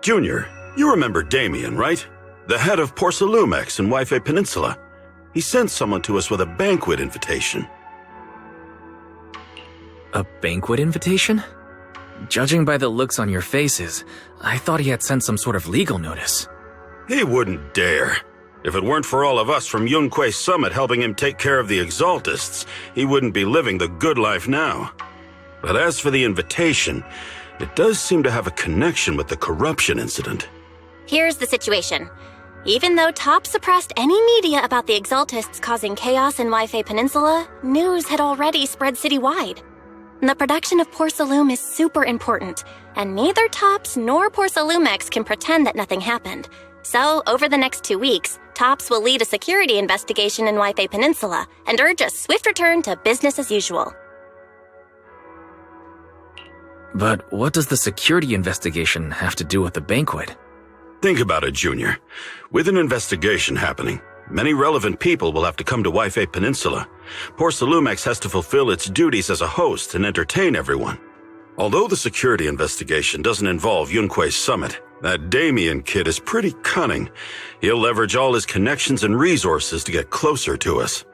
Junior, you remember Damien, right? The head of Porcelumex in Wife Peninsula. He sent someone to us with a banquet invitation. A banquet invitation? Judging by the looks on your faces, I thought he had sent some sort of legal notice. He wouldn't dare. If it weren't for all of us from Yunquay Summit helping him take care of the Exaltists, he wouldn't be living the good life now. But as for the invitation, it does seem to have a connection with the corruption incident. Here's the situation. Even though Top suppressed any media about the Exaltists causing chaos in Wife Peninsula, news had already spread citywide. The production of Porcelume is super important, and neither Tops nor Porcelumex can pretend that nothing happened. So, over the next 2 weeks, Tops will lead a security investigation in Wife Peninsula and urge a swift return to business as usual. But what does the security investigation have to do with the banquet? Think about it, Junior. With an investigation happening, many relevant people will have to come to Wife Peninsula. Porcelumex has to fulfill its duties as a host and entertain everyone. Although the security investigation doesn't involve Yunquay Summit, that Damien kid is pretty cunning. He'll leverage all his connections and resources to get closer to us.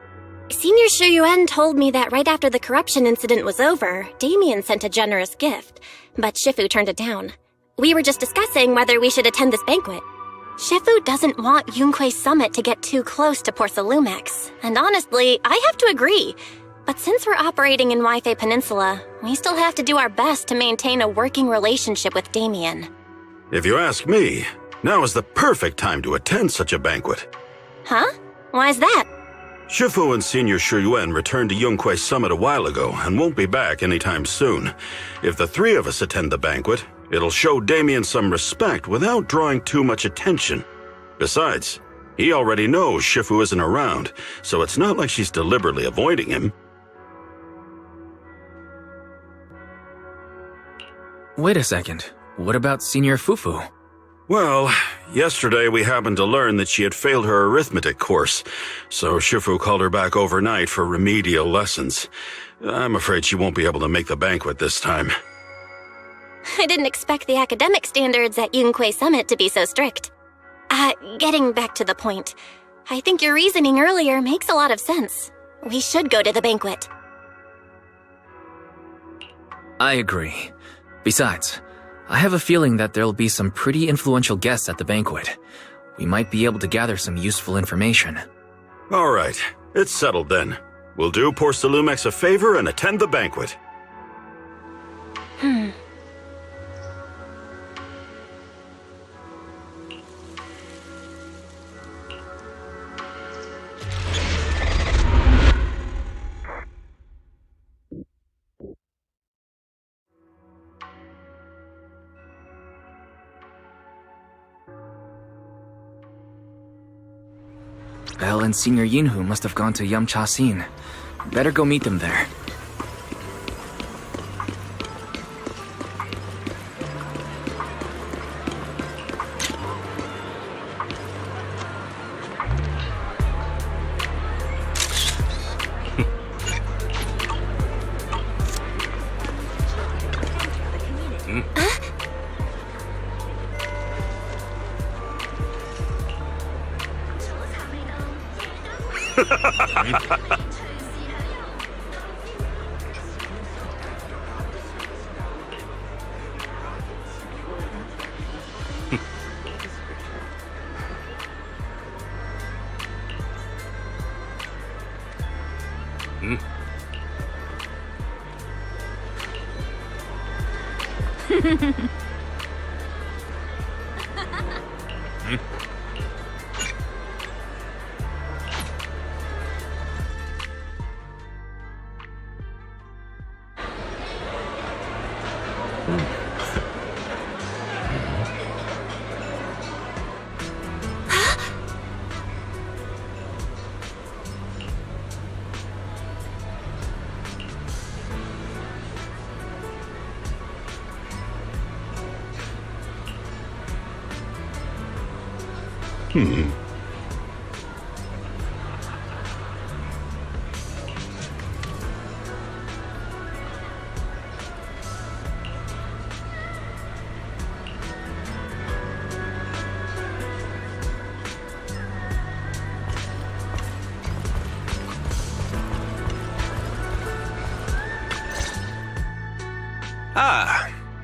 Senior Shuyuan told me that right after the corruption incident was over, Damien sent a generous gift, but Shifu turned it down. We were just discussing whether we should attend this banquet. Shifu doesn't want Yunquay Summit to get too close to Porcelumex, and honestly, I have to agree. But since we're operating in Wife Peninsula, we still have to do our best to maintain a working relationship with Damien. If you ask me, now is the perfect time to attend such a banquet. Huh? Why's that? Shifu and Senior Shuyuan returned to Yunquay Summit a while ago and won't be back anytime soon. If the three of us attend the banquet, it'll show Damien some respect without drawing too much attention. Besides, he already knows Shifu isn't around, so it's not like she's deliberately avoiding him. Wait a second. What about Senior Fufu? Well, yesterday we happened to learn that she had failed her arithmetic course, so Shifu called her back overnight for remedial lessons. I'm afraid she won't be able to make the banquet this time. I didn't expect the academic standards at Yunquay Summit to be so strict. Getting back to the point, I think your reasoning earlier makes a lot of sense. We should go to the banquet. I agree. Besides, I have a feeling that there'll be some pretty influential guests at the banquet. We might be able to gather some useful information. All right, it's settled then. We'll do Porcelumex a favor and attend the banquet. Belle and Senior Yinhu must have gone to Yamcha-sin. Better go meet them there.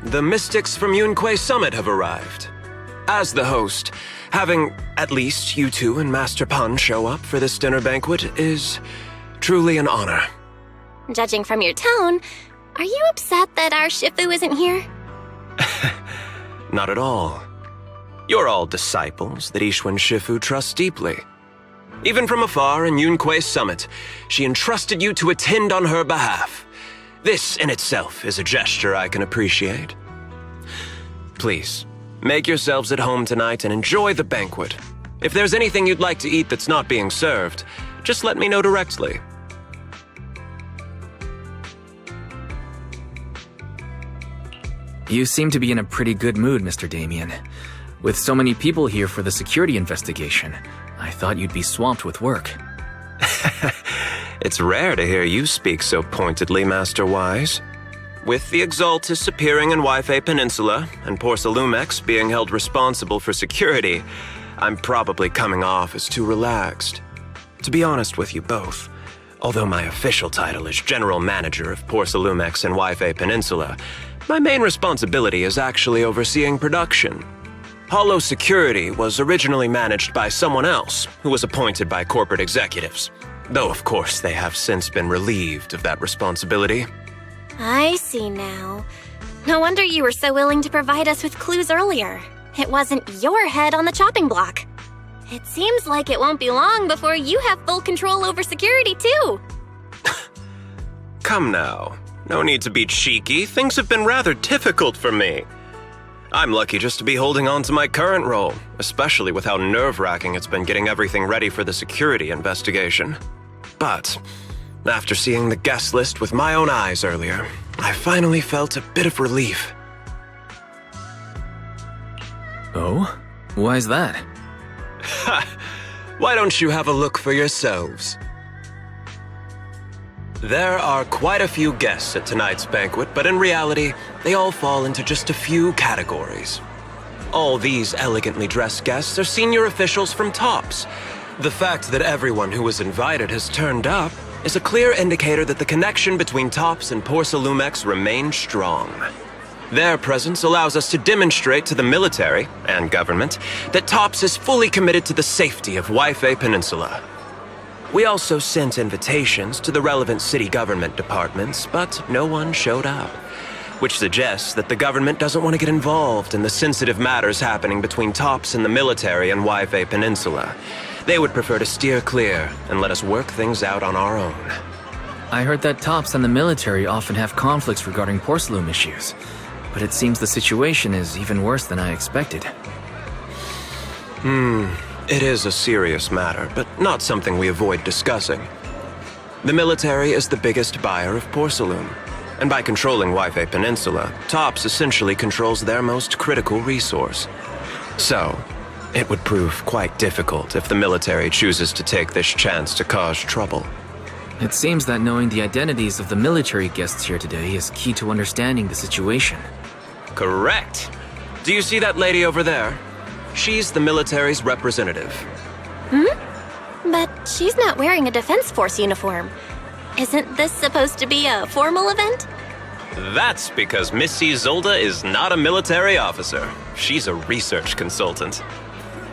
The mystics from Yunque Summit have arrived. As the host, having at least you two and Master Pan show up for this dinner banquet is truly an honor. Judging from your tone, are you upset that our Shifu isn't here? Not at all. You're all disciples that Ishwan Shifu trusts deeply. Even from afar in Yunque Summit, she entrusted you to attend on her behalf. This in itself is a gesture I can appreciate. Please, make yourselves at home tonight and enjoy the banquet. If there's anything you'd like to eat that's not being served, just let me know directly. You seem to be in a pretty good mood, Mr. Damien. With so many people here for the security investigation, I thought you'd be swamped with work. It's rare to hear you speak so pointedly, Master Wise. With the Exaltus appearing in Waifei Peninsula and Porcelumex being held responsible for security, I'm probably coming off as too relaxed. To be honest with you both, although my official title is General Manager of Porcelumex and Waifei Peninsula, my main responsibility is actually overseeing production. Hollow Security was originally managed by someone else who was appointed by corporate executives, though of course they have since been relieved of that responsibility. I see now. No wonder you were so willing to provide us with clues earlier. It wasn't your head on the chopping block. It seems like it won't be long before you have full control over security too. Come now. No need to be cheeky. Things have been rather difficult for me. I'm lucky just to be holding on to my current role, especially with how nerve-wracking it's been getting everything ready for the security investigation. But after seeing the guest list with my own eyes earlier, I finally felt a bit of relief. Oh? Why's that? Ha! Why don't you have a look for yourselves? There are quite a few guests at tonight's banquet, but in reality, they all fall into just a few categories. All these elegantly dressed guests are senior officials from TOPS. The fact that everyone who was invited has turned up is a clear indicator that the connection between TOPS and Porcelumex remains strong. Their presence allows us to demonstrate to the military and government that TOPS is fully committed to the safety of Waifei Peninsula. We also sent invitations to the relevant city government departments, but no one showed up, which suggests that the government doesn't want to get involved in the sensitive matters happening between TOPS and the military and Waifei Peninsula. They would prefer to steer clear and let us work things out on our own. I heard that TOPS and the military often have conflicts regarding porcelain issues, but it seems the situation is even worse than I expected. It is a serious matter, but not something we avoid discussing. The military is the biggest buyer of porcelain, and by controlling Waifei Peninsula, TOPS essentially controls their most critical resource. So, it would prove quite difficult if the military chooses to take this chance to cause trouble. It seems that knowing the identities of the military guests here today is key to understanding the situation. Correct. Do you see that lady over there? She's the military's representative. But she's not wearing a Defense Force uniform. Isn't this supposed to be a formal event? That's because Missy Zolda is not a military officer. She's a research consultant.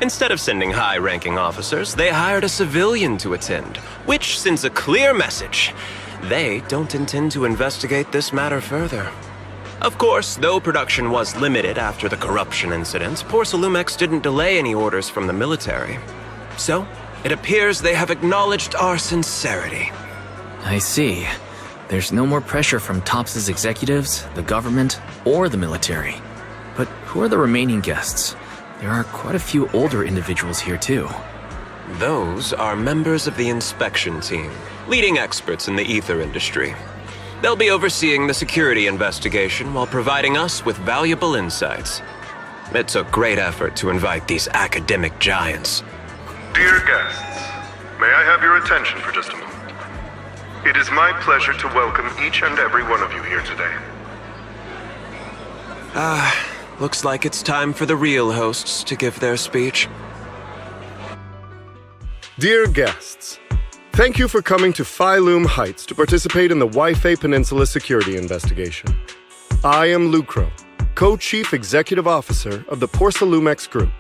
Instead of sending high-ranking officers, they hired a civilian to attend, which sends a clear message. They don't intend to investigate this matter further. Of course, though production was limited after the corruption incident, Porcelumex didn't delay any orders from the military. So, it appears they have acknowledged our sincerity. I see. There's no more pressure from TOPS' executives, the government, or the military. But who are the remaining guests? There are quite a few older individuals here too. Those are members of the inspection team, leading experts in the ether industry. They'll be overseeing the security investigation while providing us with valuable insights. It took great effort to invite these academic giants. Dear guests, may I have your attention for just a moment? It is my pleasure to welcome each and every one of you here today. Looks like it's time for the real hosts to give their speech. Dear guests, thank you for coming to Phi Loom Heights to participate in the Waifei Peninsula security investigation. I am Lucro, Co-Chief Executive Officer of the Porsalumex Group.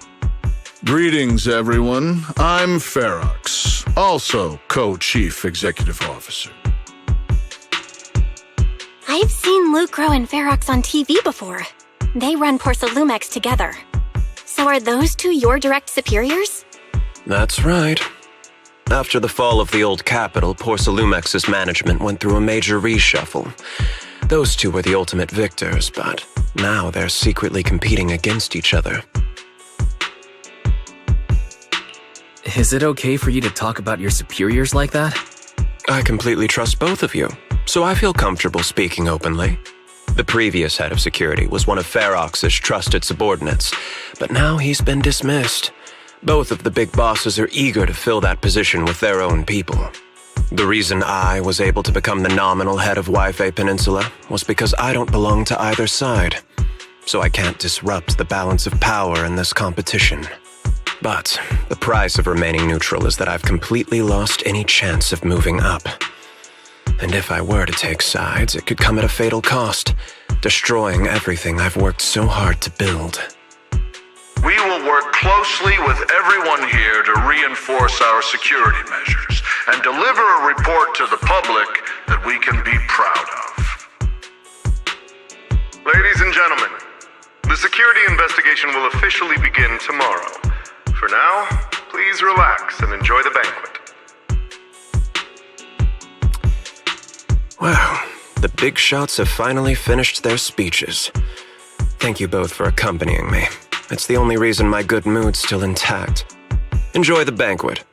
Greetings, everyone. I'm Ferox, also Co-Chief Executive Officer. I've seen Lucro and Ferox on TV before. They run Porsalumex together. So are those two your direct superiors? That's right. After the fall of the old capital, Porsalumex's management went through a major reshuffle. Those two were the ultimate victors, but now they're secretly competing against each other. Is it okay for you to talk about your superiors like that? I completely trust both of you, so I feel comfortable speaking openly. The previous head of security was one of Ferox's trusted subordinates, but now he's been dismissed. Both of the big bosses are eager to fill that position with their own people. The reason I was able to become the nominal head of Wi-Fi Peninsula was because I don't belong to either side, so I can't disrupt the balance of power in this competition. But the price of remaining neutral is that I've completely lost any chance of moving up. And if I were to take sides, it could come at a fatal cost, destroying everything I've worked so hard to build. We will work closely with everyone here to reinforce our security measures and deliver a report to the public that we can be proud of. Ladies and gentlemen, the security investigation will officially begin tomorrow. For now, please relax and enjoy the banquet. Wow, the big shots have finally finished their speeches. Thank you both for accompanying me. It's the only reason my good mood's still intact. Enjoy the banquet.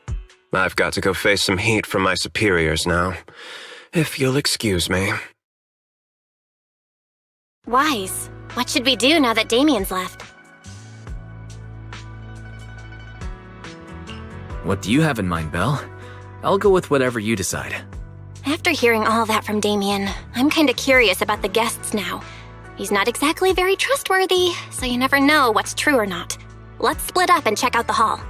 I've got to go face some heat from my superiors now. If you'll excuse me. Wise. What should we do now that Damien's left? What do you have in mind, Belle? I'll go with whatever you decide. After hearing all that from Damien, I'm kinda curious about the guests now. He's not exactly very trustworthy, so you never know what's true or not. Let's split up and check out the hall.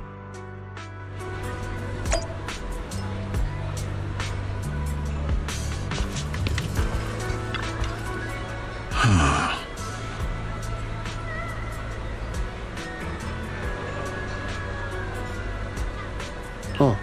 Oh.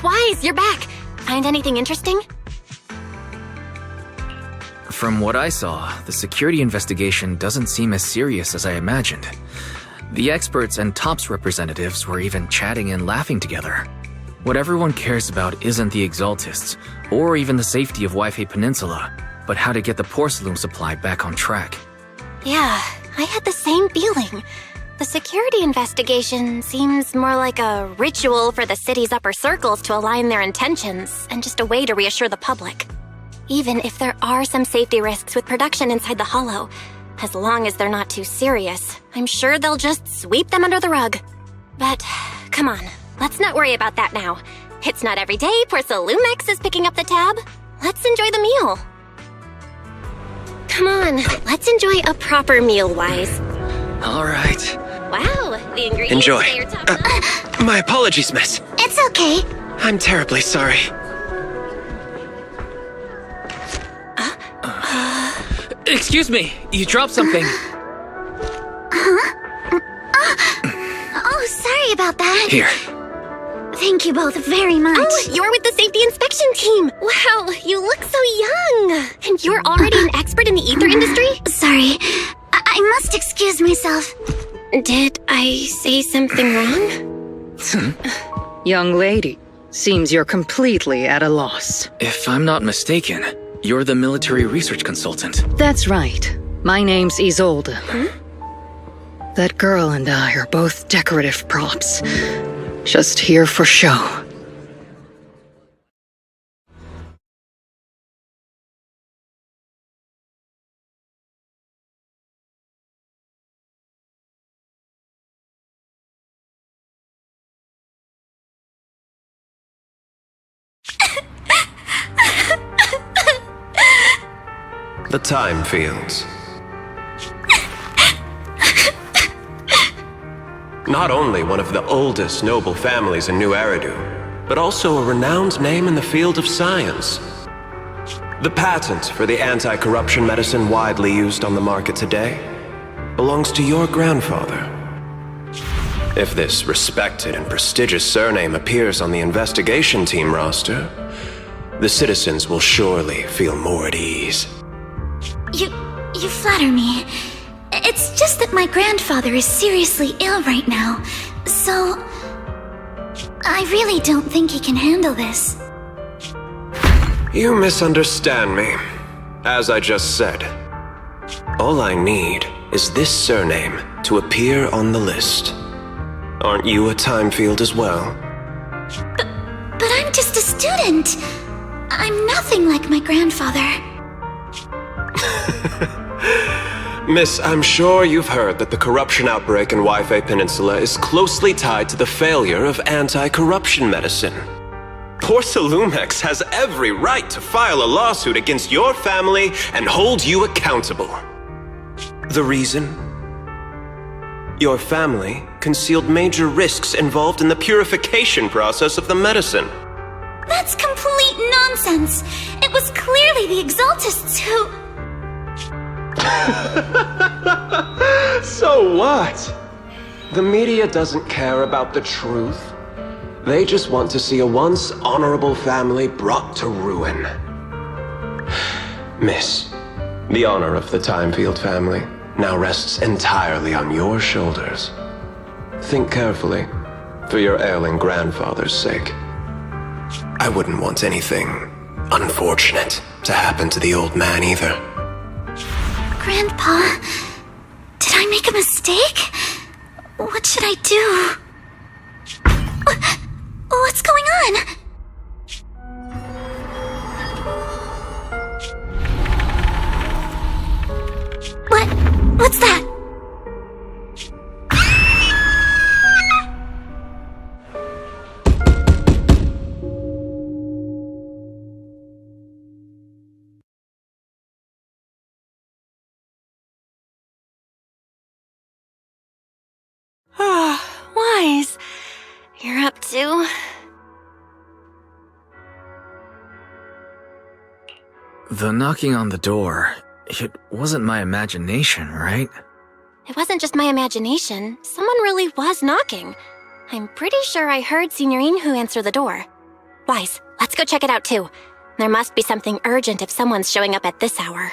Wise, you're back. Find anything interesting? From what I saw, the security investigation doesn't seem as serious as I imagined. The experts and TOPS representatives were even chatting and laughing together. What everyone cares about isn't the Exaltists, or even the safety of Wi-Fi Peninsula, but how to get the porcelain supply back on track. Yeah, I had the same feeling. The security investigation seems more like a ritual for the city's upper circles to align their intentions, and just a way to reassure the public. Even if there are some safety risks with production inside the Hollow, as long as they're not too serious, I'm sure they'll just sweep them under the rug. But, come on, let's not worry about that now. It's not every day Porcelumex is picking up the tab. Let's enjoy the meal. Come on, let's enjoy a proper meal, Wise. All right. Wow, the ingredients Enjoy. that you're talking My apologies, miss. It's okay. I'm terribly sorry. Excuse me, you dropped something. Oh, sorry about that. Here. Thank you both very much. Oh, you're with the safety inspection team. Wow, you look so young. And you're already an expert in the ether industry? Sorry. I must excuse myself. Did I say something wrong? Young lady, seems you're completely at a loss. If I'm not mistaken, you're the military research consultant. That's right. My name's Isolde. That girl and I are both decorative props. Just here for show. The Time Fields. Not only one of the oldest noble families in New Eridu, but also a renowned name in the field of science. The patent for the anti-corruption medicine widely used on the market today belongs to your grandfather. If this respected and prestigious surname appears on the investigation team roster, the citizens will surely feel more at ease. You flatter me. It's just that my grandfather is seriously ill right now, so I really don't think he can handle this. You misunderstand me. As I just said, all I need is this surname to appear on the list. Aren't you a time field as well? But I'm just a student. I'm nothing like my grandfather. Miss, I'm sure you've heard that the corruption outbreak in Wi-Fi Peninsula is closely tied to the failure of anti-corruption medicine. Porcelumex has every right to file a lawsuit against your family and hold you accountable. The reason? Your family concealed major risks involved in the purification process of the medicine. That's complete nonsense. It was clearly the Exaltists who... So what? The media doesn't care about the truth. They just want to see a once honorable family brought to ruin. Miss, the honor of the Timefield family now rests entirely on your shoulders. Think carefully, for your ailing grandfather's sake. I wouldn't want anything unfortunate to happen to the old man either. Grandpa, did I make a mistake? What should I do? What's going on? What's that? Wise, you're up to... The knocking on the door, it wasn't my imagination, right? It wasn't just my imagination. Someone really was knocking. I'm pretty sure I heard Signorine who answer the door. Wise, let's go check it out too. There must be something urgent if someone's showing up at this hour.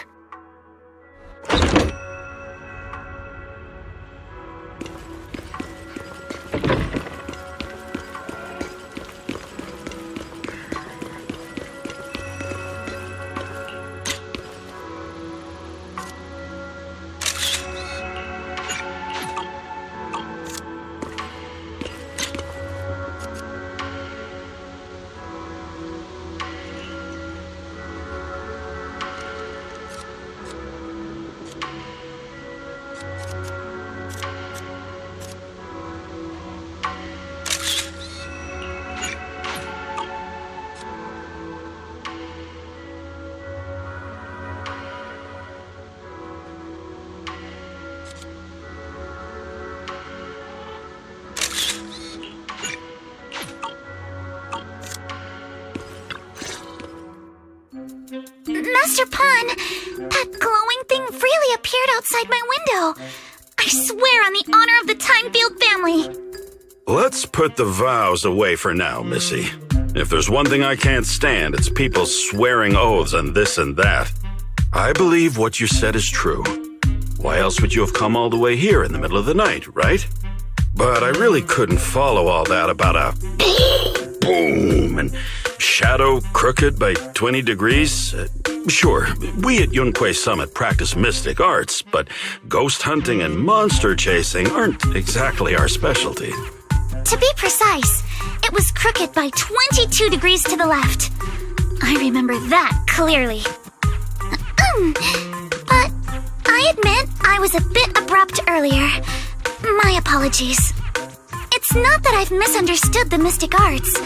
Master Pun, that glowing thing really appeared outside my window. I swear on the honor of the Timefield family. Let's put the vows away for now, Missy. If there's one thing I can't stand, it's people swearing oaths on this and that. I believe what you said is true. Why else would you have come all the way here in the middle of the night, right? But I really couldn't follow all that about a boom and shadow crooked by 20 degrees. Sure, we at Yunquay Summit practice mystic arts, but ghost hunting and monster chasing aren't exactly our specialty. To be precise, it was crooked by 22 degrees to the left. I remember that clearly. But I admit I was a bit abrupt earlier. My apologies. It's not that I've misunderstood the mystic arts.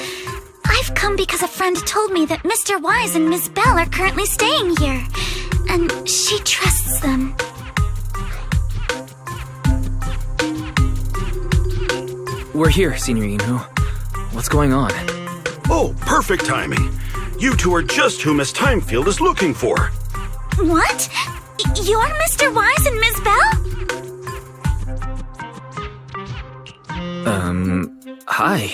I've come because a friend told me that Mr. Wise and Ms. Bell are currently staying here, and she trusts them. We're here, Signorine. What's going on? Oh, perfect timing. You two are just who Miss Timefield is looking for. What? You're Mr. Wise and Ms. Bell? Hi.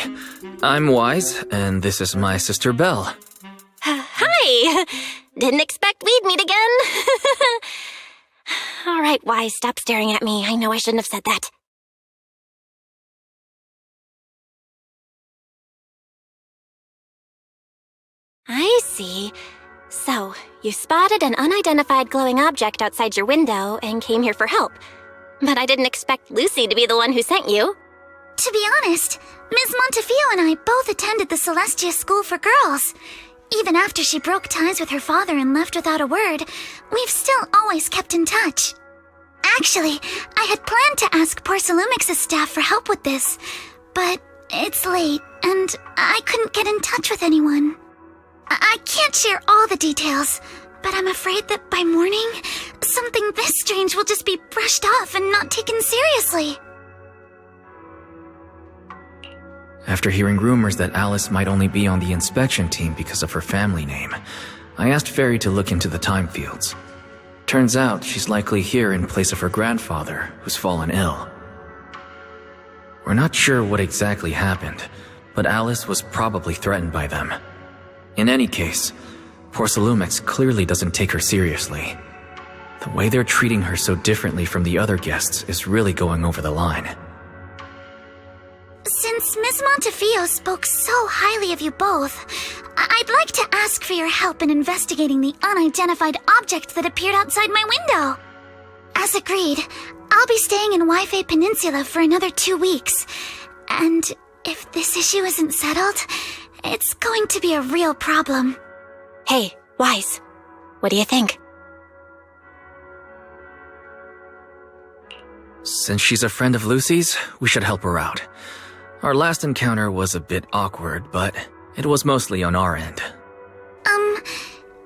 I'm Wise, and this is my sister Belle. Hi! Didn't expect we'd meet again. All right, Wise, stop staring at me. I know I shouldn't have said that. I see. So, you spotted an unidentified glowing object outside your window and came here for help. But I didn't expect Lucy to be the one who sent you. To be honest, Ms. Montefiore and I both attended the Celestia School for Girls. Even after she broke ties with her father and left without a word, we've still always kept in touch. Actually, I had planned to ask Porcelumix's staff for help with this, but it's late, and I couldn't get in touch with anyone. I can't share all the details, but I'm afraid that by morning, something this strange will just be brushed off and not taken seriously. After hearing rumors that Alice might only be on the inspection team because of her family name, I asked Fairy to look into the Timefields. Turns out she's likely here in place of her grandfather, who's fallen ill. We're not sure what exactly happened, but Alice was probably threatened by them. In any case, Porcelumix clearly doesn't take her seriously. The way they're treating her so differently from the other guests is really going over the line. Since Ms. Montefiore spoke so highly of you both, I'd like to ask for your help in investigating the unidentified object that appeared outside my window. As agreed, I'll be staying in Wi-Fi Peninsula for another 2 weeks. And if this issue isn't settled, it's going to be a real problem. Hey, Wise, what do you think? Since she's a friend of Lucy's, we should help her out. Our last encounter was a bit awkward, but it was mostly on our end.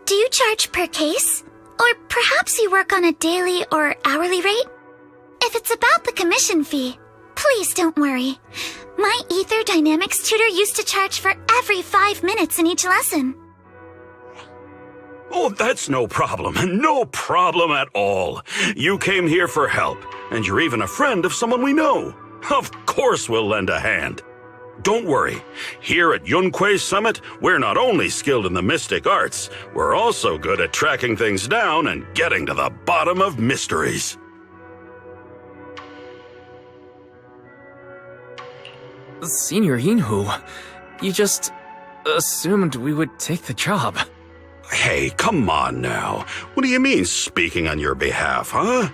Do you charge per case? Or perhaps you work on a daily or hourly rate? If it's about the commission fee, please don't worry. My Ether Dynamics tutor used to charge for every 5 minutes in each lesson. Oh, that's no problem. No problem at all. You came here for help, and you're even a friend of someone we know. Of course we'll lend a hand. Don't worry. Here at Yunque's Summit, we're not only skilled in the mystic arts, we're also good at tracking things down and getting to the bottom of mysteries. Senior Yinhu, you just assumed we would take the job. Hey, come on now. What do you mean speaking on your behalf, huh?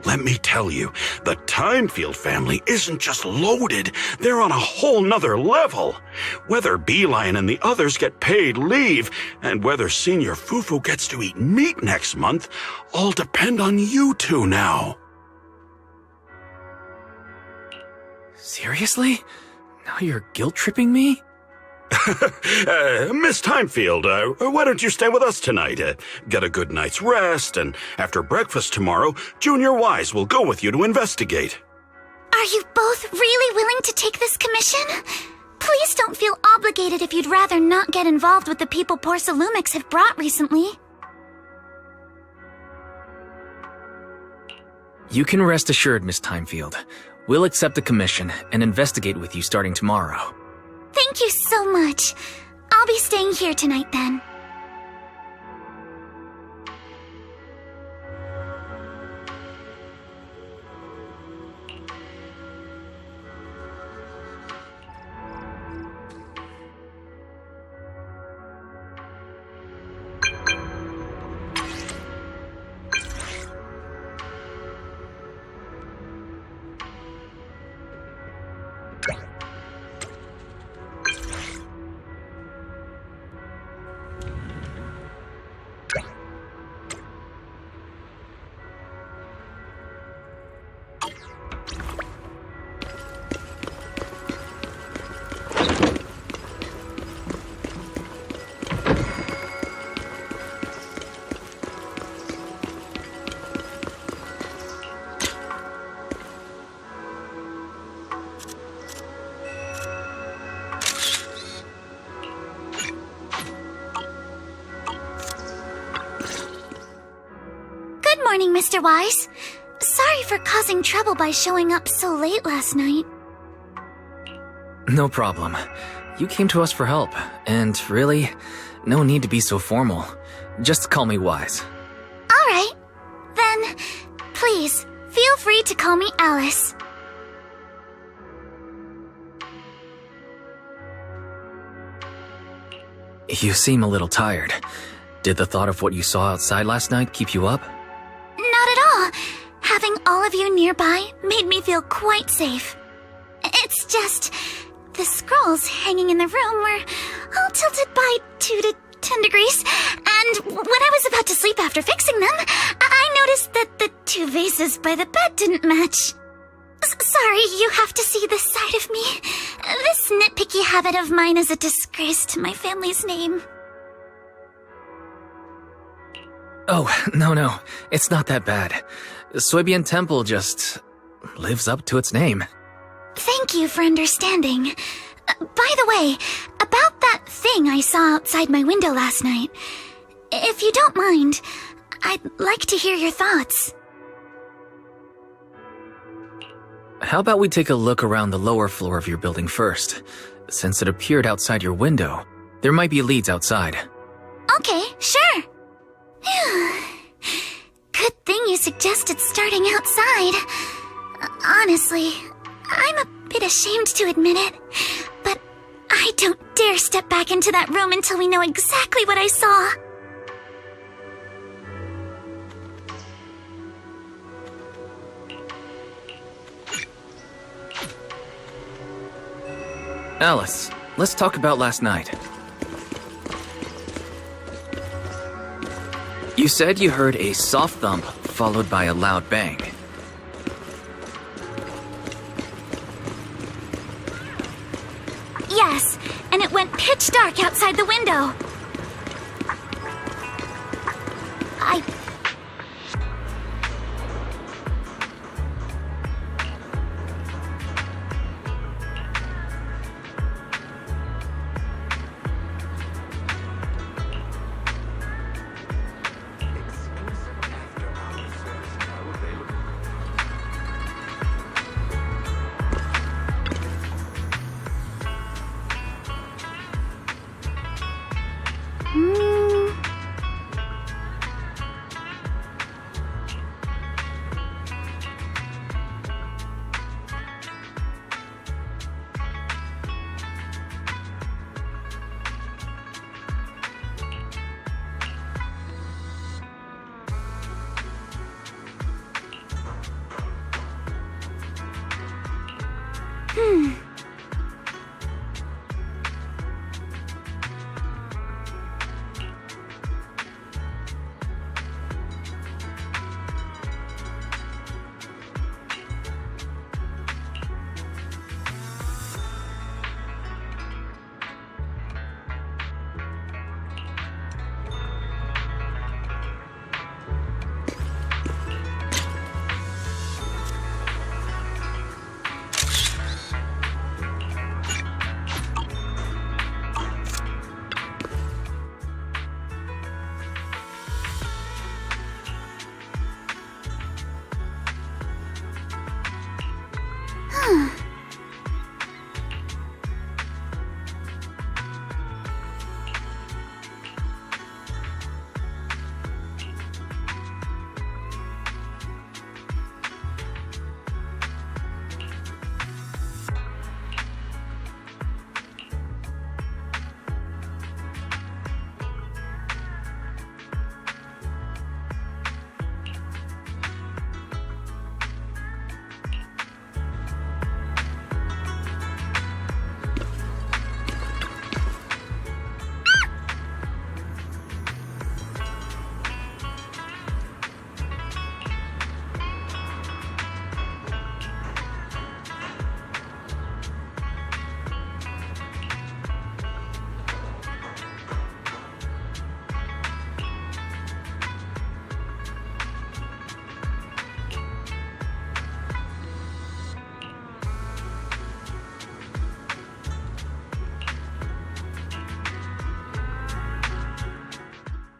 Let me tell you, the Timefield family isn't just loaded, they're on a whole nother level. Whether Beeline and the others get paid leave, and whether Senior Fufu gets to eat meat next month, all depend on you two now. Seriously? Now you're guilt-tripping me? Miss Timefield, why don't you stay with us tonight? Get a good night's rest, and after breakfast tomorrow, Junior Wise will go with you to investigate. Are you both really willing to take this commission? Please don't feel obligated if you'd rather not get involved with the people Porcelumics have brought recently. You can rest assured, Miss Timefield. We'll accept the commission and investigate with you starting tomorrow. Thank you so much. I'll be staying here tonight then. Good morning, Mr. Wise. Sorry for causing trouble by showing up so late last night. No problem. You came to us for help, and really, no need to be so formal. Just call me Wise. All right. Then, please, feel free to call me Alice. You seem a little tired. Did the thought of what you saw outside last night keep you up? Not at all. Having all of you nearby made me feel quite safe. It's just, the scrolls hanging in the room were all tilted by 2 to 10 degrees, and when I was about to sleep after fixing them, I noticed that the 2 vases by the bed didn't match. Sorry, you have to see this side of me. This nitpicky habit of mine is a disgrace to my family's name. Oh, no, it's not that bad. Suibian Temple just lives up to its name. Thank you for understanding. By the way, about that thing I saw outside my window last night, if you don't mind, I'd like to hear your thoughts. How about we take a look around the lower floor of your building first? Since it appeared outside your window, there might be leads outside. Okay, sure. Good thing you suggested starting outside. Honestly, I'm a bit ashamed to admit it, but I don't dare step back into that room until we know exactly what I saw. Alice, let's talk about last night. You said you heard a soft thump followed by a loud bang. Yes, and it went pitch dark outside the window.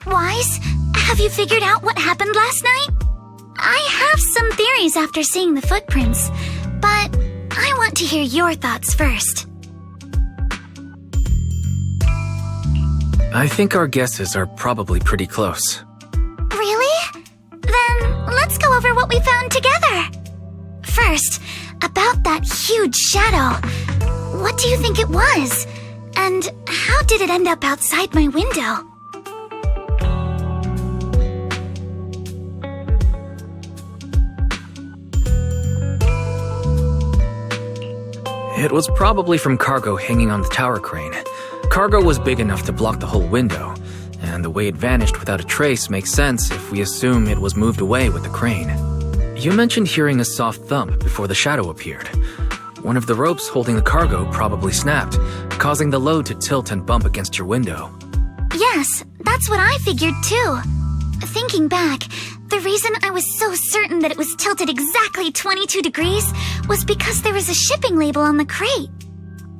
Wise, have you figured out what happened last night? I have some theories after seeing the footprints, but I want to hear your thoughts first. I think our guesses are probably pretty close. Really? Then let's go over what we found together. First, about that huge shadow. What do you think it was? And how did it end up outside my window? It was probably from cargo hanging on the tower crane. Cargo was big enough to block the whole window, and the way it vanished without a trace makes sense if we assume it was moved away with the crane. You mentioned hearing a soft thump before the shadow appeared. One of the ropes holding the cargo probably snapped, causing the load to tilt and bump against your window. Yes, that's what I figured too. Thinking back, the reason I was so certain that it was tilted exactly 22 degrees was because there was a shipping label on the crate.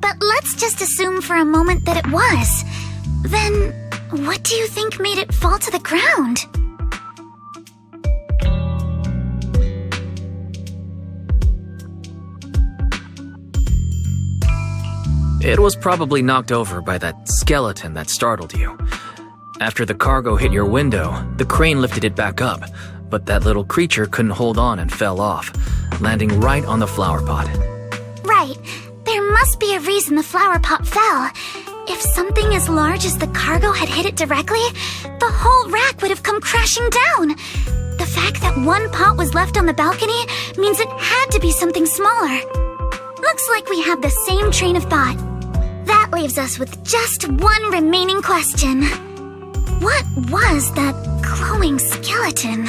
But let's just assume for a moment that it was. Then, what do you think made it fall to the ground? It was probably knocked over by that skeleton that startled you. After the cargo hit your window, the crane lifted it back up, but that little creature couldn't hold on and fell off, landing right on the flower pot. Right. There must be a reason the flower pot fell. If something as large as the cargo had hit it directly, the whole rack would have come crashing down. The fact that one pot was left on the balcony means it had to be something smaller. Looks like we have the same train of thought. That leaves us with just one remaining question. What was that glowing skeleton?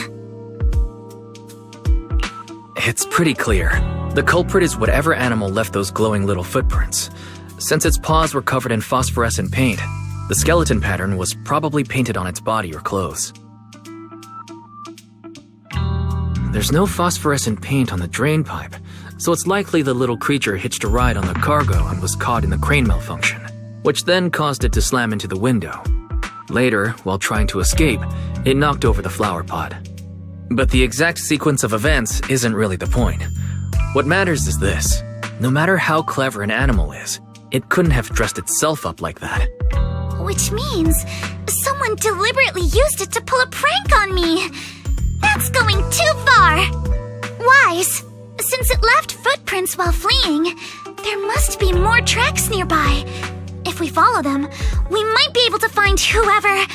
It's pretty clear. The culprit is whatever animal left those glowing little footprints. Since its paws were covered in phosphorescent paint, the skeleton pattern was probably painted on its body or clothes. There's no phosphorescent paint on the drain pipe, so it's likely the little creature hitched a ride on the cargo and was caught in the crane malfunction, which then caused it to slam into the window. Later, while trying to escape, it knocked over the flower pot. But the exact sequence of events isn't really the point. What matters is this. No matter how clever an animal is, it couldn't have dressed itself up like that. Which means someone deliberately used it to pull a prank on me. That's going too far. Wise, since it left footprints while fleeing, there must be more tracks nearby. If we follow them, we might be able to find whoever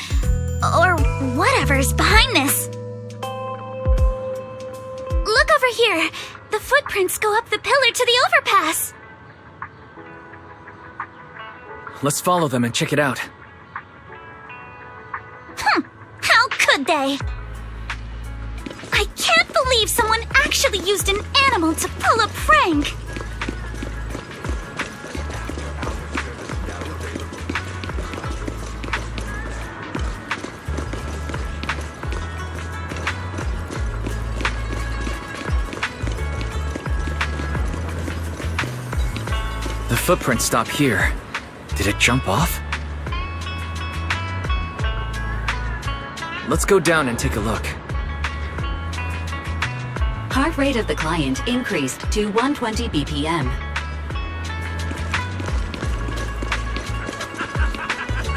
or whatever's behind this. Look over here. The footprints go up the pillar to the overpass. Let's follow them and check it out. How could they? I can't believe someone actually used an animal to pull a prank. The footprints stop here. Did it jump off? Let's go down and take a look. Heart rate of the client increased to 120 BPM.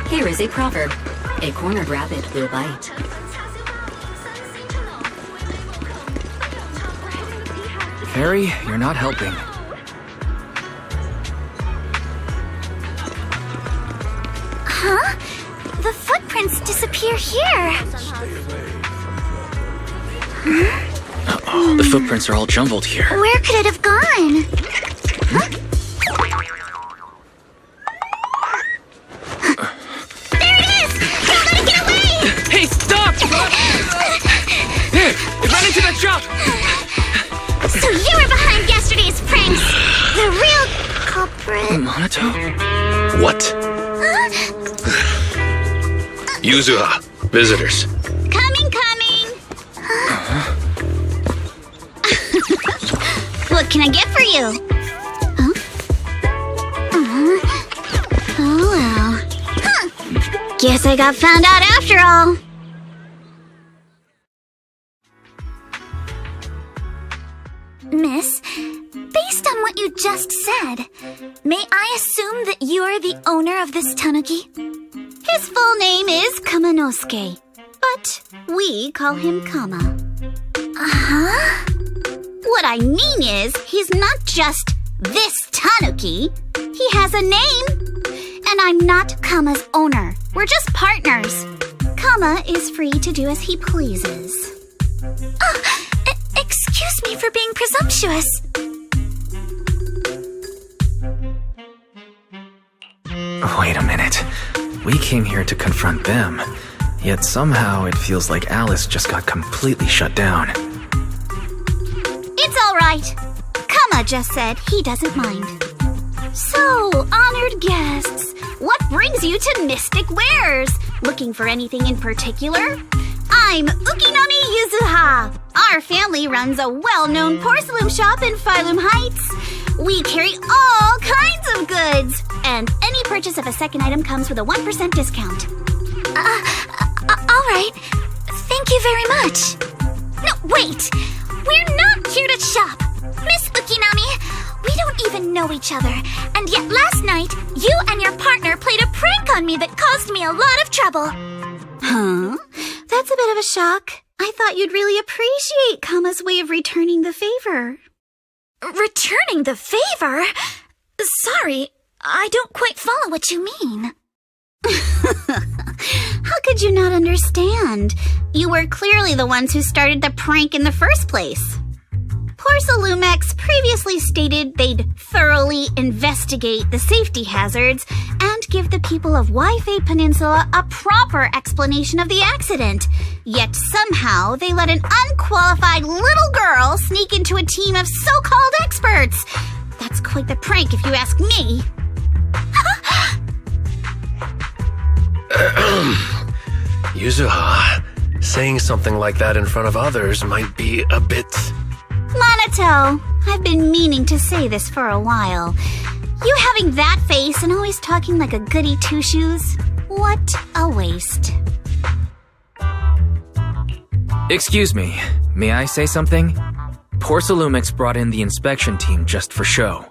Here is a proverb. A cornered rabbit will bite. Harry, you're not helping. Huh? The footprints disappear here. Huh? Uh-oh, the footprints are all jumbled here. Where could it have gone? Huh? There it is! Don't let it get away! Hey, stop! Here, it ran into that shop! So you were behind yesterday's pranks! The real culprit... Monato? What? Yuzuha, visitors. Coming! What can I get for you? Huh? Oh well. Huh. Guess I got found out after all. Miss, based on what you just said, may I assume that you are the owner of this tanuki? His full name is Kamanosuke, but we call him Kama. Uh-huh. What I mean is, he's not just this tanuki. He has a name. And I'm not Kama's owner. We're just partners. Kama is free to do as he pleases. Oh, excuse me for being presumptuous. Wait a minute. We came here to confront them, yet somehow it feels like Alice just got completely shut down. It's all right. Kama just said he doesn't mind. So, honored guests, what brings you to Mystic Wares? Looking for anything in particular? I'm Ukinami Yuzuha. Our family runs a well-known porcelain shop in Phylum Heights. We carry all kinds of goods, and any purchase of a second item comes with a 1% discount. All right. Thank you very much. No, wait. We're not here to shop. Miss Ukinami, we don't even know each other, and yet last night, you and your partner played a prank on me that caused me a lot of trouble. Huh? That's a bit of a shock. I thought you'd really appreciate Kama's way of returning the favor. Returning the favor? Sorry, I don't quite follow what you mean. How could you not understand? You were clearly the ones who started the prank in the first place. Porcelumex previously stated they'd thoroughly investigate the safety hazards and give the people of Waifei Peninsula a proper explanation of the accident. Yet somehow they let an unqualified little girl sneak into a team of so-called experts. That's quite the prank if you ask me. Yuzuha, saying something like that in front of others might be a bit... Monato, I've been meaning to say this for a while. You having that face and always talking like a goody two-shoes? What a waste. Excuse me, may I say something? Porcelumex brought in the inspection team just for show.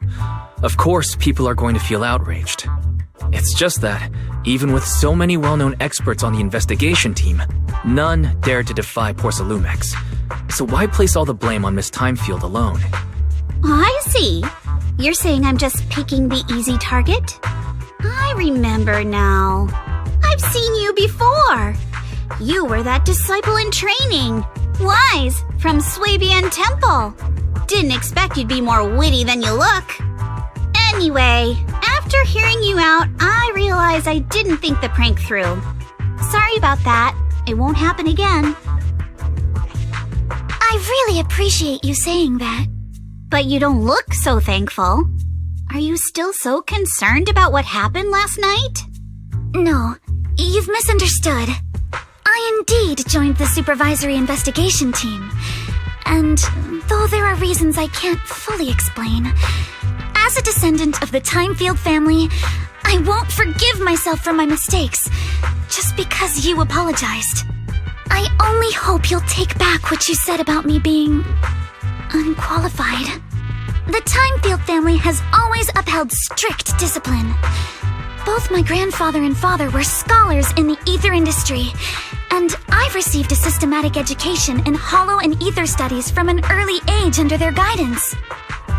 Of course, people are going to feel outraged. It's just that, even with so many well-known experts on the investigation team, none dared to defy Porcelumex. So why place all the blame on Miss Timefield alone? I see. You're saying I'm just picking the easy target? I remember now. I've seen you before. You were that disciple in training. Wise, from Swabian Temple. Didn't expect you'd be more witty than you look. Anyway, after hearing you out, I realized I didn't think the prank through. Sorry about that. It won't happen again. I really appreciate you saying that. But you don't look so thankful. Are you still so concerned about what happened last night? No, you've misunderstood. I indeed joined the supervisory investigation team. And though there are reasons I can't fully explain, as a descendant of the Timefield family, I won't forgive myself for my mistakes just because you apologized. I only hope you'll take back what you said about me being unqualified. The Timefield family has always upheld strict discipline. Both my grandfather and father were scholars in the ether industry, and I've received a systematic education in hollow and ether studies from an early age under their guidance.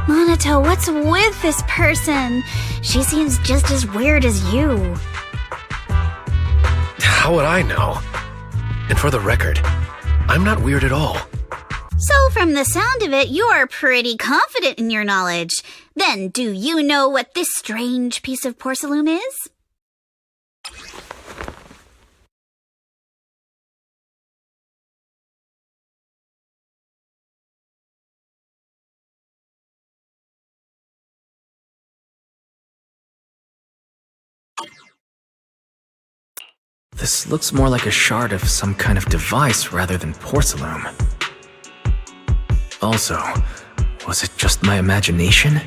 Monato, what's with this person? She seems just as weird as you. How would I know? And for the record, I'm not weird at all. So from the sound of it, you're pretty confident in your knowledge. Then do you know what this strange piece of porcelain is? This looks more like a shard of some kind of device rather than porcelain. Also, was it just my imagination?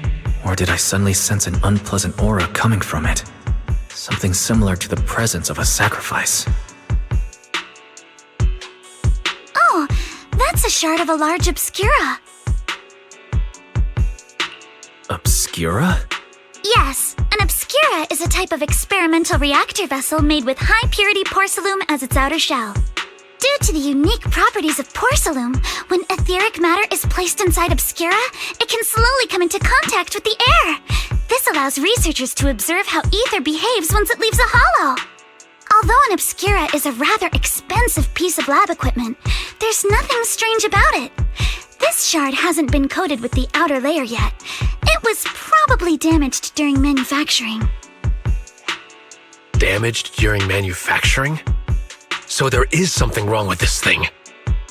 Or did I suddenly sense an unpleasant aura coming from it? Something similar to the presence of a sacrifice. Oh, that's a shard of a large obscura. Obscura? Yes, an obscura is a type of experimental reactor vessel made with high-purity porcelain as its outer shell. Due to the unique properties of porcelain, when etheric matter is placed inside obscura, it can slowly come into contact with the air. This allows researchers to observe how ether behaves once it leaves a hollow. Although an obscura is a rather expensive piece of lab equipment, there's nothing strange about it. This shard hasn't been coated with the outer layer yet. It was probably damaged during manufacturing. Damaged during manufacturing? So there is something wrong with this thing.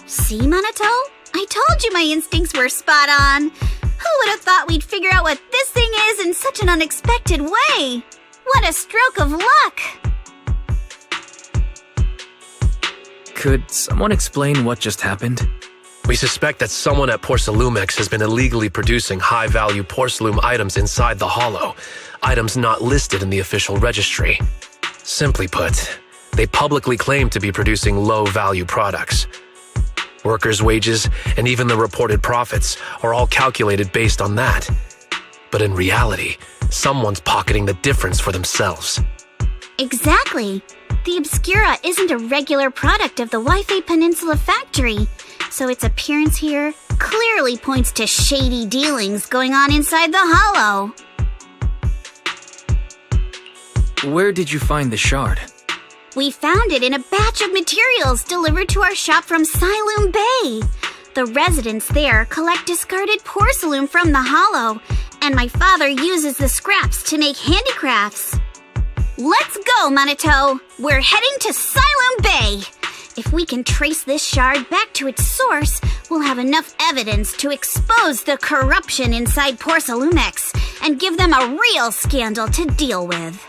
See, Monato? I told you my instincts were spot on. Who would have thought we'd figure out what this thing is in such an unexpected way? What a stroke of luck! Could someone explain what just happened? We suspect that someone at Porcelumex has been illegally producing high-value porcelain items inside the hollow, items not listed in the official registry. Simply put, they publicly claim to be producing low-value products. Workers' wages and even the reported profits are all calculated based on that. But in reality, someone's pocketing the difference for themselves. Exactly. The Obscura isn't a regular product of the Waifei Peninsula factory, so its appearance here clearly points to shady dealings going on inside the hollow. Where did you find the shard? We found it in a batch of materials delivered to our shop from Siloom Bay. The residents there collect discarded porcelain from the hollow, and my father uses the scraps to make handicrafts. Let's go, Manito! We're heading to Siloam Bay! If we can trace this shard back to its source, we'll have enough evidence to expose the corruption inside Porcelumex and give them a real scandal to deal with.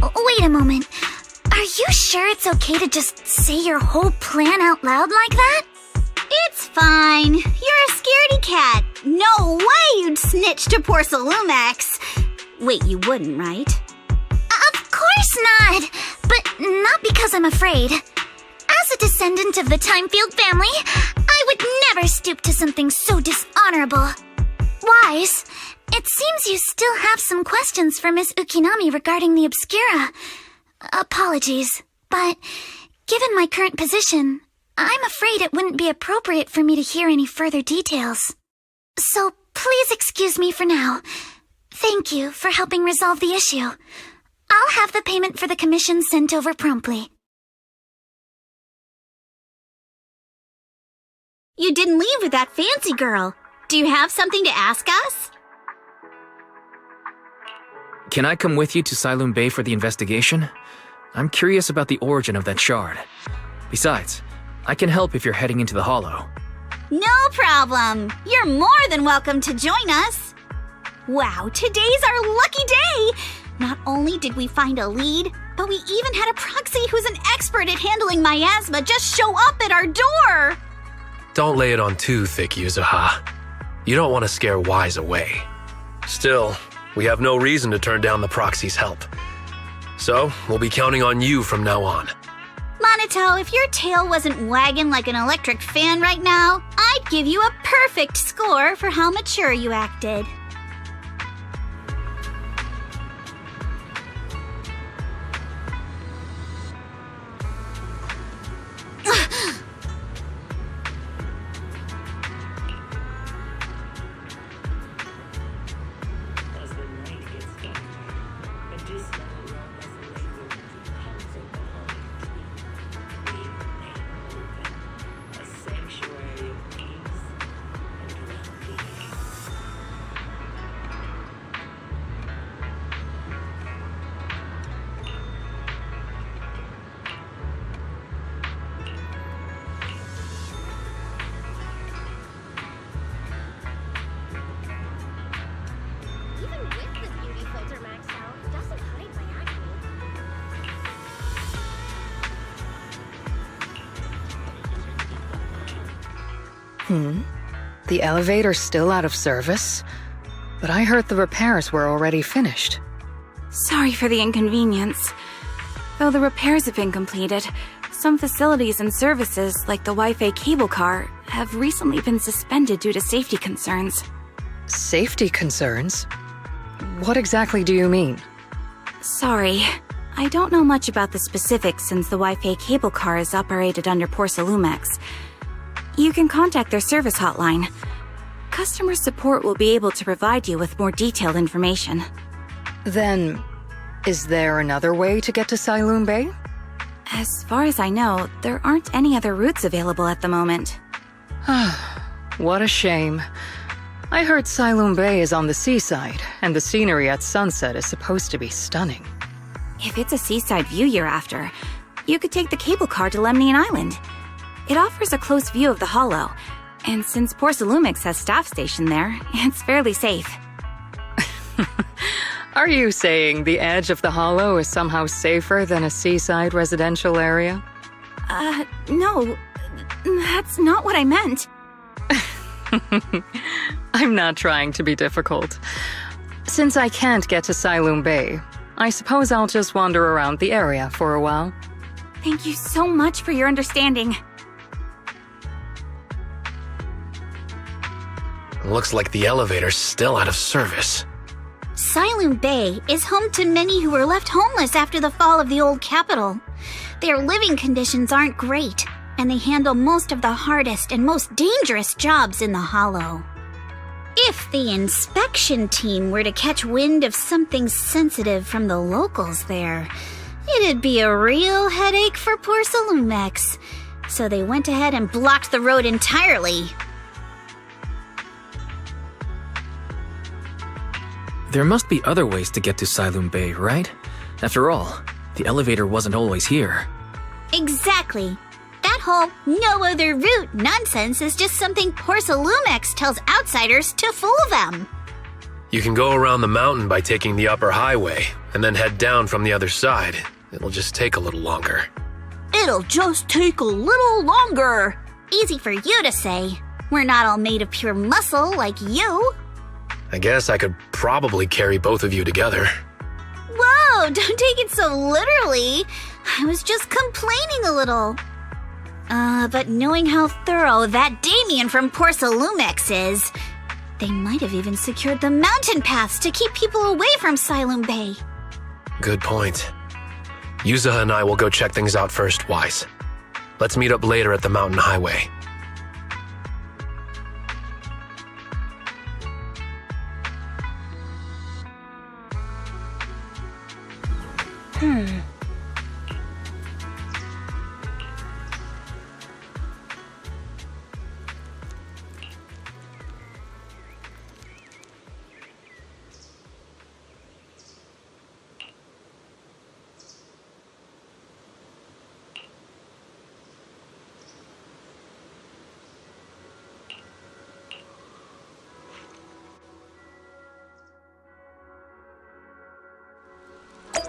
Wait a moment. Are you sure it's okay to just say your whole plan out loud like that? It's fine. You're a scaredy cat. No way you'd snitch to Porcelumex. Wait, you wouldn't, right? Of course not! But not because I'm afraid. As a descendant of the Timefield family, I would never stoop to something so dishonorable. Wise, it seems you still have some questions for Miss Ukinami regarding the Obscura. Apologies, but given my current position, I'm afraid it wouldn't be appropriate for me to hear any further details. So please excuse me for now. Thank you for helping resolve the issue. I'll have the payment for the commission sent over promptly. You didn't leave with that fancy girl. Do you have something to ask us? Can I come with you to Siloam Bay for the investigation? I'm curious about the origin of that shard. Besides, I can help if you're heading into the hollow. No problem. You're more than welcome to join us. Wow, today's our lucky day. Not only did we find a lead, but we even had a proxy who's an expert at handling miasma just show up at our door. Don't lay it on too thick, Yuzuha. You don't want to scare Wise away. Still, we have no reason to turn down the proxy's help. So, we'll be counting on you from now on. Manito, if your tail wasn't wagging like an electric fan right now, I'd give you a perfect score for how mature you acted. The elevator's still out of service? But I heard the repairs were already finished. Sorry for the inconvenience. Though the repairs have been completed, some facilities and services, like the Wi-Fi cable car, have recently been suspended due to safety concerns. Safety concerns? What exactly do you mean? Sorry. I don't know much about the specifics since the Wi-Fi cable car is operated under Porcelumex. You can contact their service hotline. Customer support will be able to provide you with more detailed information. Then, is there another way to get to Siloam Bay? As far as I know, there aren't any other routes available at the moment. What a shame. I heard Siloam Bay is on the seaside, and the scenery at sunset is supposed to be stunning. If it's a seaside view you're after, you could take the cable car to Lemnian Island. It offers a close view of the hollow, and since Porcelumex has staff stationed there, it's fairly safe. Are you saying the edge of the hollow is somehow safer than a seaside residential area? No. That's not what I meant. I'm not trying to be difficult. Since I can't get to Siloam Bay, I suppose I'll just wander around the area for a while. Thank you so much for your understanding. Looks like the elevator's still out of service. Siloam Bay is home to many who were left homeless after the fall of the old capital. Their living conditions aren't great, and they handle most of the hardest and most dangerous jobs in the hollow. If the inspection team were to catch wind of something sensitive from the locals there, it'd be a real headache for Porcelumex. So they went ahead and blocked the road entirely. There must be other ways to get to Siloam Bay, right? After all, the elevator wasn't always here. Exactly. That whole no other route nonsense is just something Porsalumex tells outsiders to fool them. You can go around the mountain by taking the upper highway, and then head down from the other side. It'll just take a little longer. It'll just take a little longer. Easy for you to say. We're not all made of pure muscle like you. I guess I could probably carry both of you together. Whoa, don't take it so literally. I was just complaining a little. But knowing how thorough that Damien from Porsalumex is, they might have even secured the mountain paths to keep people away from Siloam Bay. Good point. Yuzuha and I will go check things out first, Wise. Let's meet up later at the mountain highway.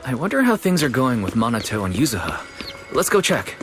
I wonder how things are going with Minato and Yuzuha. Let's go check.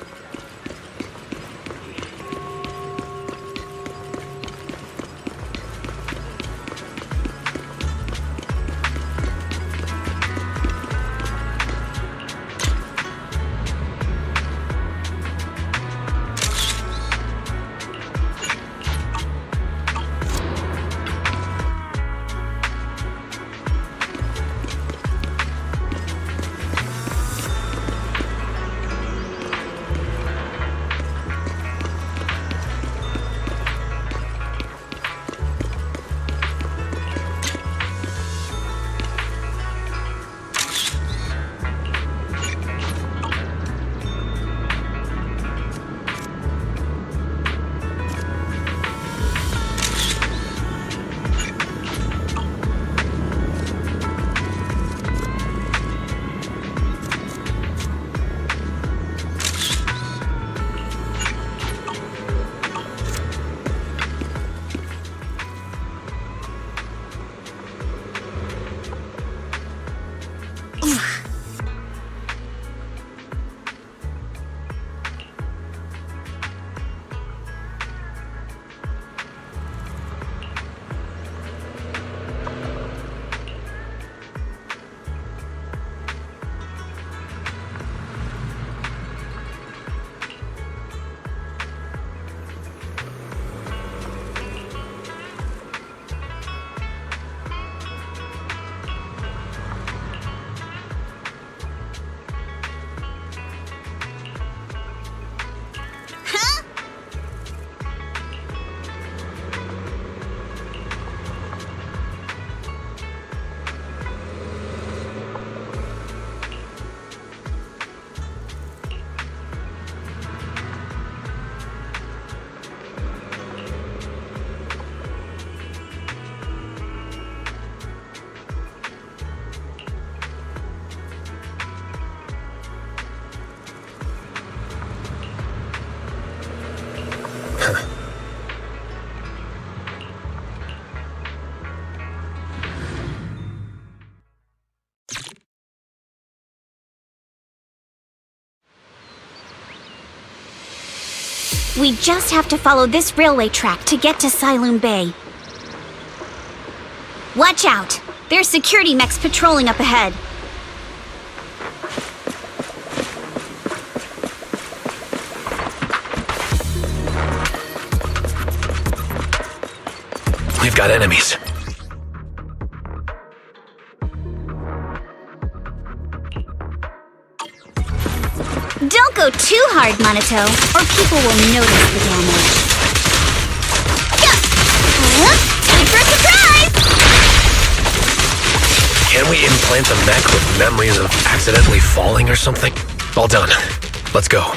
We just have to follow this railway track to get to Siloam Bay. Watch out! There's security mechs patrolling up ahead. We've got enemies. Don't go too hard, Minato, or people will notice the damage. Time for a surprise! Can we implant the mech with memories of accidentally falling or something? All done. Let's go.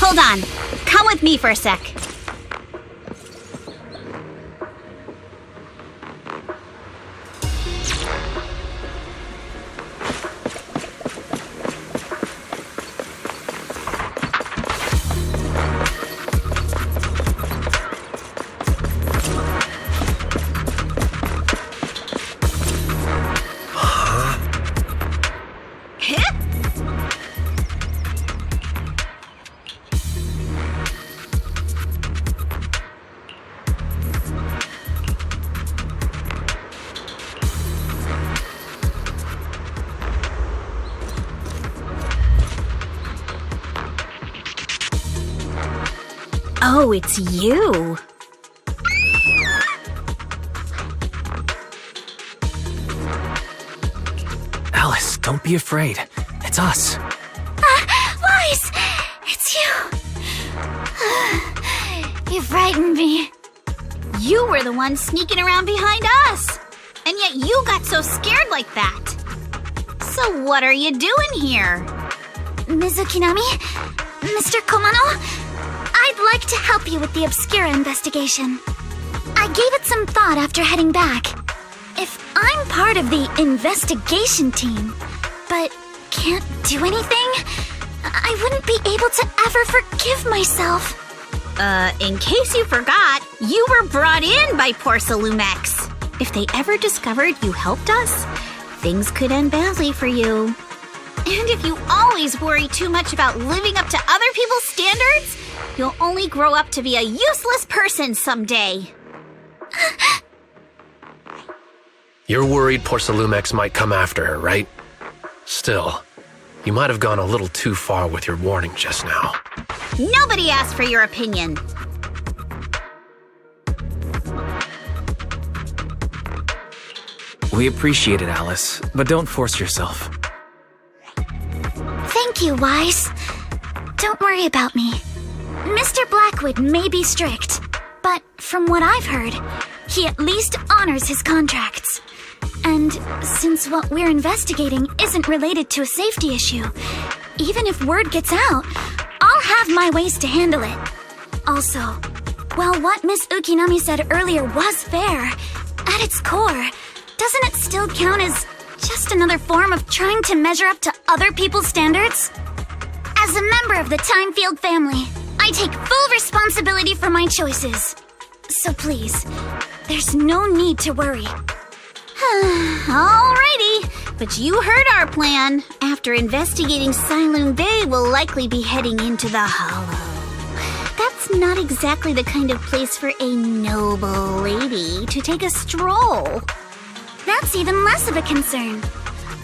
Hold on. Come with me for a sec. Oh, it's you. Alice, don't be afraid. It's us. Wise! It's you. You frightened me. You were the one sneaking around behind us. And yet you got so scared like that. So what are you doing here? Ms. Ukinami? Mr. Komano? I'd like to help you with the Obscura investigation. I gave it some thought after heading back. If I'm part of the investigation team, but can't do anything, I wouldn't be able to ever forgive myself. In case you forgot, you were brought in by Porcelumex. If they ever discovered you helped us, things could end badly for you. And if you always worry too much about living up to other people's standards, you'll only grow up to be a useless person someday. You're worried Porcelumex might come after her, right? Still, you might have gone a little too far with your warning just now. Nobody asked for your opinion. We appreciate it, Alice, but don't force yourself. Thank you, Wise. Don't worry about me. Mr. Blackwood may be strict, but from what I've heard, he at least honors his contracts. And since what we're investigating isn't related to a safety issue, even if word gets out, I'll have my ways to handle it. Also, while what Miss Ukinami said earlier was fair, at its core, doesn't it still count as just another form of trying to measure up to other people's standards? As a member of the Timefield family, I take full responsibility for my choices. So please, there's no need to worry. Alrighty, but you heard our plan. After investigating Siloon Bay, we'll likely be heading into the Hollow. That's not exactly the kind of place for a noble lady to take a stroll. That's even less of a concern.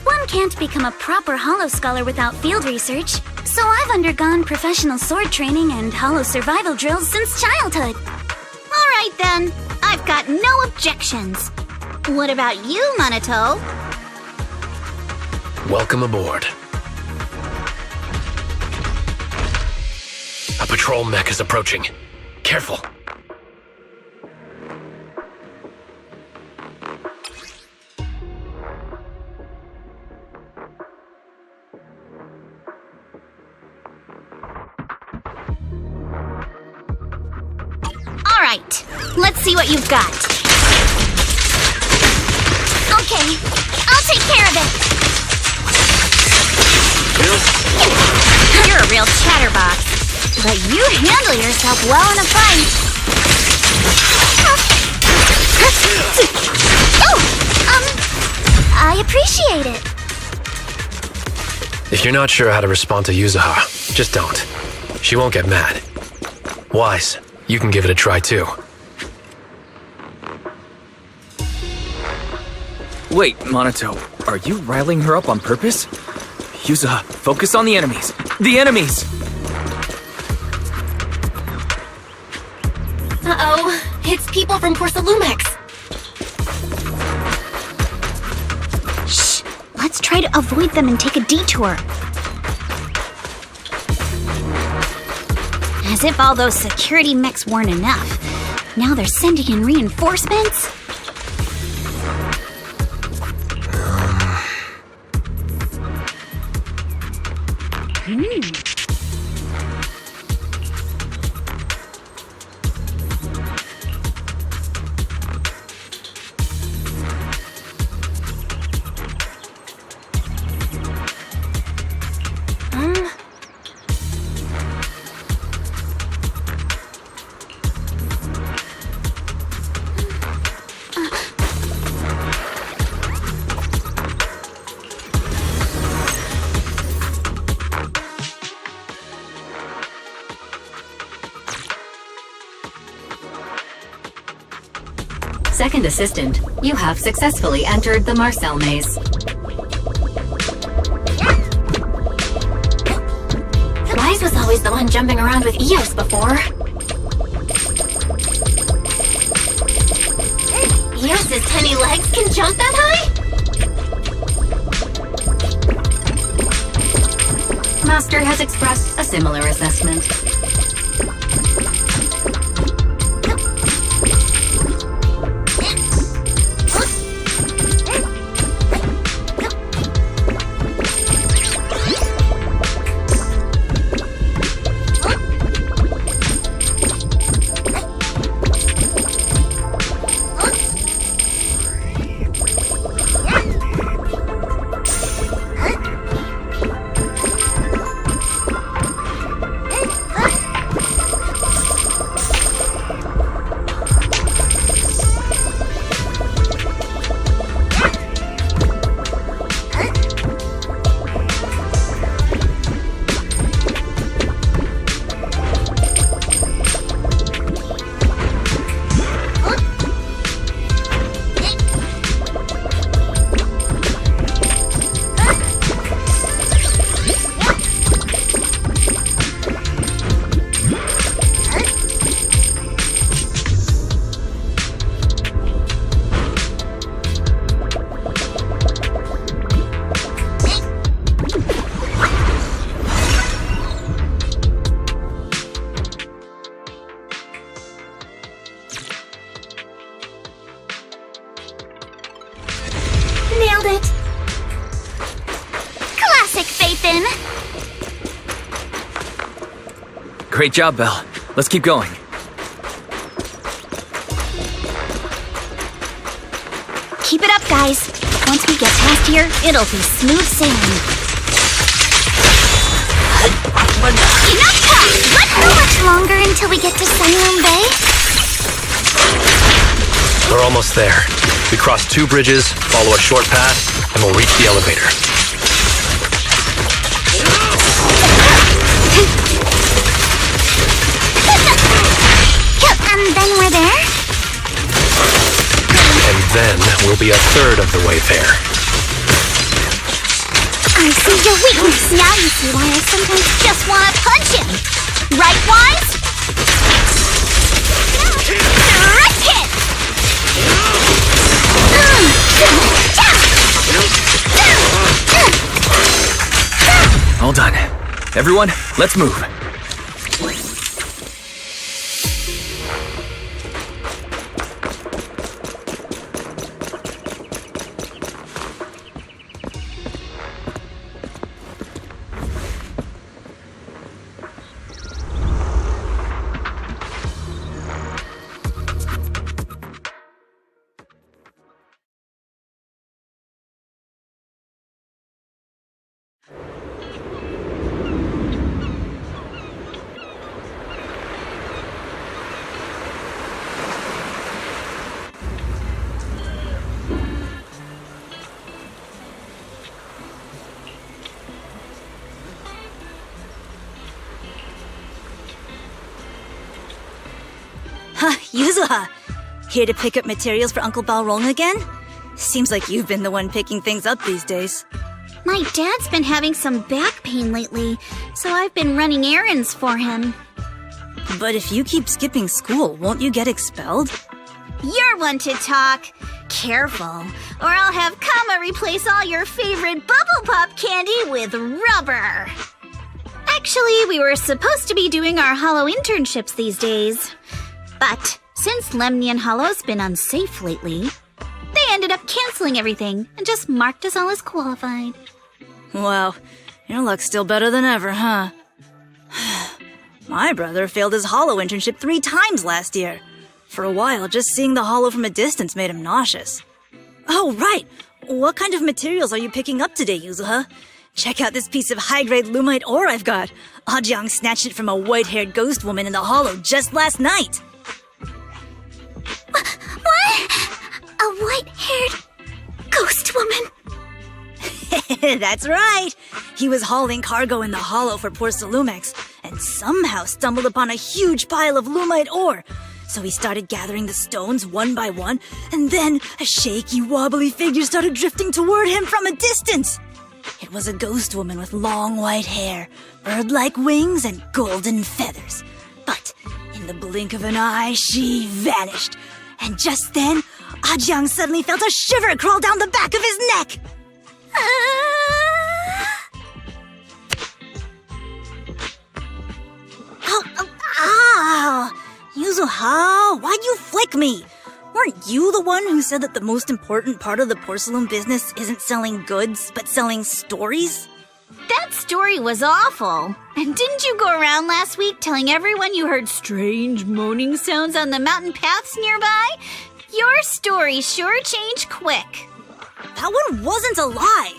One can't become a proper Hollow scholar without field research, so I've undergone professional sword training and Hollow survival drills since childhood. Alright then, I've got no objections. What about you, Minato? Welcome aboard. A patrol mech is approaching. Careful. Alright, let's see what you've got. Okay, I'll take care of it. You're a real chatterbox, but you handle yourself well in a fight. I appreciate it. If you're not sure how to respond to Yuzuha, just don't. She won't get mad. Wise, you can give it a try too. Wait, Minato, are you riling her up on purpose? Yuzuha, focus on the enemies. The enemies! Uh-oh, it's people from Porcelumex. Shh, let's try to avoid them and take a detour. As if all those security mechs weren't enough. Now they're sending in reinforcements? second assistant, you have successfully entered the Marcel maze. Wise was always the one jumping around with Eos before. Eos's tiny legs can jump that high? Master has expressed a similar assessment. Nailed it! Classic Phaethon! Great job, Belle. Let's keep going. Keep it up, guys. Once we get past here, it'll be smooth sailing. Enough talk! Let's go much longer until we get to Sunroom Bay. We're almost there. We cross 2 bridges, follow a short path, and we'll reach the elevator. And then we're there? And then we'll be a third of the way there. I see your weakness. Now you see why I sometimes just want to punch him. Right, Wise? Direct hit! All done. Everyone, let's move. Yuzuha! Here to pick up materials for Uncle Balrog again? Seems like you've been the one picking things up these days. My dad's been having some back pain lately, so I've been running errands for him. But if you keep skipping school, won't you get expelled? You're one to talk. Careful, or I'll have Kama replace all your favorite Bubble Pop candy with rubber. Actually, we were supposed to be doing our Hollow internships these days. But since Lemnian Hollow's been unsafe lately, they ended up canceling everything and just marked us all as qualified. Wow, your luck's still better than ever, huh? My brother failed his Hollow internship 3 times last year. For a while, just seeing the Hollow from a distance made him nauseous. Oh, right! What kind of materials are you picking up today, Yuzuha? Check out this piece of high-grade lumite ore I've got. Ajang snatched it from a white-haired ghost woman in the Hollow just last night. What? A white-haired ghost woman? That's right! He was hauling cargo in the Hollow for poor Salumex, and somehow stumbled upon a huge pile of lumite ore. So he started gathering the stones one by one, and then a shaky, wobbly figure started drifting toward him from a distance. It was a ghost woman with long white hair, bird-like wings, and golden feathers. But in the blink of an eye, she vanished. And just then, Ajiang suddenly felt a shiver crawl down the back of his neck. Yuzuha, why'd you flick me? Weren't you the one who said that the most important part of the porcelain business isn't selling goods, but selling stories? That story was awful. And didn't you go around last week telling everyone you heard strange moaning sounds on the mountain paths nearby? Your story sure changed quick. That one wasn't a lie.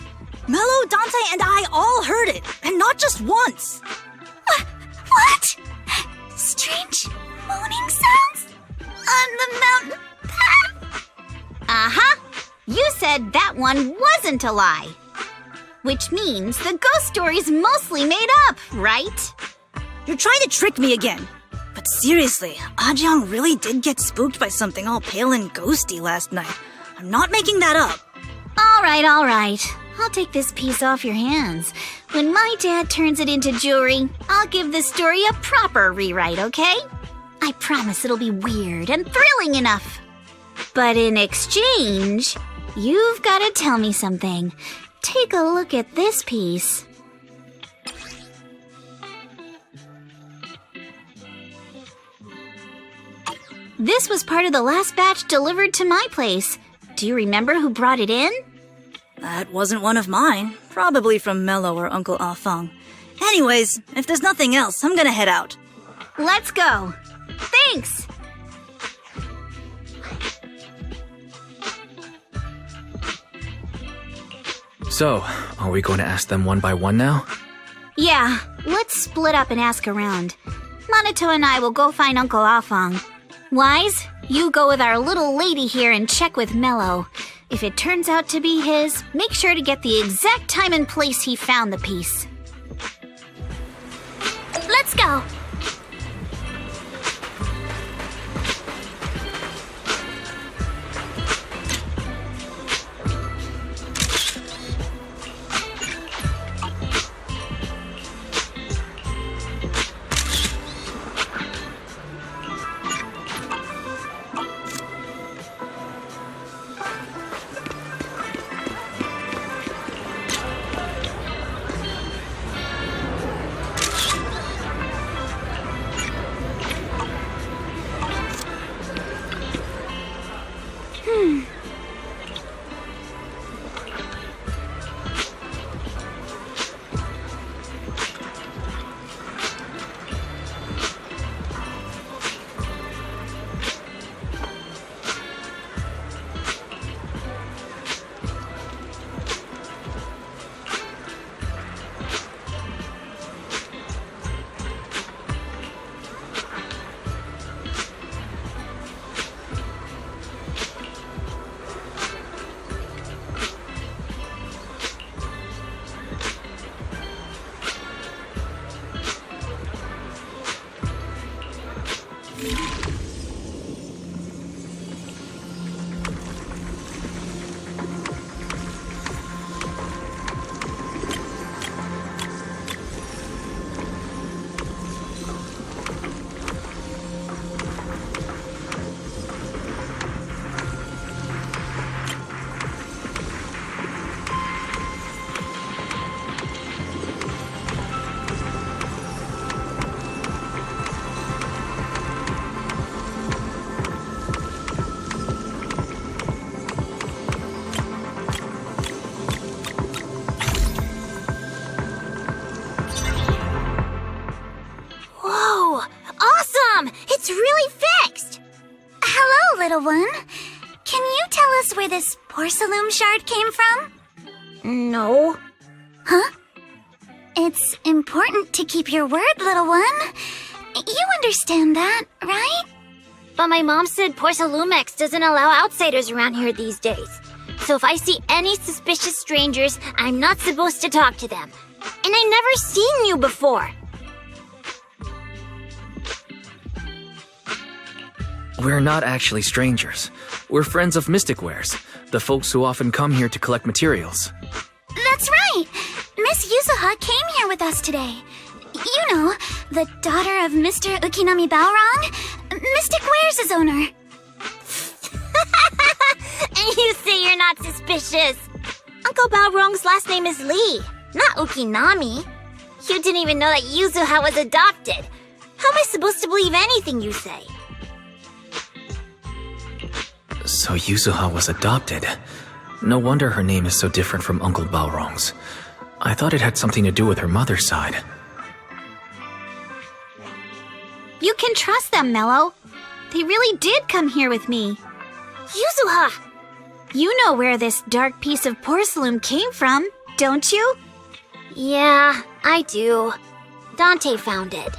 Mello, Dante, and I all heard it, and not just once. What? Strange moaning sounds? On the mountain path? Uh-huh. You said that one wasn't a lie. Which means the ghost story's mostly made up, right? You're trying to trick me again. But seriously, Ajiang really did get spooked by something all pale and ghosty last night. I'm not making that up. All right. I'll take this piece off your hands. When my dad turns it into jewelry, I'll give the story a proper rewrite, okay? I promise it'll be weird and thrilling enough. But in exchange, you've got to tell me something. Take a look at this piece. This was part of the last batch delivered to my place. Do you remember who brought it in? That wasn't one of mine. Probably from Mello or Uncle Afang. Anyways, if there's nothing else, I'm gonna head out. Let's go. Thanks! So, are we going to ask them one by one now? Yeah, let's split up and ask around. Minato and I will go find Uncle Afang. Wise, you go with our little lady here and check with Mello. If it turns out to be his, make sure to get the exact time and place he found the piece. Let's go. It's really fixed! Hello, little one. Can you tell us where this porcelain shard came from? No. Huh? It's important to keep your word, little one. You understand that, right? But my mom said Porcelumex doesn't allow outsiders around here these days. So if I see any suspicious strangers, I'm not supposed to talk to them. And I've never seen you before. We're not actually strangers. We're friends of Mystic Wares, the folks who often come here to collect materials. That's right! Miss Yuzuha came here with us today. You know, the daughter of Mr. Ukinami Balrong, Mystic Wares' owner. And you say you're not suspicious. Uncle Balrong's last name is Lee, not Ukinami. You didn't even know that Yuzuha was adopted. How am I supposed to believe anything you say? So Yuzuha was adopted. No wonder her name is so different from Uncle Balrong's. I thought it had something to do with her mother's side. You can trust them, Mello. They really did come here with me. Yuzuha! You know where this dark piece of porcelain came from, don't you? Yeah, I do. Dante found it.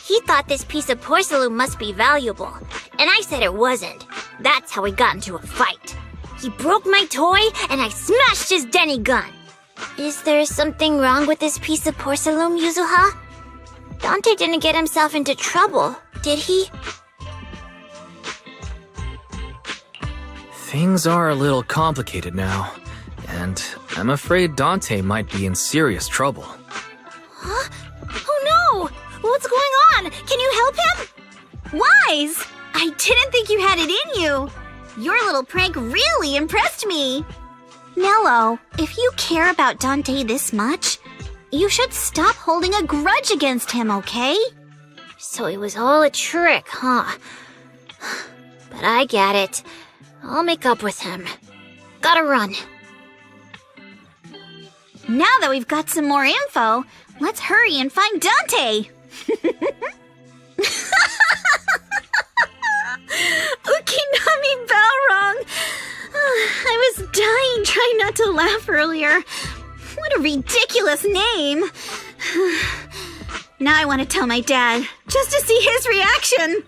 He thought this piece of porcelain must be valuable, and I said it wasn't. That's how we got into a fight. He broke my toy, and I smashed his Denny gun. Is there something wrong with this piece of porcelain, Yuzuha? Dante didn't get himself into trouble, did he? Things are a little complicated now, and I'm afraid Dante might be in serious trouble. Huh? Oh no! What's going on? Can you help him? Wise! I didn't think you had it in you. Your little prank really impressed me. Nello, if you care about Dante this much, you should stop holding a grudge against him, okay? So it was all a trick, huh? But I get it. I'll make up with him. Gotta run. Now that we've got some more info, let's hurry and find Dante. Ukinami Balrong! I was dying trying not to laugh earlier. What a ridiculous name. Now I want to tell my dad, just to see his reaction.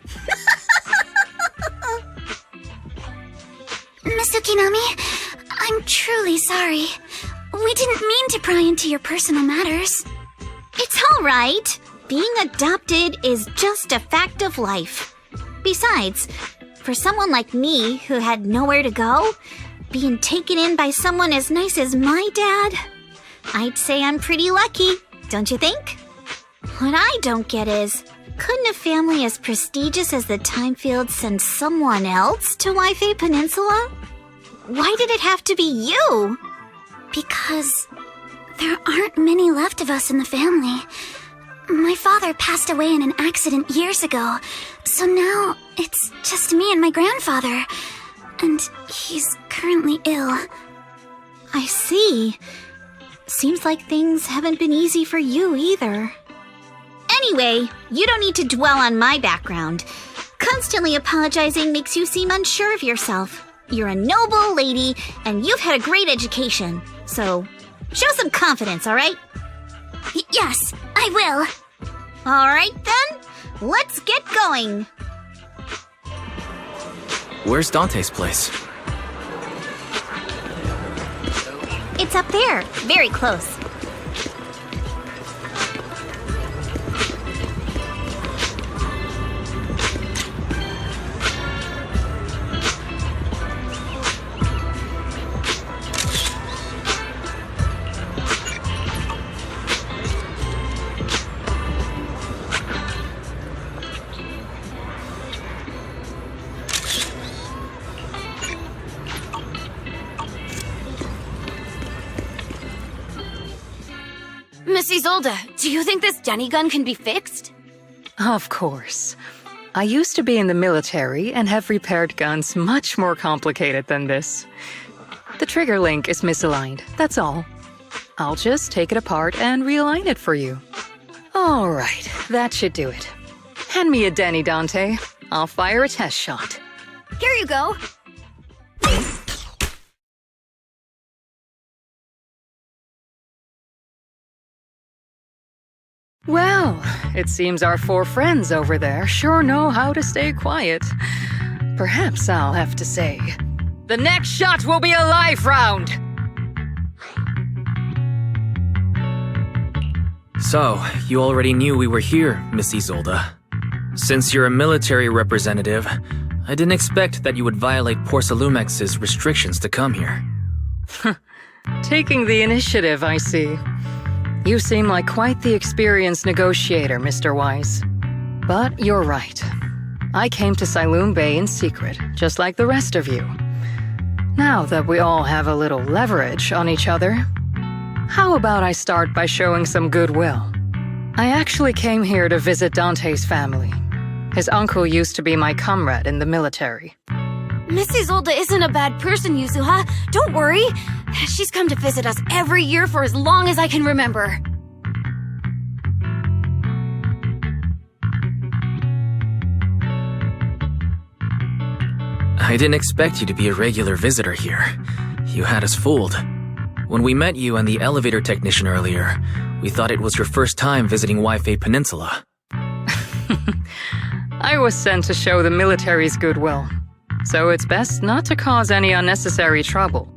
Miss Ukinami, I'm truly sorry. We didn't mean to pry into your personal matters. It's all right. Being adopted is just a fact of life. Besides, for someone like me who had nowhere to go, being taken in by someone as nice as my dad, I'd say I'm pretty lucky, don't you think? What I don't get is, couldn't a family as prestigious as the Timefields send someone else to Wi-Fi Peninsula? Why did it have to be you? Because there aren't many left of us in the family. My father passed away in an accident years ago, so now it's just me and my grandfather. And he's currently ill. I see. Seems like things haven't been easy for you either. Anyway, you don't need to dwell on my background. Constantly apologizing makes you seem unsure of yourself. You're a noble lady, and you've had a great education. So, show some confidence, alright? Yes, I will. Alright then, let's get going. Where's Dante's place? It's up there, very close. Miss Isolde, do you think this Denny gun can be fixed? Of course. I used to be in the military and have repaired guns much more complicated than this. The trigger link is misaligned, that's all. I'll just take it apart and realign it for you. All right, that should do it. Hand me a Denny, Dante. I'll fire a test shot. Here you go. Well, it seems our four friends over there sure know how to stay quiet. Perhaps I'll have to say, the next shot will be a life round! So, you already knew we were here, Miss Isolde. Since you're a military representative, I didn't expect that you would violate Porcelumex's restrictions to come here. Taking the initiative, I see. You seem like quite the experienced negotiator, Mr. Wise. But you're right. I came to Siloam Bay in secret, just like the rest of you. Now that we all have a little leverage on each other, how about I start by showing some goodwill? I actually came here to visit Dante's family. His uncle used to be my comrade in the military. Miss Isolde isn't a bad person, Yuzuha. Don't worry. She's come to visit us every year for as long as I can remember. I didn't expect you to be a regular visitor here. You had us fooled. When we met you and the elevator technician earlier, we thought it was your first time visiting Waifei Peninsula. I was sent to show the military's goodwill, so it's best not to cause any unnecessary trouble.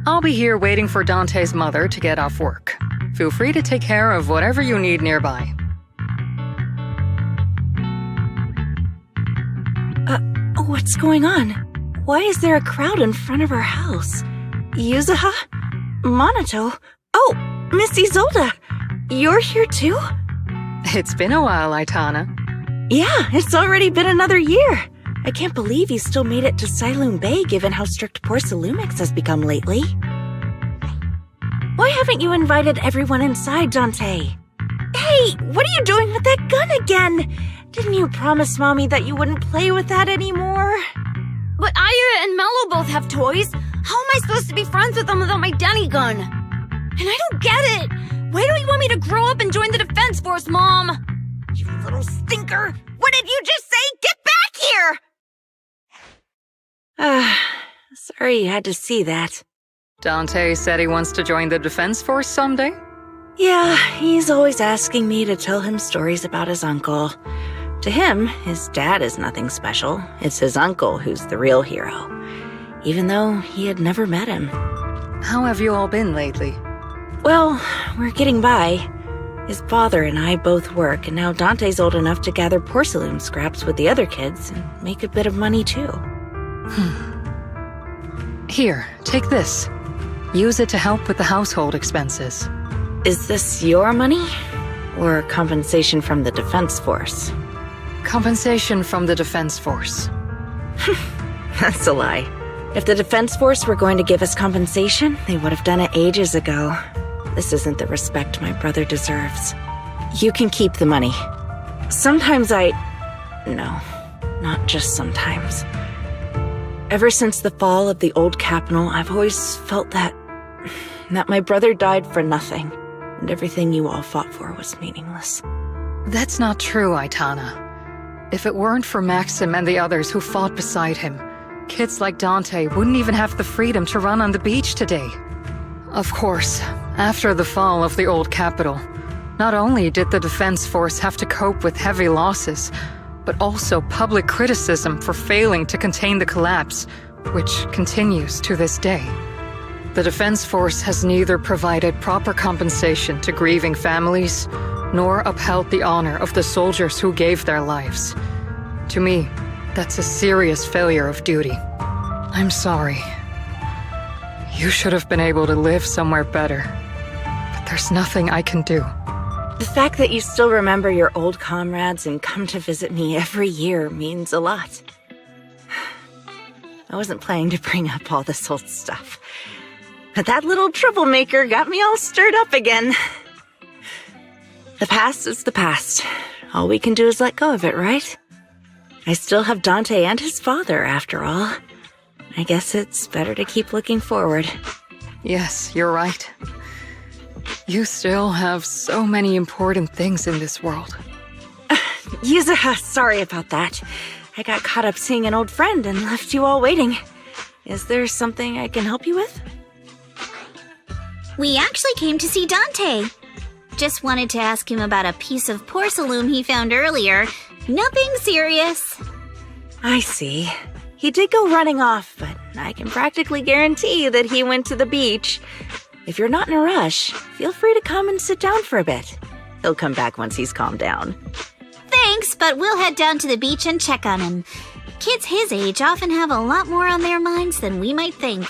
I'll be here waiting for Dante's mother to get off work. Feel free to take care of whatever you need nearby. What's going on? Why is there a crowd in front of our house? Yuzuha? Monato? Oh, Miss Isolde! You're here too? It's been a while, Aitana. Yeah, it's already been another year. I can't believe you still made it to Siloam Bay given how strict Porcelumix has become lately. Why haven't you invited everyone inside, Dante? Hey, what are you doing with that gun again? Didn't you promise Mommy that you wouldn't play with that anymore? But Aya and Mello both have toys. How am I supposed to be friends with them without my Danny gun? And I don't get it. Why don't you want me to grow up and join the Defense Force, Mom? You little stinker! What did you just say? Get back here! Sorry you had to see that. Dante said he wants to join the Defense Force someday? Yeah, he's always asking me to tell him stories about his uncle. To him, his dad is nothing special. It's his uncle who's the real hero, even though he had never met him. How have you all been lately? Well, we're getting by. His father and I both work, and now Dante's old enough to gather porcelain scraps with the other kids and make a bit of money too. Here, take this. Use it to help with the household expenses. Is this your money? Or compensation from the Defense Force? Compensation from the Defense Force. That's a lie. If the Defense Force were going to give us compensation, they would have done it ages ago. This isn't the respect my brother deserves. You can keep the money. Sometimes No, not just sometimes. Ever since the fall of the old capital, I've always felt that my brother died for nothing, and everything you all fought for was meaningless. That's not true, Aitana. If it weren't for Maxim and the others who fought beside him, kids like Dante wouldn't even have the freedom to run on the beach today. Of course, after the fall of the old capital, not only did the Defense Force have to cope with heavy losses, but also public criticism for failing to contain the collapse, which continues to this day. The Defense Force has neither provided proper compensation to grieving families, nor upheld the honor of the soldiers who gave their lives. To me, that's a serious failure of duty. I'm sorry. You should have been able to live somewhere better, but there's nothing I can do. The fact that you still remember your old comrades and come to visit me every year means a lot. I wasn't planning to bring up all this old stuff, but that little troublemaker got me all stirred up again. The past is the past. All we can do is let go of it, right? I still have Dante and his father, after all. I guess it's better to keep looking forward. Yes, you're right. You still have so many important things in this world. Yuzuha, sorry about that. I got caught up seeing an old friend and left you all waiting. Is there something I can help you with? We actually came to see Dante. Just wanted to ask him about a piece of porcelain he found earlier. Nothing serious. I see. He did go running off, but I can practically guarantee that he went to the beach. If you're not in a rush, feel free to come and sit down for a bit. He'll come back once he's calmed down. Thanks, but we'll head down to the beach and check on him. Kids his age often have a lot more on their minds than we might think.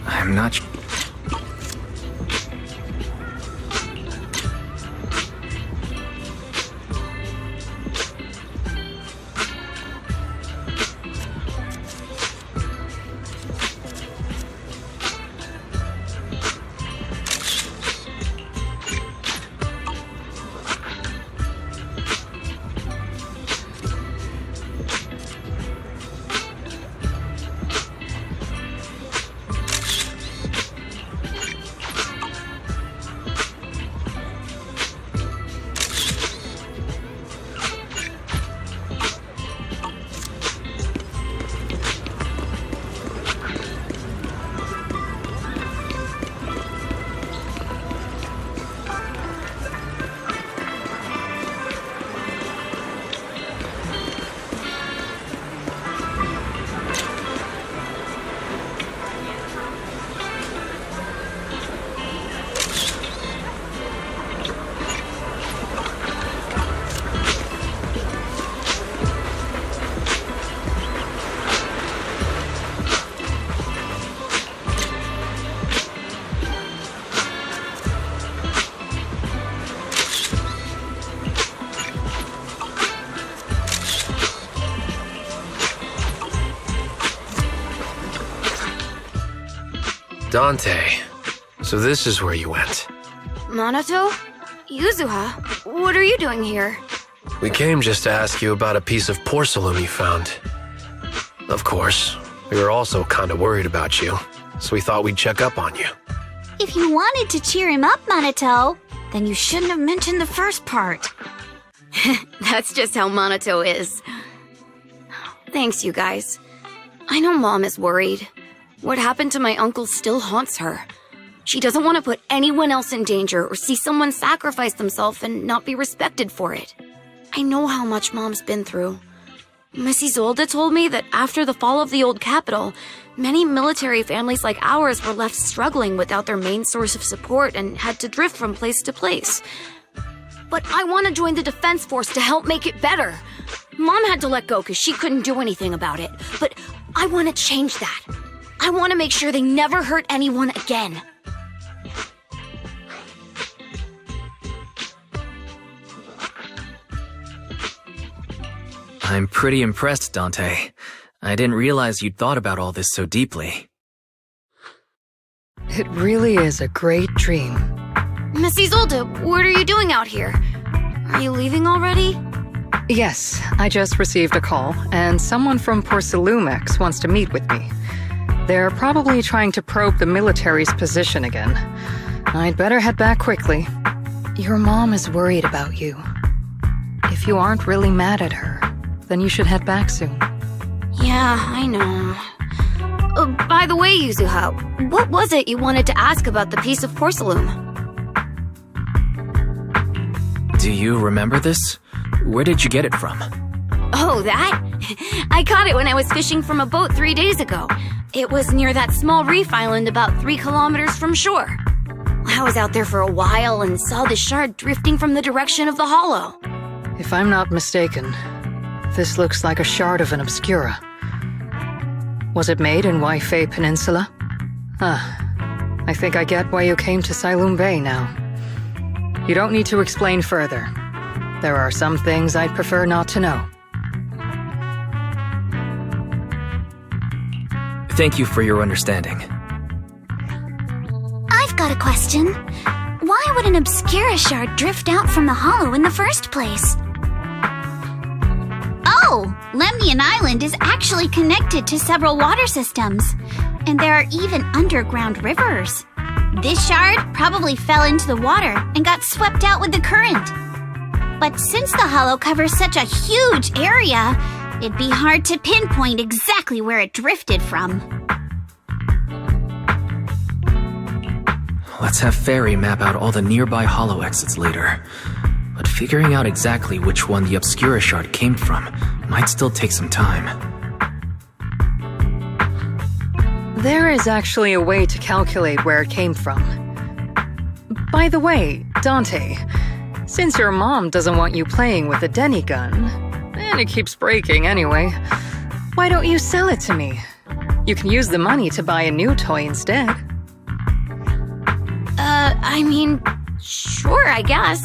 I'm not sure. Dante, so this is where you went. Minato? Yuzuha? What are you doing here? We came just to ask you about a piece of porcelain you found. Of course, we were also kind of worried about you, so we thought we'd check up on you. If you wanted to cheer him up, Minato, then you shouldn't have mentioned the first part. That's just how Minato is. Thanks, you guys. I know Mom is worried. What happened to my uncle still haunts her. She doesn't want to put anyone else in danger or see someone sacrifice themselves and not be respected for it. I know how much Mom's been through. Miss Isolde told me that after the fall of the old capital, many military families like ours were left struggling without their main source of support and had to drift from place to place. But I want to join the defense force to help make it better. Mom had to let go because she couldn't do anything about it, but I want to change that. I want to make sure they never hurt anyone again. I'm pretty impressed, Dante. I didn't realize you'd thought about all this so deeply. It really is a great dream. Miss Isolde, what are you doing out here? Are you leaving already? Yes, I just received a call, and someone from Porcelumex wants to meet with me. They're probably trying to probe the military's position again. I'd better head back quickly. Your mom is worried about you. If you aren't really mad at her, then you should head back soon. Yeah, I know. By the way, Yuzuha, what was it you wanted to ask about the piece of porcelain? Do you remember this? Where did you get it from? Oh, that? I caught it when I was fishing from a boat 3 days ago. It was near that small reef island about 3 kilometers from shore. I was out there for a while and saw the shard drifting from the direction of the hollow. If I'm not mistaken, this looks like a shard of an obscura. Was it made in Waifei Peninsula? I think I get why you came to Siloam Bay now. You don't need to explain further. There are some things I'd prefer not to know. Thank you for your understanding. I've got a question. Why would an obscura shard drift out from the hollow in the first place? Oh, Lemnian Island is actually connected to several water systems, and there are even underground rivers. This shard probably fell into the water and got swept out with the current. But since the hollow covers such a huge area, it'd be hard to pinpoint exactly where it drifted from. Let's have Fairy map out all the nearby hollow exits later. But figuring out exactly which one the obscura shard came from might still take some time. There is actually a way to calculate where it came from. By the way, Dante, since your mom doesn't want you playing with a Denny gun, and it keeps breaking anyway, why don't you sell it to me? You can use the money to buy a new toy instead. Sure, I guess.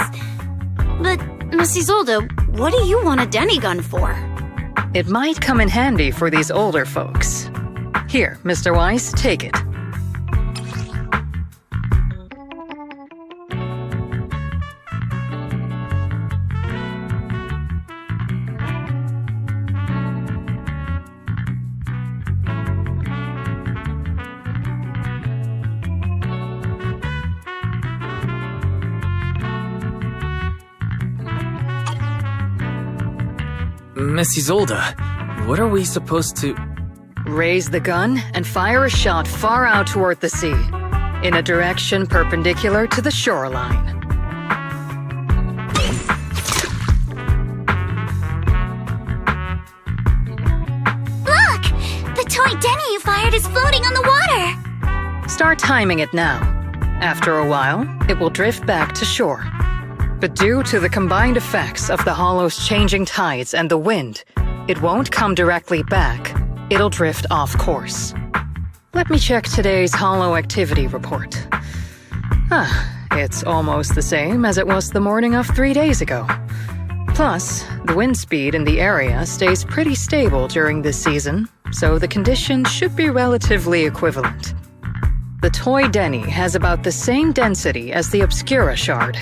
But, Miss Isolde, what do you want a Denny gun for? It might come in handy for these older folks. Here, Mr. Weiss, take it. Miss Isolde, what are we supposed to... Raise the gun and fire a shot far out toward the sea, in a direction perpendicular to the shoreline. Look! The toy Denny you fired is floating on the water! Start timing it now. After a while, it will drift back to shore. But due to the combined effects of the hollow's changing tides and the wind, it won't come directly back. It'll drift off course. Let me check today's hollow activity report. It's almost the same as it was the morning of 3 days ago. Plus, the wind speed in the area stays pretty stable during this season, so the conditions should be relatively equivalent. The toy Denny has about the same density as the obscura shard.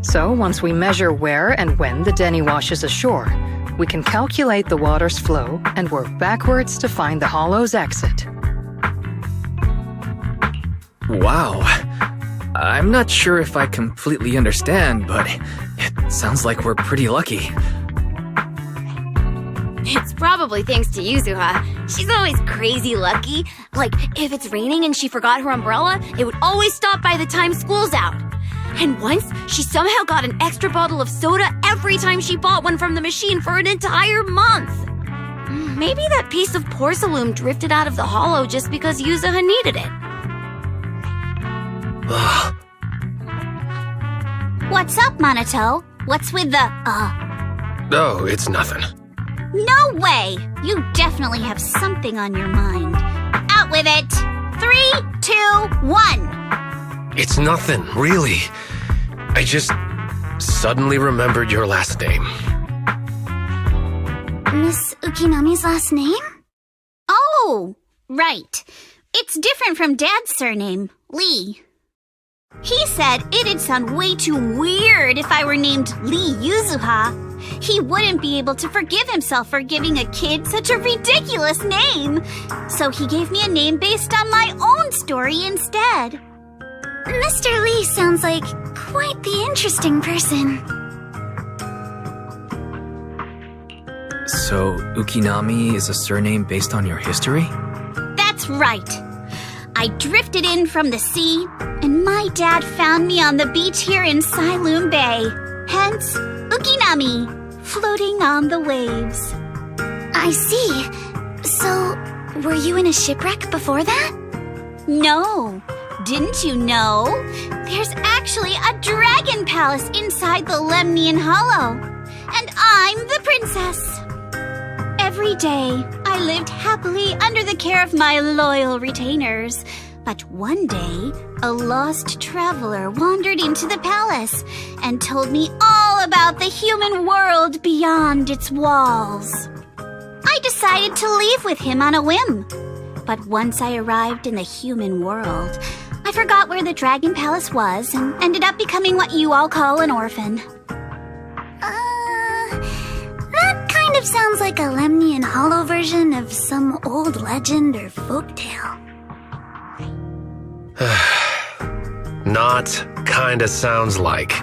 So once we measure where and when the Denny washes ashore, we can calculate the water's flow and work backwards to find the hollow's exit. Wow. I'm not sure if I completely understand, but it sounds like we're pretty lucky. It's probably thanks to Yuzuha. She's always crazy lucky. Like, if it's raining and she forgot her umbrella, it would always stop by the time school's out. And once, she somehow got an extra bottle of soda every time she bought one from the machine for an entire month. Maybe that piece of porcelain drifted out of the hollow just because Yuzuha needed it. What's up, Monato? What's with the, Oh, it's nothing. No way! You definitely have something on your mind. Out with it! 3, 2, 1! It's nothing, really. I just suddenly remembered your last name. Miss Ukinami's last name? Oh, right. It's different from Dad's surname, Lee. He said it'd sound way too weird if I were named Lee Yuzuha. He wouldn't be able to forgive himself for giving a kid such a ridiculous name. So he gave me a name based on my own story instead. Mr. Lee sounds like quite the interesting person. So, Ukinami is a surname based on your history? That's right. I drifted in from the sea, and my dad found me on the beach here in Siloam Bay. Hence, Ukinami, floating on the waves. I see. So, were you in a shipwreck before that? No. Didn't you know? There's actually a dragon palace inside the Lemnian Hollow. And I'm the princess. Every day, I lived happily under the care of my loyal retainers. But one day, a lost traveler wandered into the palace and told me all about the human world beyond its walls. I decided to leave with him on a whim. But once I arrived in the human world, I forgot where the Dragon Palace was and ended up becoming what you all call an orphan. That kind of sounds like a Lemnian Hollow version of some old legend or folktale. Not kinda sounds like.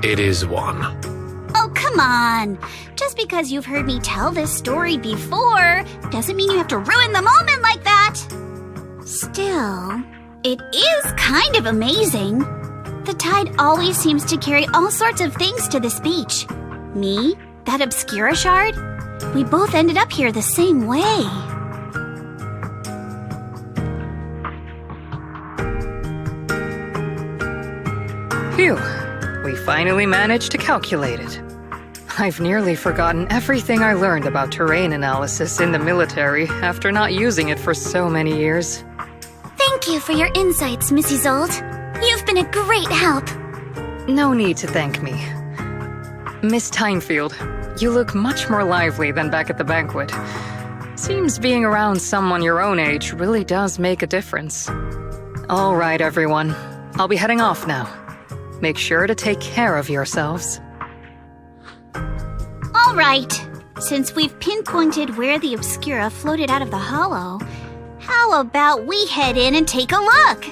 It is one. Oh, come on. Just because you've heard me tell this story before doesn't mean you have to ruin the moment like that. Still, it is kind of amazing. The tide always seems to carry all sorts of things to this beach. Me, that Obscura shard, we both ended up here the same way. Phew, we finally managed to calculate it. I've nearly forgotten everything I learned about terrain analysis in the military after not using it for so many years. Thank you for your insights, Mrs. Old. You've been a great help. No need to thank me. Miss Timefield, you look much more lively than back at the banquet. Seems being around someone your own age really does make a difference. All right, everyone. I'll be heading off now. Make sure to take care of yourselves. All right. Since we've pinpointed where the Obscura floated out of the hollow, how about we head in and take a look?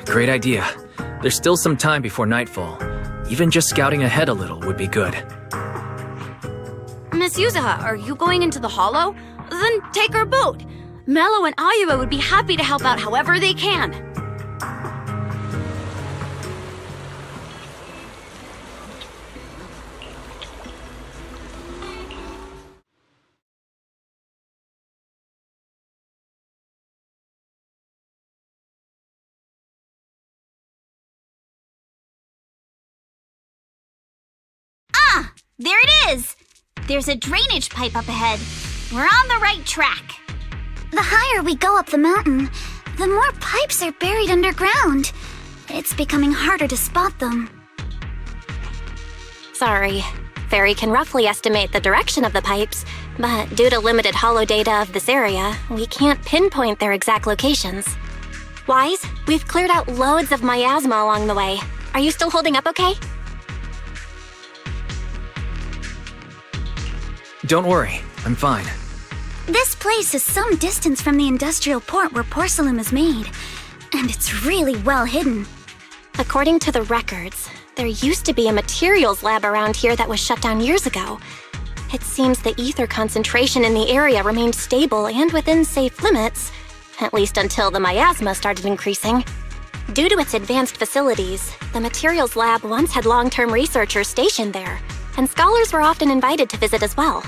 Great idea. There's still some time before nightfall. Even just scouting ahead a little would be good. Miss Yuzaha, are you going into the hollow? Then take our boat. Mello and Ayuba would be happy to help out however they can. There it is! There's a drainage pipe up ahead. We're on the right track. The higher we go up the mountain, the more pipes are buried underground. It's becoming harder to spot them. Sorry. Fairy can roughly estimate the direction of the pipes, but due to limited holo data of this area, we can't pinpoint their exact locations. Wise, we've cleared out loads of miasma along the way. Are you still holding up okay? Don't worry, I'm fine. This place is some distance from the industrial port where porcelain is made, and it's really well hidden. According to the records, there used to be a materials lab around here that was shut down years ago. It seems the ether concentration in the area remained stable and within safe limits, at least until the miasma started increasing. Due to its advanced facilities, the materials lab once had long-term researchers stationed there, and scholars were often invited to visit as well.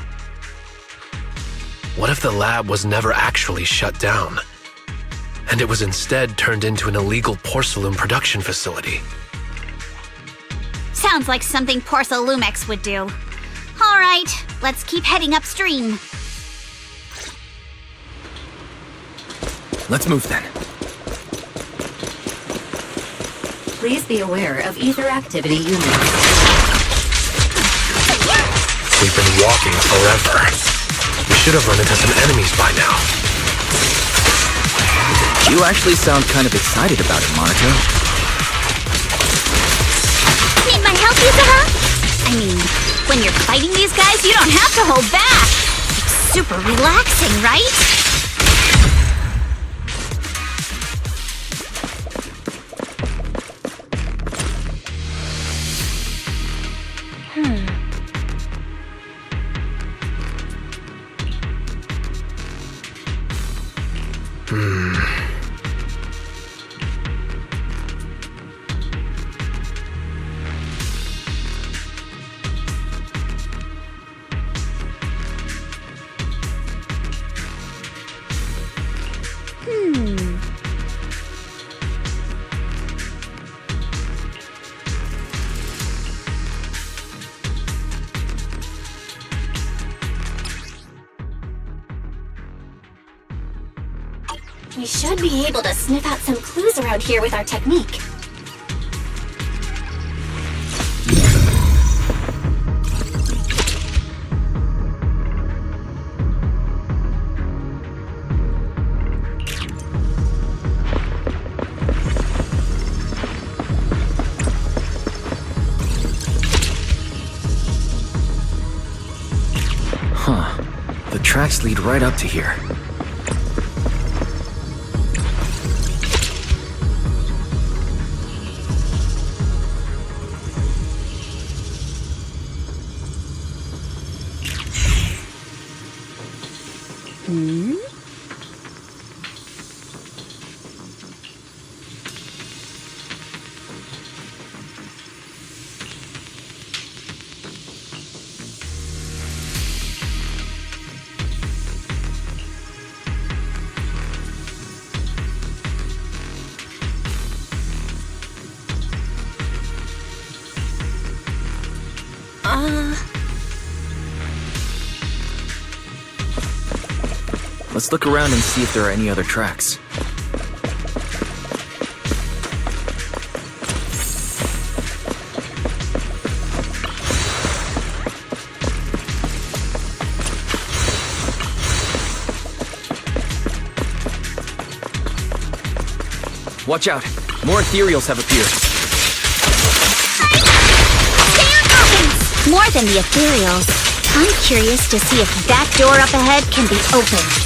What if the lab was never actually shut down, and it was instead turned into an illegal porcelain production facility? Sounds like something Porcelumex would do. All right, let's keep heading upstream. Let's move then. Please be aware of ether activity units. We've been walking forever. We should have run into some enemies by now. You actually sound kind of excited about it, Monaco. Need my help, Yuzaha? I mean, when you're fighting these guys, you don't have to hold back. It's super relaxing, right? We should be able to sniff out some clues around here with our technique. Huh. The tracks lead right up to here. Let's look around and see if there are any other tracks. Watch out! More ethereals have appeared. More than the ethereals. I'm curious to see if that door up ahead can be opened.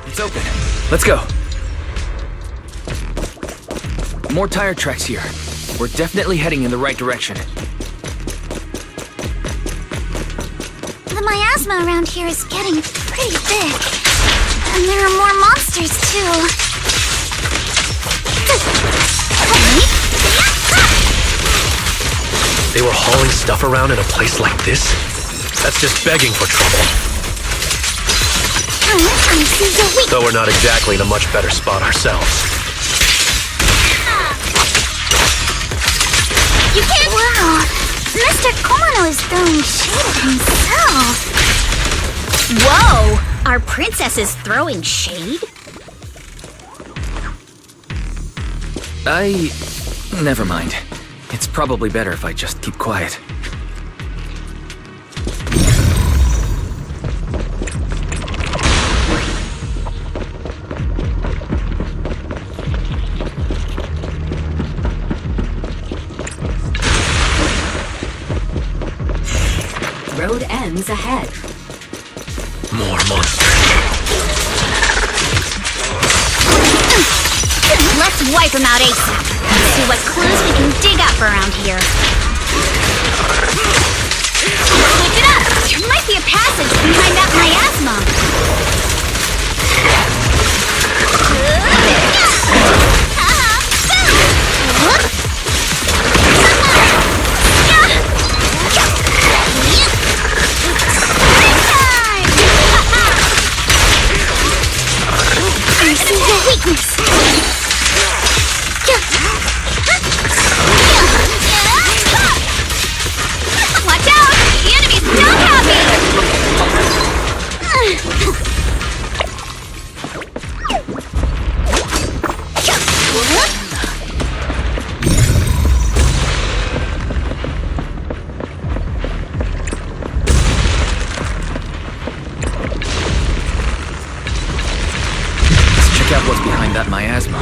It's open. Let's go. More tire tracks here. We're definitely heading in the right direction. The miasma around here is getting pretty thick. And there are more monsters, too. They were hauling stuff around in a place like this? That's just begging for trouble. Though we're not exactly in a much better spot ourselves. You can't... Wow! Mr. Kono is throwing shade at himself. Whoa! Our princess is throwing shade? Never mind. It's probably better if I just keep quiet. Road ends ahead. More monsters. Let's wipe them out ASAP. See what clues we can dig up around here. Keep it up! There might be a passage behind that miasma. I see your weakness. Watch out! The enemy's not happy! Let's check out what's behind that miasma.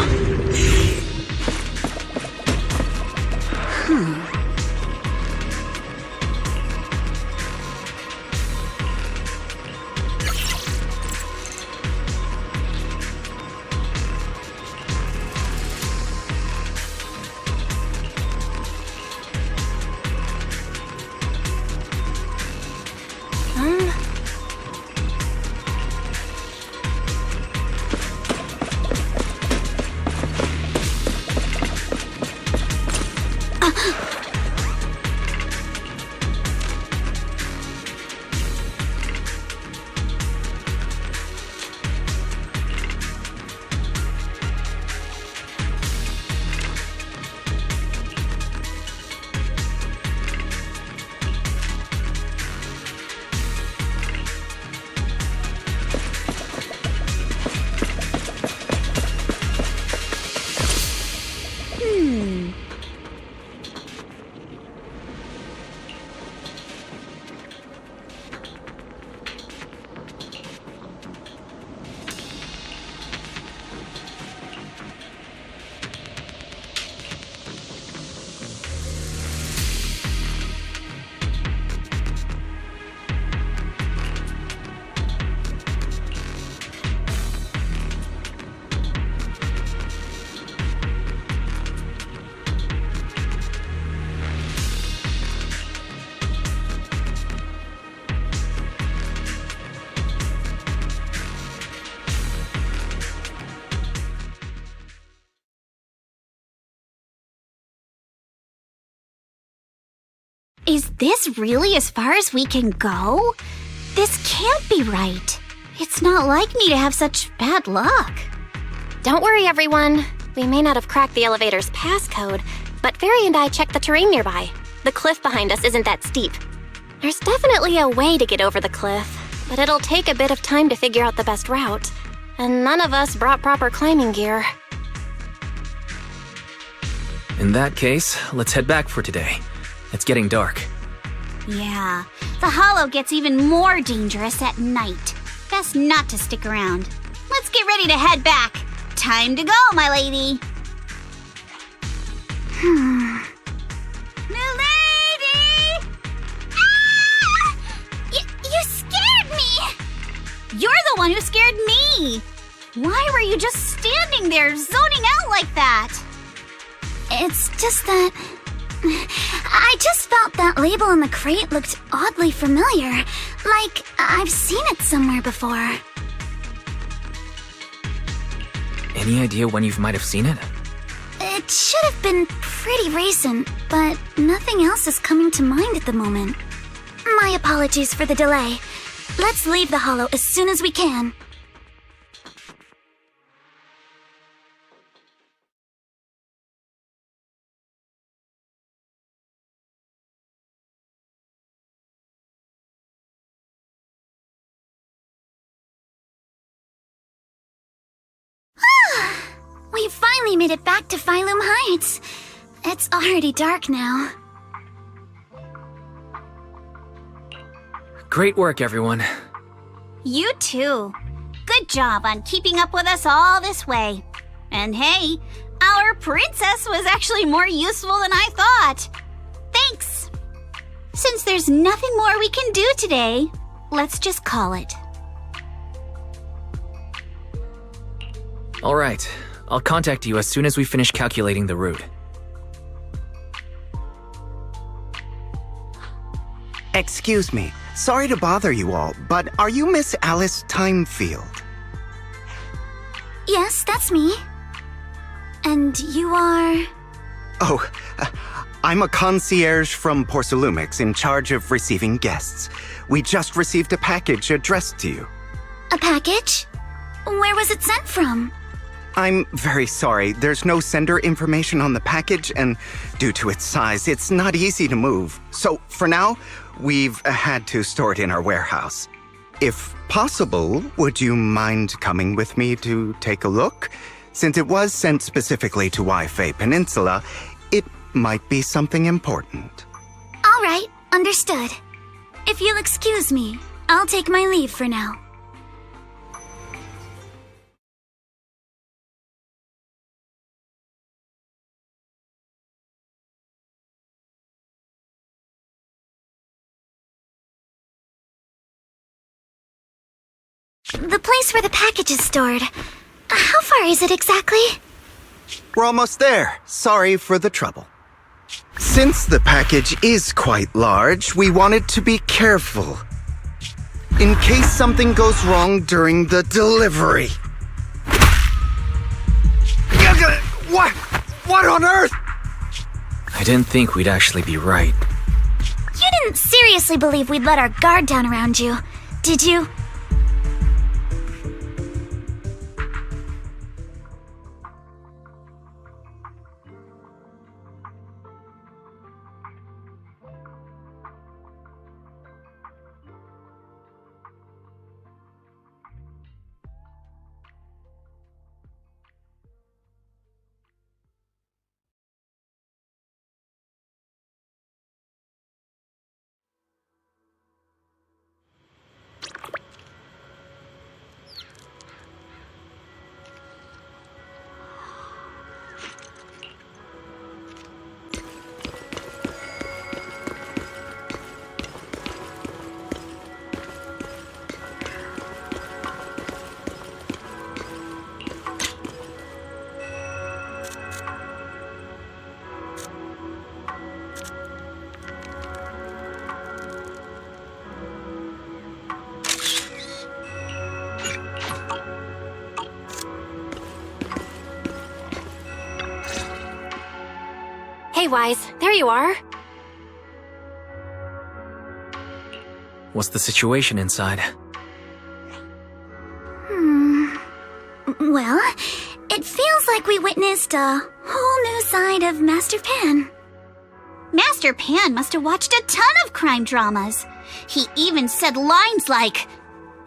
Is this really as far as we can go? This can't be right. It's not like me to have such bad luck. Don't worry, everyone. We may not have cracked the elevator's passcode, but Fairy and I checked the terrain nearby. The cliff behind us isn't that steep. There's definitely a way to get over the cliff, but it'll take a bit of time to figure out the best route. And none of us brought proper climbing gear. In that case, let's head back for today. It's getting dark. Yeah, the hollow gets even more dangerous at night. Best not to stick around. Let's get ready to head back. Time to go, my lady. Milady! Ah! You scared me! You're the one who scared me! Why were you just standing there, zoning out like that? It's just that... I just felt that label on the crate looked oddly familiar. Like, I've seen it somewhere before. Any idea when you might have seen it? It should have been pretty recent, but nothing else is coming to mind at the moment. My apologies for the delay. Let's leave the hollow as soon as we can. We finally made it back to Phylum Heights. It's already dark now. Great work, everyone. You too. Good job on keeping up with us all this way. And hey, our princess was actually more useful than I thought. Thanks. Since there's nothing more we can do today, let's just call it. All right. I'll contact you as soon as we finish calculating the route. Excuse me. Sorry to bother you all, but are you Miss Alice Timefield? Yes, that's me. And you are... Oh, I'm a concierge from Porcelumix in charge of receiving guests. We just received a package addressed to you. A package? Where was it sent from? I'm very sorry. There's no sender information on the package, and due to its size, it's not easy to move. So, for now, we've had to store it in our warehouse. If possible, would you mind coming with me to take a look? Since it was sent specifically to Wi-Fi Peninsula, it might be something important. All right, understood. If you'll excuse me, I'll take my leave for now. The place where the package is stored. How far is it exactly? We're almost there. Sorry for the trouble. Since the package is quite large, we wanted to be careful. In case something goes wrong during the delivery. What? What on earth? I didn't think we'd actually be right. You didn't seriously believe we'd let our guard down around you, did you? Hey, Wise, there you are. What's the situation inside? Well, it feels like we witnessed a whole new side of Master Pan. Master Pan must have watched a ton of crime dramas. He even said lines like,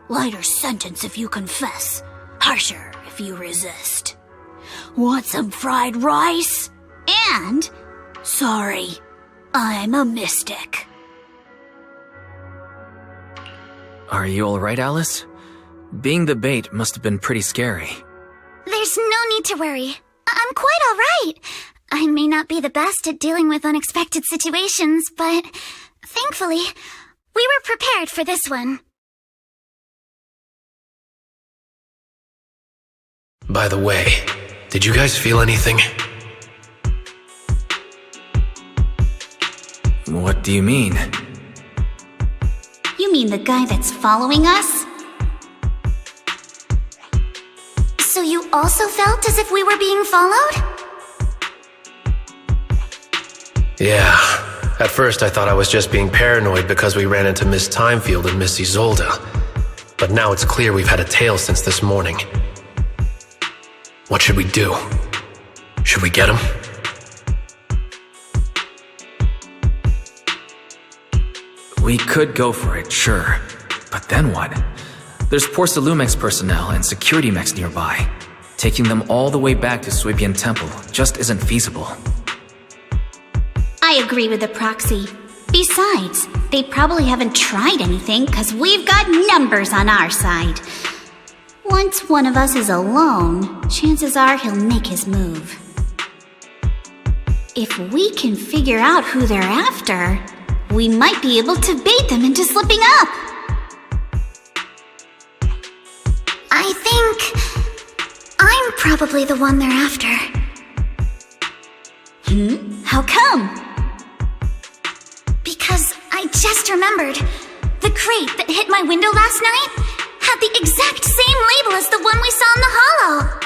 "Lighter sentence if you confess, harsher if you resist. Want some fried rice?" And, "Sorry, I'm a mystic." Are you alright, Alice? Being the bait must have been pretty scary. There's no need to worry. I'm quite alright. I may not be the best at dealing with unexpected situations, but thankfully, we were prepared for this one. By the way, did you guys feel anything? What do you mean? You mean the guy that's following us? So you also felt as if we were being followed? Yeah. At first I thought I was just being paranoid because we ran into Miss Timefield and Miss Isolde. But now it's clear we've had a tail since this morning. What should we do? Should we get him? We could go for it, sure. But then what? There's Porcelumix personnel and security mechs nearby. Taking them all the way back to Swabian Temple just isn't feasible. I agree with the proxy. Besides, they probably haven't tried anything because we've got numbers on our side. Once one of us is alone, chances are he'll make his move. If we can figure out who they're after, we might be able to bait them into slipping up. I think I'm probably the one they're after. How come? Because I just remembered. The crate that hit my window last night had the exact same label as the one we saw in the hollow.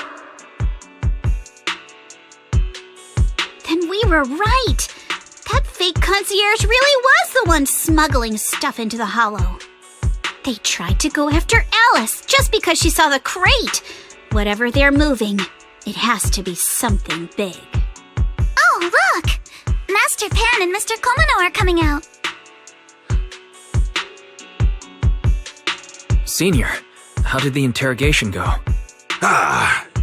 Then we were right. That fake concierge really was the one smuggling stuff into the hollow. They tried to go after Alice just because she saw the crate. Whatever they're moving, it has to be something big. Oh, look! Master Pan and Mr. Komano are coming out. Senior, how did the interrogation go?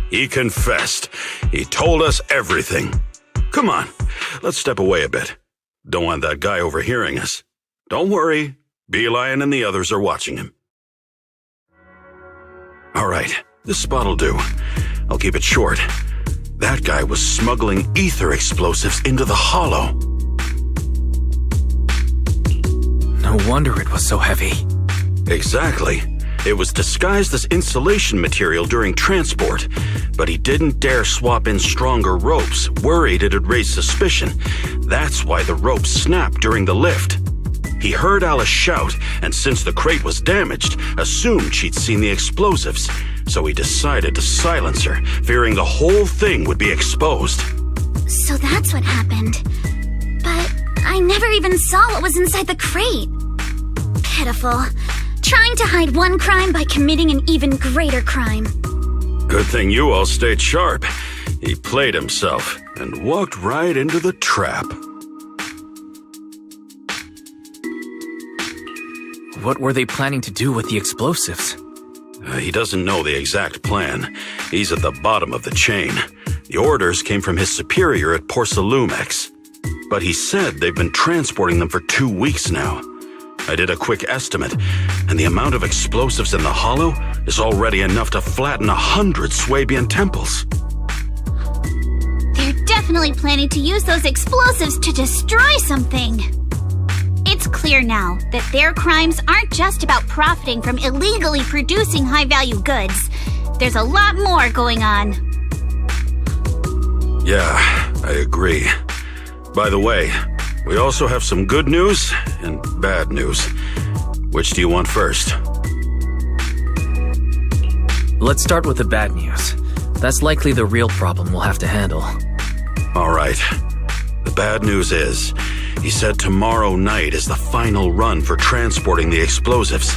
He confessed. He told us everything. Come on, let's step away a bit. Don't want that guy overhearing us. Don't worry, Beelion and the others are watching him. All right, this spot'll do. I'll keep it short. That guy was smuggling ether explosives into the hollow. No wonder it was so heavy. Exactly. It was disguised as insulation material during transport, but he didn't dare swap in stronger ropes, worried it'd raise suspicion. That's why the ropes snapped during the lift. He heard Alice shout, and since the crate was damaged, assumed she'd seen the explosives, so he decided to silence her, fearing the whole thing would be exposed. So that's what happened. But I never even saw what was inside the crate. Pitiful. Trying to hide one crime by committing an even greater crime. Good thing you all stayed sharp. He played himself and walked right into the trap. What were they planning to do with the explosives? He doesn't know the exact plan. He's at the bottom of the chain. The orders came from his superior at Porcelumex. But he said they've been transporting them for 2 weeks now. I did a quick estimate, and the amount of explosives in the hollow is already enough to flatten 100 Swabian temples. They're definitely planning to use those explosives to destroy something. It's clear now that their crimes aren't just about profiting from illegally producing high-value goods. There's a lot more going on. Yeah, I agree. By the way, we also have some good news and bad news. Which do you want first? Let's start with the bad news. That's likely the real problem we'll have to handle. All right. The bad news is, he said tomorrow night is the final run for transporting the explosives.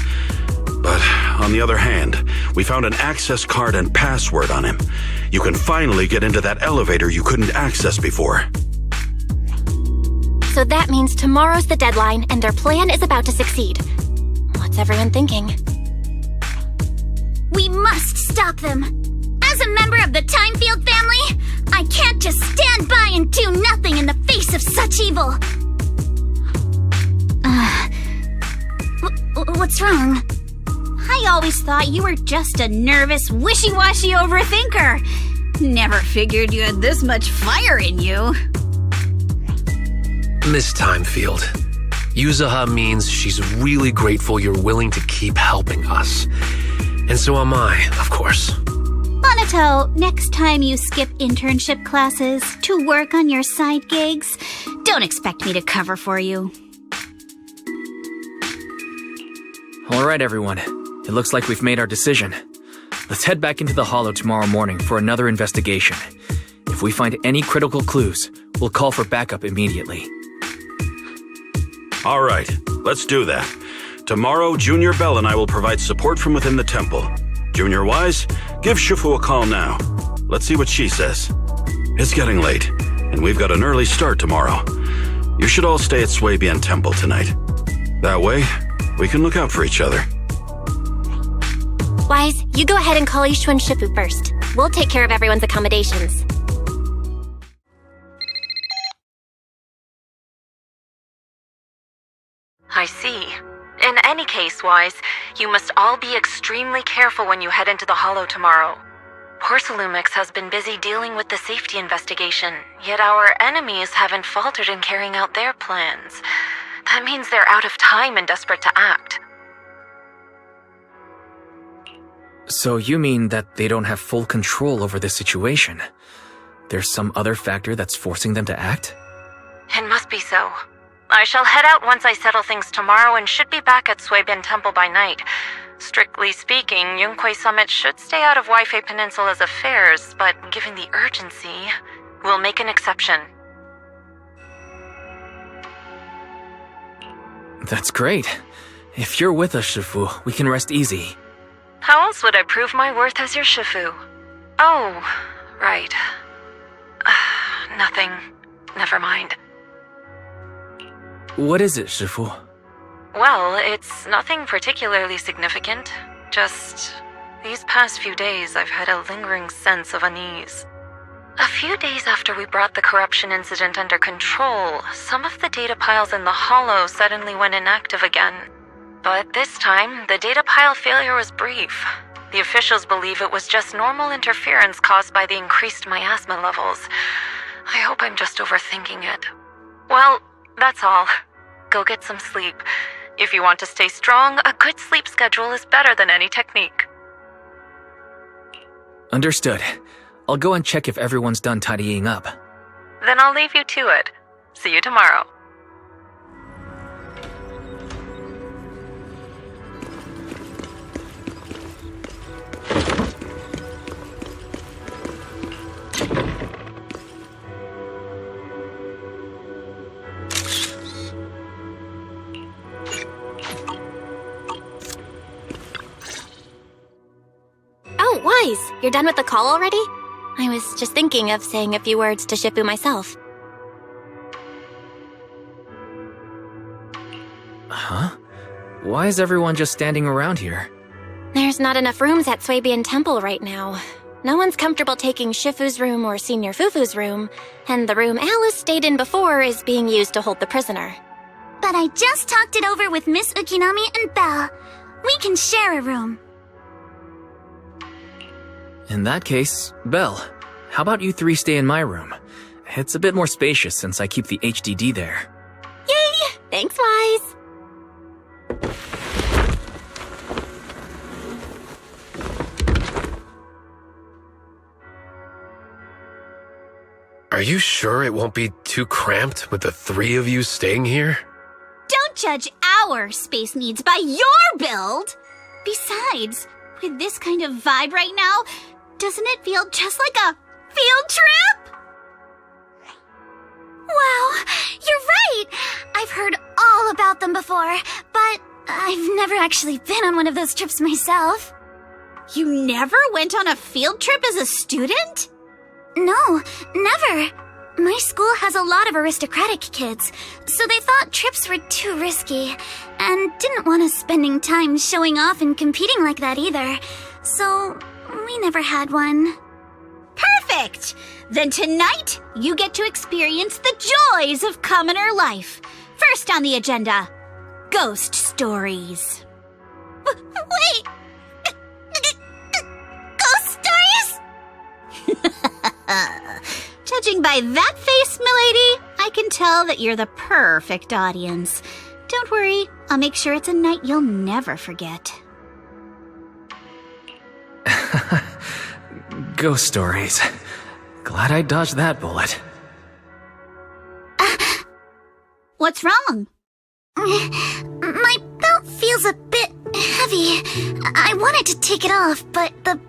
But on the other hand, we found an access card and password on him. You can finally get into that elevator you couldn't access before. So that means tomorrow's the deadline and their plan is about to succeed. What's everyone thinking? We must stop them. As a member of the Timefield family, I can't just stand by and do nothing in the face of such evil. What's wrong? I always thought you were just a nervous, wishy-washy overthinker. Never figured you had this much fire in you. Miss Timefield, Yuzaha means she's really grateful you're willing to keep helping us. And so am I, of course. Monato, next time you skip internship classes to work on your side gigs, don't expect me to cover for you. All right, everyone. It looks like we've made our decision. Let's head back into the hollow tomorrow morning for another investigation. If we find any critical clues, we'll call for backup immediately. All right, let's do that. Tomorrow, Junior Bell and I will provide support from within the temple. Junior Wise, give Shifu a call now. Let's see what she says. It's getting late, and we've got an early start tomorrow. You should all stay at Swabian Temple tonight. That way, we can look out for each other. Wise, you go ahead and call Yishu and Shifu first. We'll take care of everyone's accommodations. I see. In any case, Wise, you must all be extremely careful when you head into the Hollow tomorrow. Porcelumix has been busy dealing with the safety investigation, yet our enemies haven't faltered in carrying out their plans. That means they're out of time and desperate to act. So you mean that they don't have full control over the situation? There's some other factor that's forcing them to act? It must be so. I shall head out once I settle things tomorrow and should be back at Suibin Temple by night. Strictly speaking, Yunquei Summit should stay out of Waifei Peninsula's affairs, but given the urgency, we'll make an exception. That's great. If you're with us, Shifu, we can rest easy. How else would I prove my worth as your Shifu? Oh, right. Nothing. Never mind. What is it, Shifu? Well, it's nothing particularly significant. Just these past few days I've had a lingering sense of unease. A few days after we brought the corruption incident under control, some of the data piles in the Hollow suddenly went inactive again. But this time, the data pile failure was brief. The officials believe it was just normal interference caused by the increased miasma levels. I hope I'm just overthinking it. Well, that's all. Go get some sleep. If you want to stay strong, a good sleep schedule is better than any technique. Understood. I'll go and check if everyone's done tidying up. Then I'll leave you to it. See you tomorrow. Oh, Wise, you're done with the call already? I was just thinking of saying a few words to Shifu myself. Huh? Why is everyone just standing around here? There's not enough rooms at Suibin Temple right now. No one's comfortable taking Shifu's room or Senior Fufu's room, and the room Alice stayed in before is being used to hold the prisoner. But I just talked it over with Miss Ukinami and Belle. We can share a room. In that case, Belle, how about you three stay in my room? It's a bit more spacious since I keep the HDD there. Yay! Thanks, Wise! Are you sure it won't be too cramped with the three of you staying here? Don't judge our space needs by your build! Besides, with this kind of vibe right now, doesn't it feel just like a field trip? Wow, you're right! I've heard all about them before, but I've never actually been on one of those trips myself. You never went on a field trip as a student? No, never. My school has a lot of aristocratic kids, so they thought trips were too risky, and didn't want us spending time showing off and competing like that either. So, we never had one. Perfect! Then tonight, you get to experience the joys of commoner life. First on the agenda, ghost stories. Wait! Ghost stories? Judging by that face, milady, I can tell that you're the perfect audience. Don't worry, I'll make sure it's a night you'll never forget. Ghost stories. Glad I dodged that bullet. What's wrong? My belt feels a bit heavy. I wanted to take it off, but the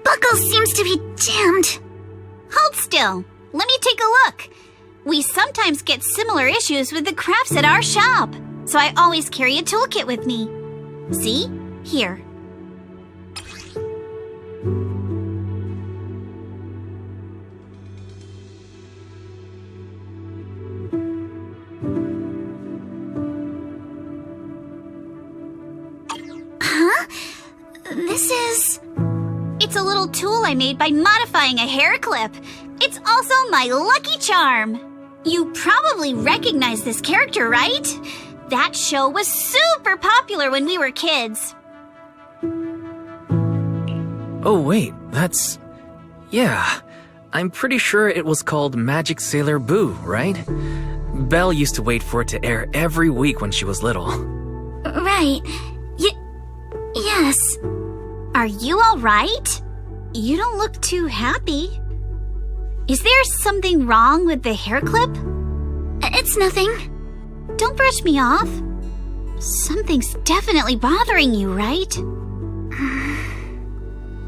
buckle seems to be jammed. Hold still. Let me take a look. We sometimes get similar issues with the crafts at our shop, so I always carry a toolkit with me. See? Here. Huh? This is... It's a little tool I made by modifying a hair clip. It's also my lucky charm. You probably recognize this character, right? That show was super popular when we were kids. Oh wait, that's... Yeah, I'm pretty sure it was called Magic Sailor Boo, right? Belle used to wait for it to air every week when she was little. Right. Yes. Are you all right? You don't look too happy. Is there something wrong with the hair clip? It's nothing. Don't brush me off. Something's definitely bothering you, right?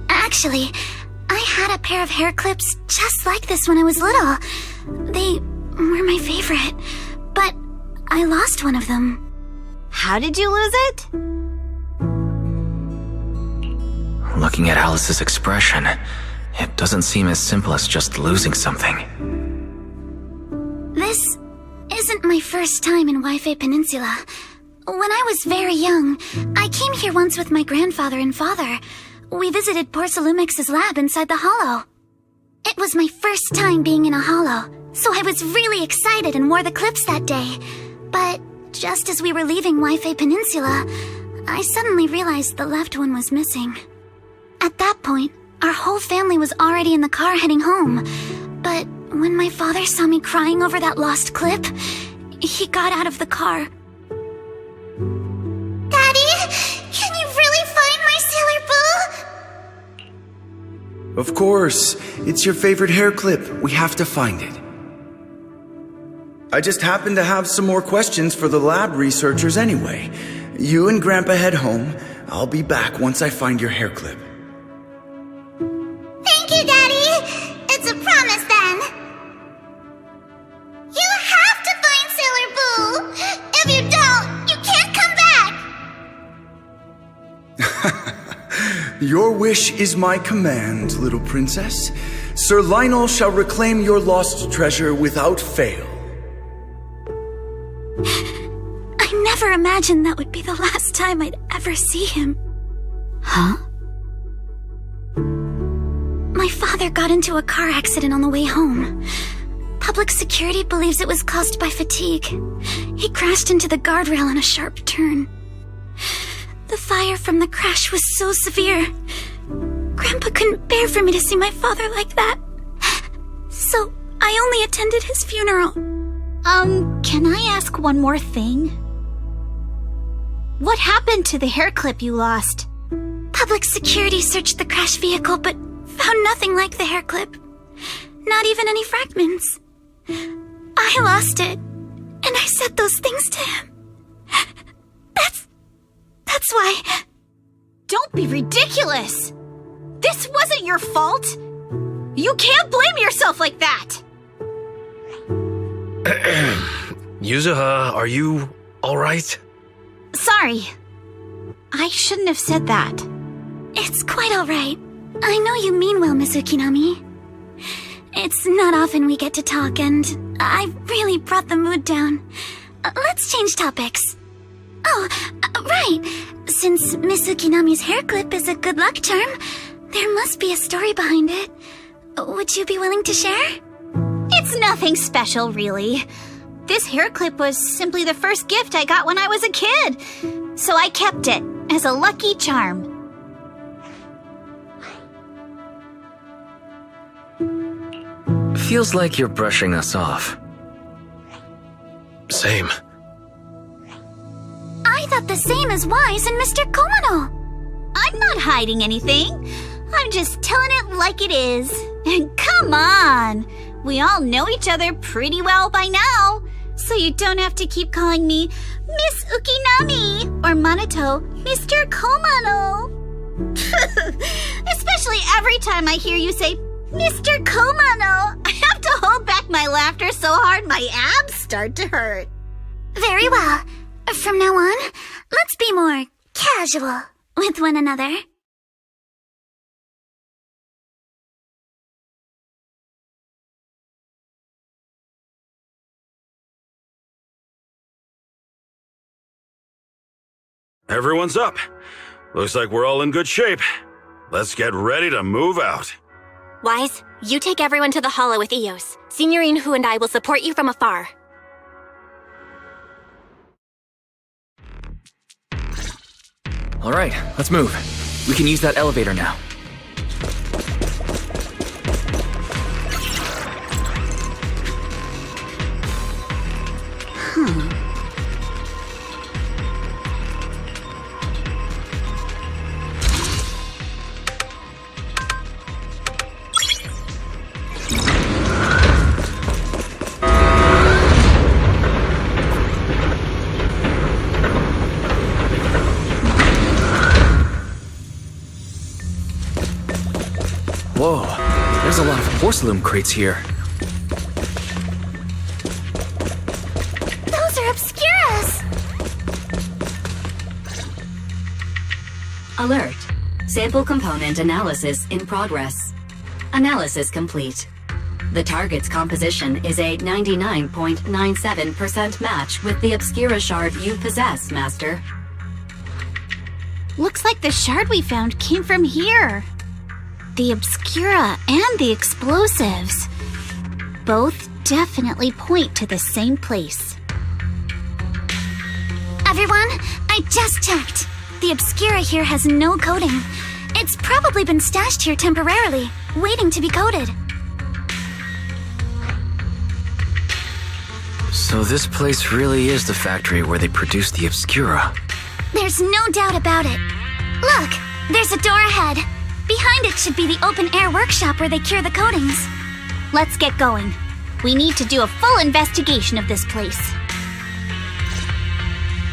Actually, I had a pair of hair clips just like this when I was little. They were my favorite, but I lost one of them. How did you lose it? Looking at Alice's expression, it doesn't seem as simple as just losing something. This isn't my first time in Wi-Fi Peninsula. When I was very young, I came here once with my grandfather and father. We visited Porcelumex's lab inside the Hollow. It was my first time being in a Hollow, so I was really excited and wore the clips that day. But just as we were leaving Wi-Fi Peninsula, I suddenly realized the left one was missing. At that point, our whole family was already in the car heading home. But when my father saw me crying over that lost clip, he got out of the car. Daddy, can you really find my Sailor Boo? Of course. It's your favorite hair clip. We have to find it. I just happen to have some more questions for the lab researchers anyway. You and Grandpa head home. I'll be back once I find your hair clip. Thank you, Daddy. It's a promise then. You have to find Sailor Boo. If you don't, you can't come back. Your wish is my command, little princess. Sir Lionel shall reclaim your lost treasure without fail. I never imagined that would be the last time I'd ever see him. Huh? My father got into a car accident on the way home. Public security believes it was caused by fatigue. He crashed into the guardrail on a sharp turn. The fire from the crash was so severe. Grandpa couldn't bear for me to see my father like that. So I only attended his funeral. Can I ask one more thing? What happened to the hair clip you lost? Public security searched the crash vehicle, but found nothing like the hair clip. Not even any fragments. I lost it, and I said those things to him. That's why... Don't be ridiculous! This wasn't your fault! You can't blame yourself like that! Yuzuha, are you alright? Sorry. I shouldn't have said that. It's quite alright. I know you mean well, Miss Ukinami. It's not often we get to talk, and I really brought the mood down. Let's change topics. Oh, right. Since Miss Ukinami's hair clip is a good luck charm, there must be a story behind it. Would you be willing to share? It's nothing special, really. This hair clip was simply the first gift I got when I was a kid, so I kept it as a lucky charm. Feels like you're brushing us off. Same. I thought the same as Wise and Mr. Komano. I'm not hiding anything. I'm just telling it like it is. And come on! We all know each other pretty well by now, so you don't have to keep calling me Miss Ukinami or Manato Mr. Komano. Especially every time I hear you say Mr. Komano, I have to hold back my laughter so hard my abs start to hurt. Very well. From now on, let's be more casual with one another. Everyone's up. Looks like we're all in good shape. Let's get ready to move out. Wise, you take everyone to the Hollow with Eos. Signorine Hu and I will support you from afar. All right, let's move. We can use that elevator now. Whoa, there's a lot of porcelain crates here. Those are obscuras! Alert. Sample component analysis in progress. Analysis complete. The target's composition is a 99.97% match with the Obscura shard you possess, Master. Looks like the shard we found came from here. The Obscura and the explosives. Both definitely point to the same place. Everyone, I just checked. The Obscura here has no coating. It's probably been stashed here temporarily, waiting to be coated. So this place really is the factory where they produce the Obscura. There's no doubt about it. Look, there's a door ahead. Behind it should be the open-air workshop where they cure the coatings. Let's get going. We need to do a full investigation of this place.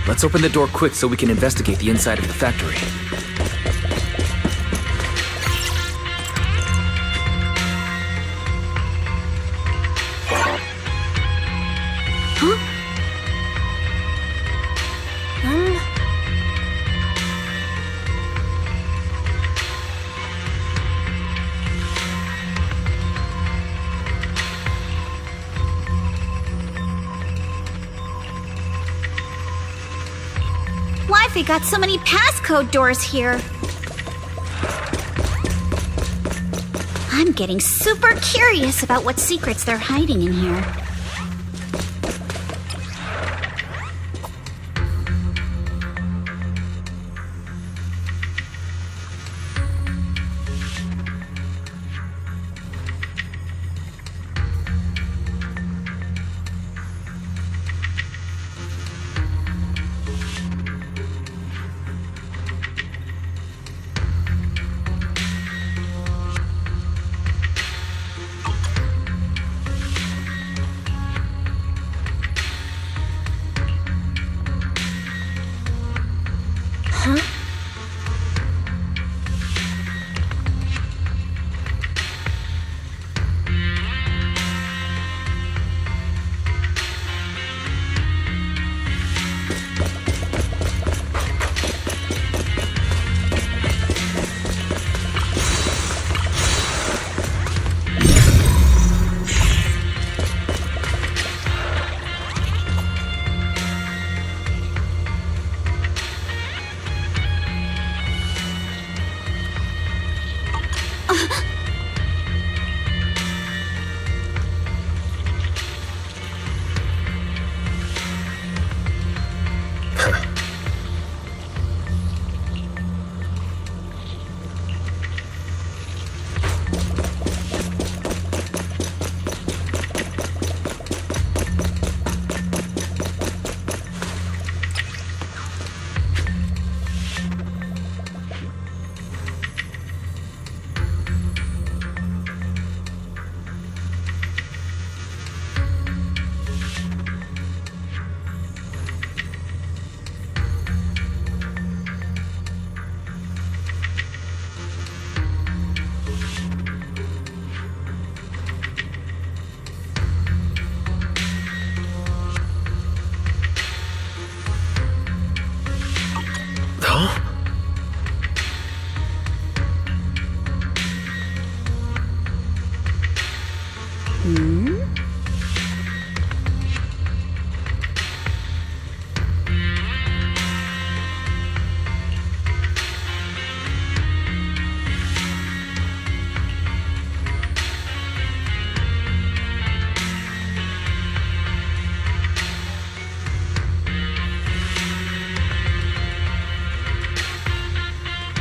Let's open the door quick so we can investigate the inside of the factory. Huh? Why-Fi got so many passcode doors here? I'm getting super curious about what secrets they're hiding in here.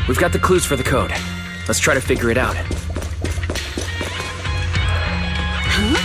We've got the clues for the code. Let's try to figure it out. Huh?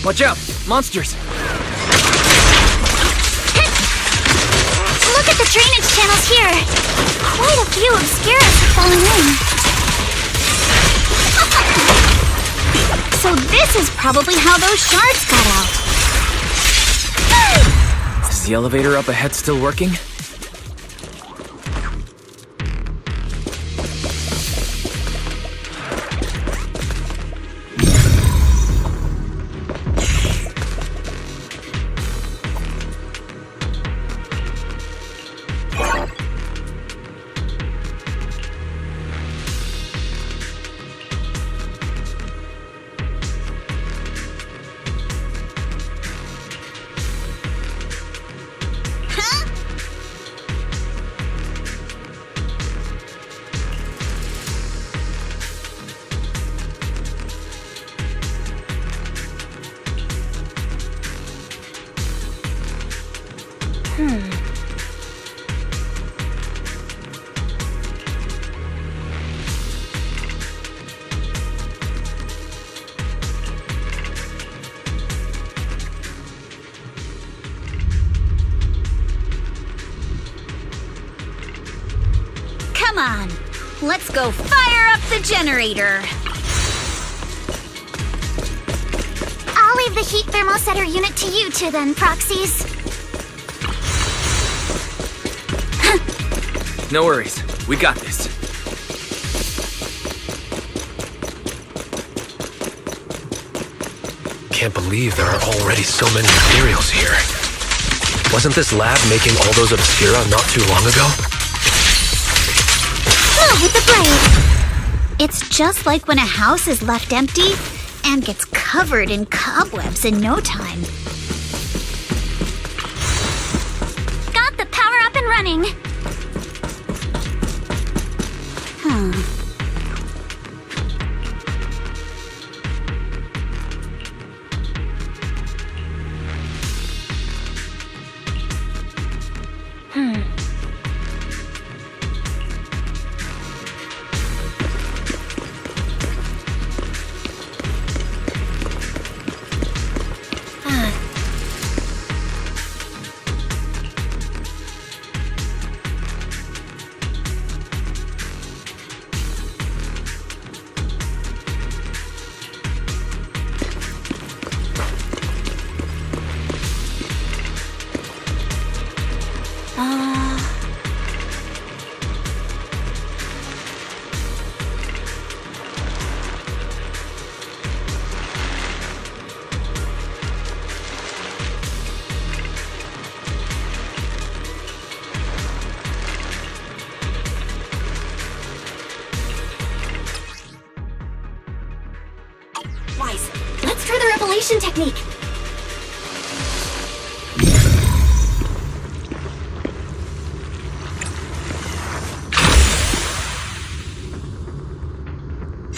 Watch out! Monsters! Look at the drainage channels here! Quite a few obscuras have fallen in. So this is probably how those shards got out. Is the elevator up ahead still working? Come on, let's go fire up the generator. I'll leave the heat thermosetter unit to you two then, proxies. No worries. We got this. Can't believe there are already so many materials here. Wasn't this lab making all those obscura not too long ago? With the blade. It's just like when a house is left empty and gets covered in cobwebs in no time. Got the power up and running. Wise, let's try the revelation technique.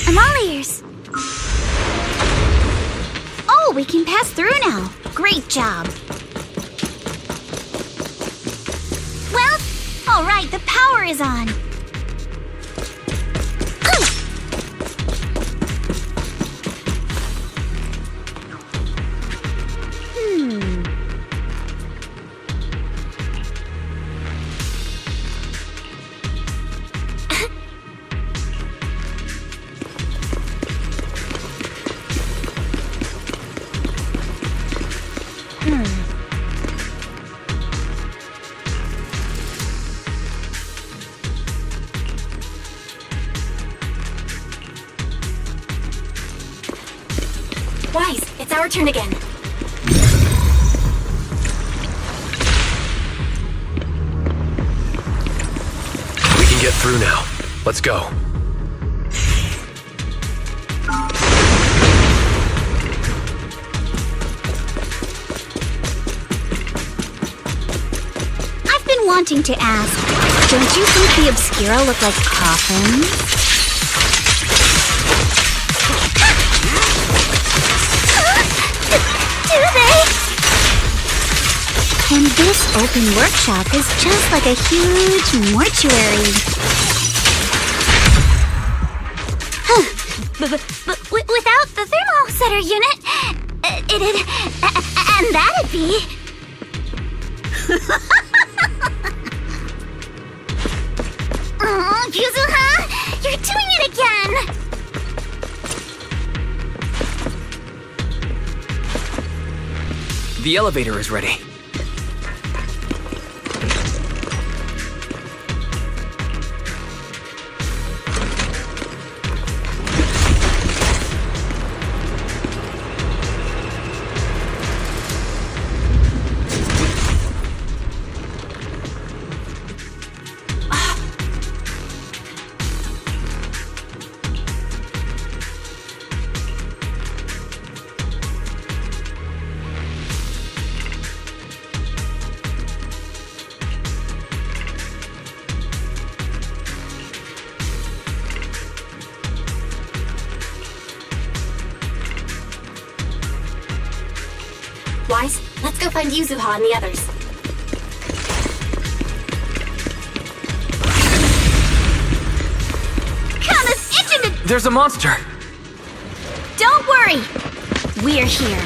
I'm all ears. Oh, we can pass through now. Great job. Well, all right, the power is on. turn again. We can get through now. Let's go. I've been wanting to ask, don't you think the Obscura look like coffins? Do they? And this open workshop is just like a huge mortuary. But without the thermosetter unit, and that'd be... Oh, Yuzuha, you're doing it again! The elevator is ready. Wise, let's go find Yuzuha and the others. Kama's itching to... There's a monster! Don't worry! We're here.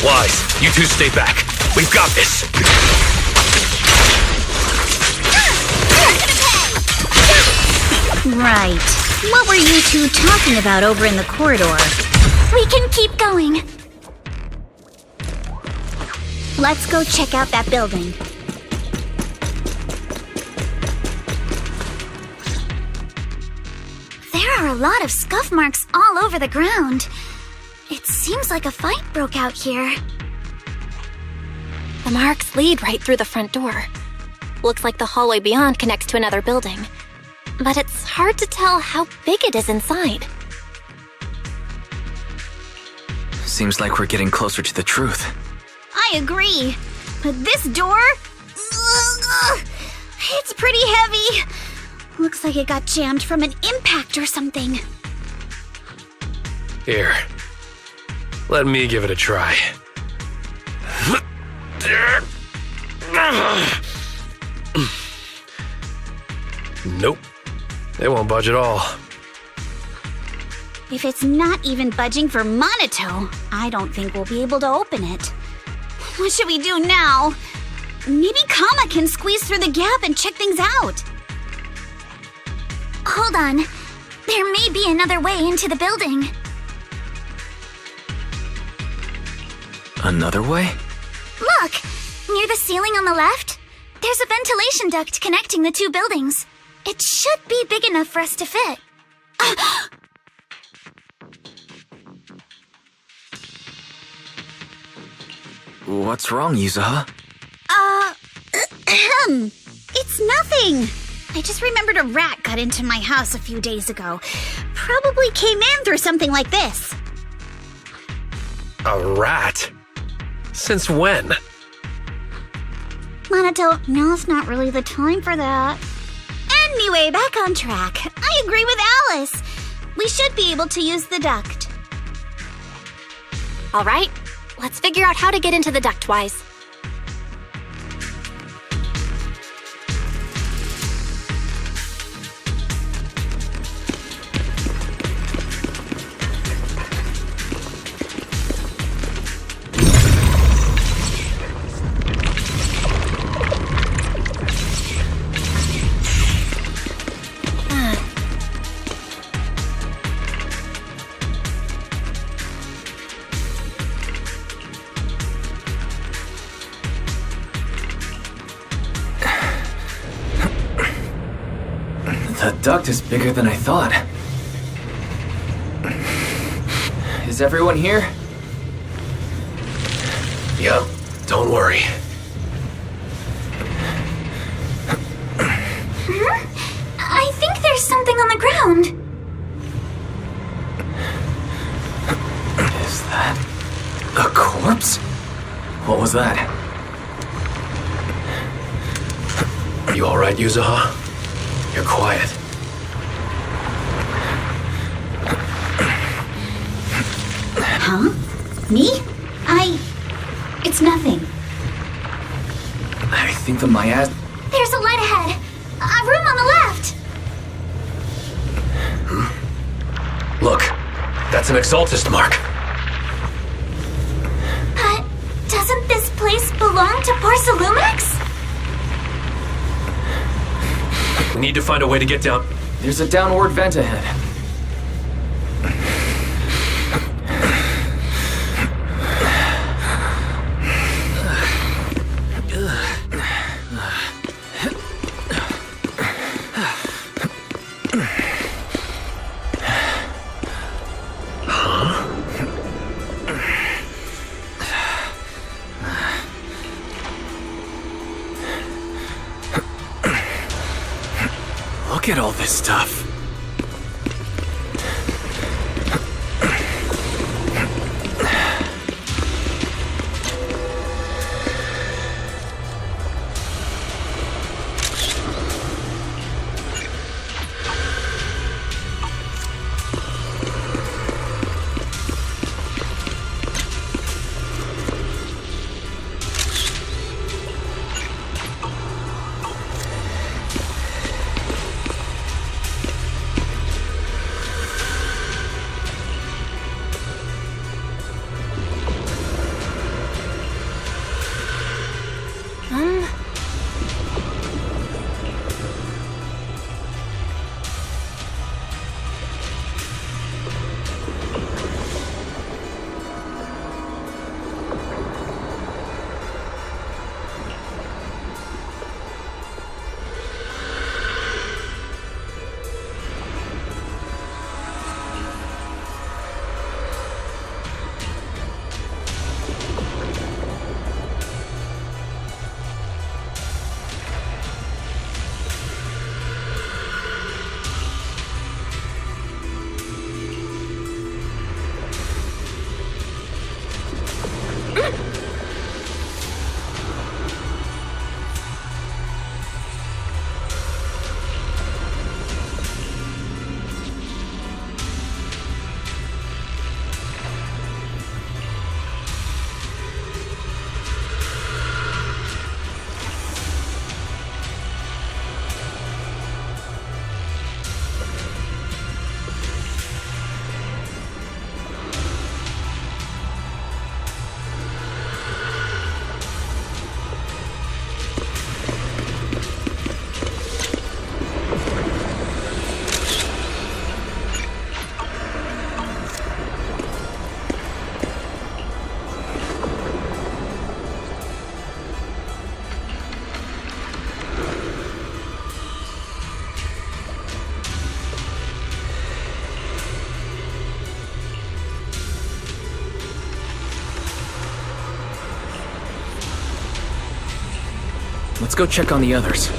Wise, you two stay back. We've got this. Right. What were you two talking about over in the corridor? We can keep going. Let's go check out that building. There are a lot of scuff marks all over the ground. It seems like a fight broke out here. The marks lead right through the front door. Looks like the hallway beyond connects to another building. But it's hard to tell how big it is inside. Seems like we're getting closer to the truth. I agree. But this door... it's pretty heavy. Looks like it got jammed from an impact or something. Here. Let me give it a try. Nope. It won't budge at all. If it's not even budging for Monato, I don't think we'll be able to open it. What should we do now? Maybe Kama can squeeze through the gap and check things out. Hold on. There may be another way into the building. Another way? Look! Near the ceiling on the left, there's a ventilation duct connecting the two buildings. It should be big enough for us to fit. What's wrong, Yuzuha? It's nothing. I just remembered a rat got into my house a few days ago. Probably came in through something like this. A rat? Since when? Monato, now's not really the time for that. Anyway, back on track. I agree with Alice. We should be able to use the duct. All right, let's figure out how to get into the duct, Wise. That duct is bigger than I thought. Is everyone here? Yep, don't worry. I think there's something on the ground. Is that a corpse? What was that? You alright, Yuzuha? You're quiet. Huh? Me? It's nothing. I think the miasm... There's a light ahead. A room on the left. Look, that's an exaltist mark. But doesn't this place belong to Porcelumex? We need to find a way to get down. There's a downward vent ahead. Look at all this stuff. Let's go check on the others.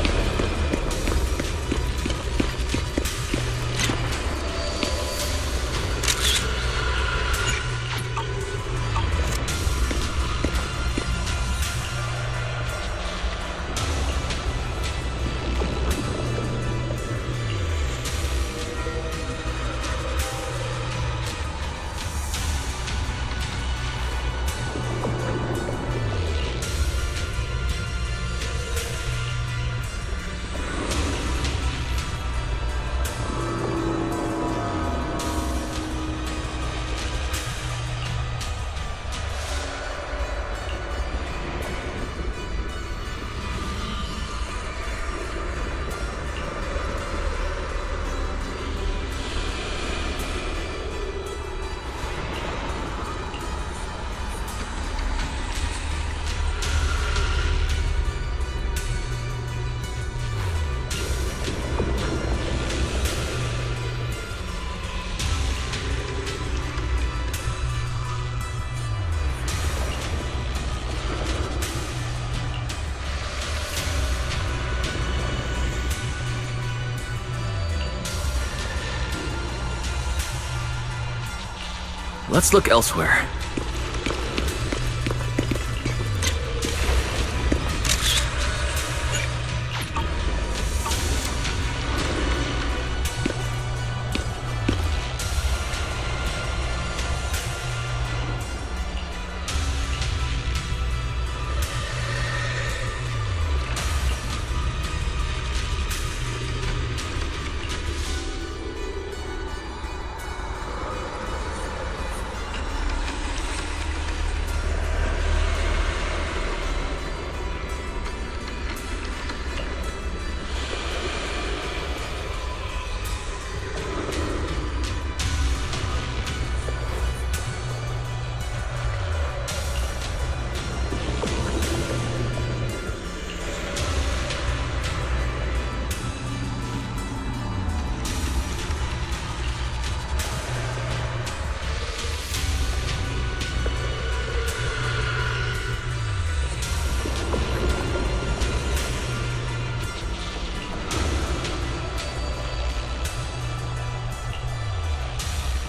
Let's look elsewhere.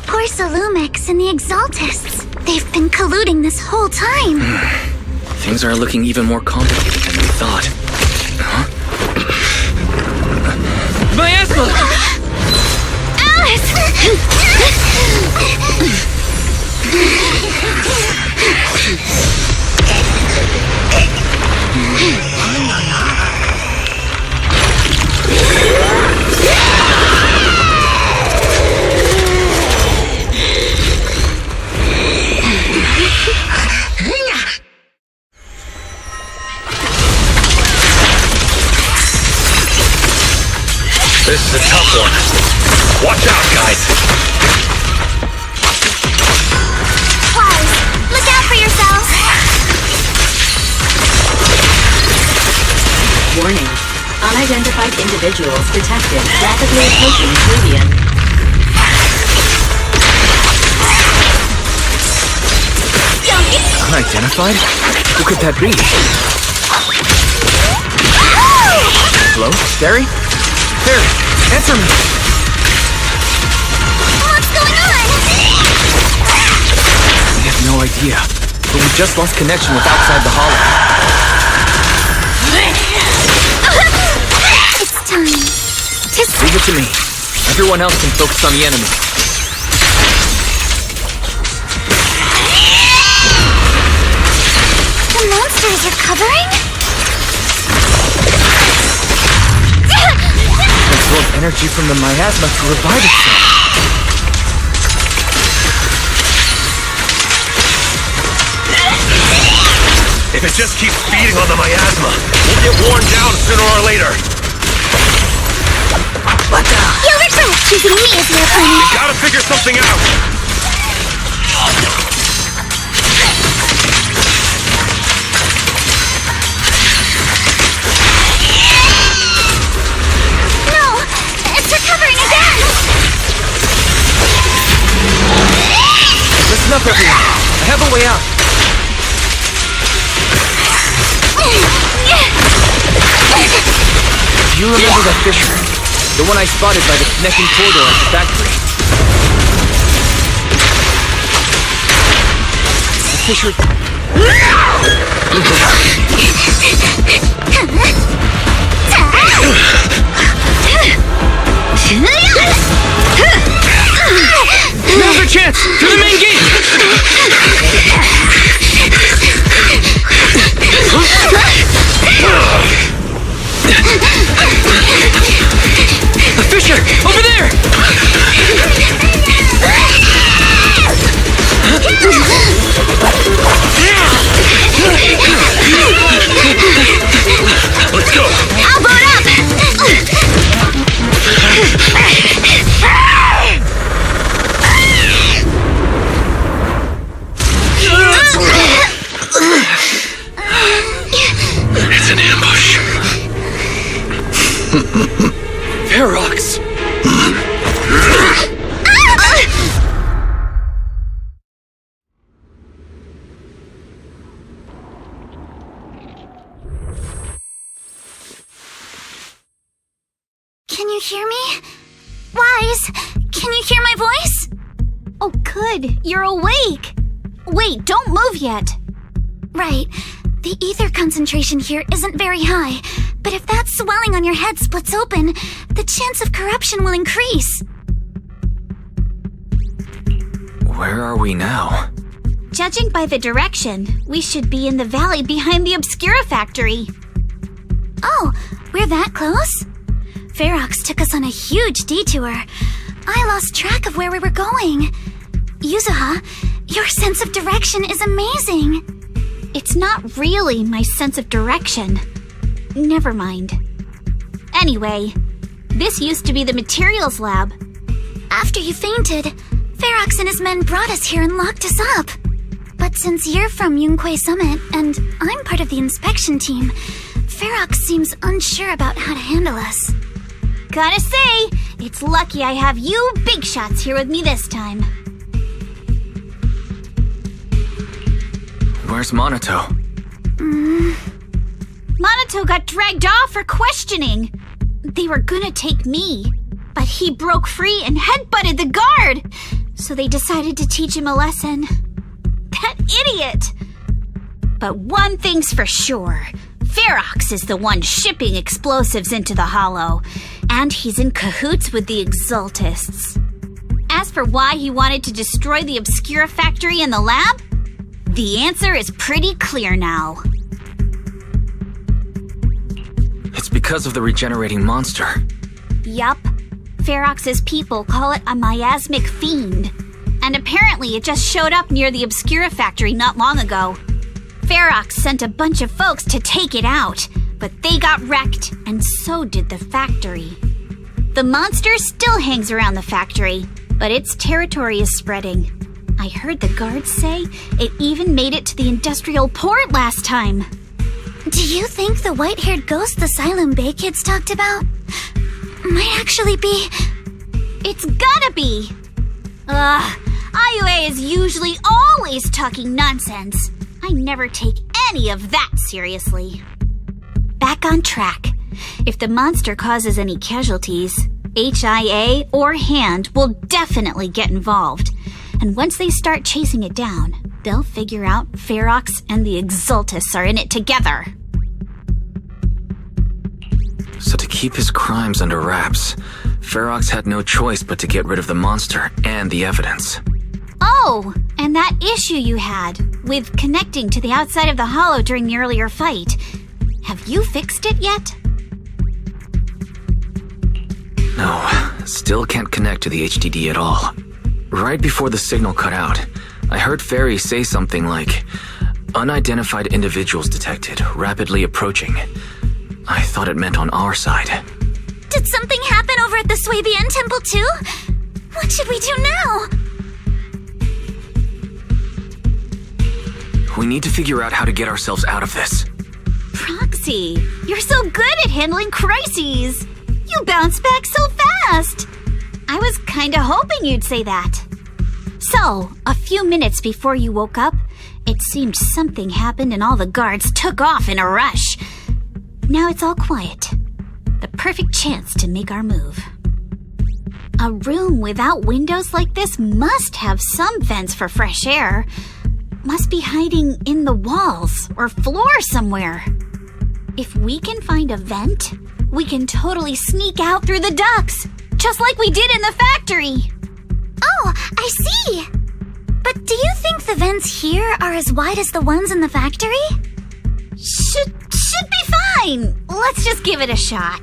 Porcelumex and the Exaltists. They've been colluding this whole time. Things are looking even more complicated than we thought. Huh? Miasma! Alice! This is a tough one. Watch out, guys. Wise, look out for yourselves. Warning. Unidentified individuals detected rapidly approaching Caribbean. Unidentified? Who could that be? Hello? Barry? Barry, answer me! What's going on? We have no idea, but we just lost connection with outside the hollow. It's time to Leave it to me. Everyone else can focus on the enemy. The monsters are covering? Absorb energy from the miasma to revive itself. If it just keeps feeding on the miasma, we'll get worn down sooner or later. What the? You regret choosing me as your opponent. We gotta figure something out. Listen up, everyone. I have a way out. Do you remember that fissure? The one I spotted by the connecting corridor at the factory. The fissure... Now's our chance! To the main gate! A fissure! Over there! Let's go! I'll board up! It's an ambush. Ferox! Can you hear me? Wise, can you hear my voice? Oh, good. You're awake. Wait, don't move yet. Right. The ether concentration here isn't very high, but if that swelling on your head splits open, the chance of corruption will increase. Where are we now? Judging by the direction, we should be in the valley behind the Obscura factory. Oh, we're that close? Ferox took us on a huge detour. I lost track of where we were going. Yuzuha, your sense of direction is amazing. It's not really my sense of direction. Never mind. Anyway, this used to be the materials lab. After you fainted, Ferox and his men brought us here and locked us up. But since you're from Yunquei Summit and I'm part of the inspection team, Ferox seems unsure about how to handle us. Gotta say, it's lucky I have you big shots here with me this time. Where's Monato? Monato got dragged off for questioning. They were gonna take me, but he broke free and headbutted the guard. So they decided to teach him a lesson. That idiot! But one thing's for sure. Ferox is the one shipping explosives into the Hollow, and he's in cahoots with the Exaltists. As for why he wanted to destroy the Obscura factory and the lab, the answer is pretty clear now. It's because of the regenerating monster. Yup. Ferox's people call it a miasmic fiend. And apparently it just showed up near the Obscura factory not long ago. Ferox sent a bunch of folks to take it out, but they got wrecked, and so did the factory. The monster still hangs around the factory, but its territory is spreading. I heard the guards say it even made it to the industrial port last time. Do you think the white-haired ghost the Xylem Bay kids talked about might actually be... It's gotta be! IUA is usually always talking nonsense. I never take any of that seriously. Back on track. If the monster causes any casualties, HIA or Hand will definitely get involved. And once they start chasing it down, they'll figure out Ferox and the Exaltists are in it together. So to keep his crimes under wraps, Ferox had no choice but to get rid of the monster and the evidence. Oh, and that issue you had with connecting to the outside of the Hollow during the earlier fight. Have you fixed it yet? No, still can't connect to the HDD at all. Right before the signal cut out, I heard Fairy say something like, "Unidentified individuals detected, rapidly approaching." I thought it meant on our side. Did something happen over at the Swabian Temple too? What should we do now? We need to figure out how to get ourselves out of this. Proxy, you're so good at handling crises. You bounce back so fast. I was kinda hoping you'd say that. So, a few minutes before you woke up, it seemed something happened and all the guards took off in a rush. Now it's all quiet. The perfect chance to make our move. A room without windows like this must have some vents for fresh air. Must be hiding in the walls or floor somewhere. If we can find a vent, we can totally sneak out through the ducts, just like we did in the factory. Oh, I see! But do you think the vents here are as wide as the ones in the factory? Should be fine. Let's just give it a shot.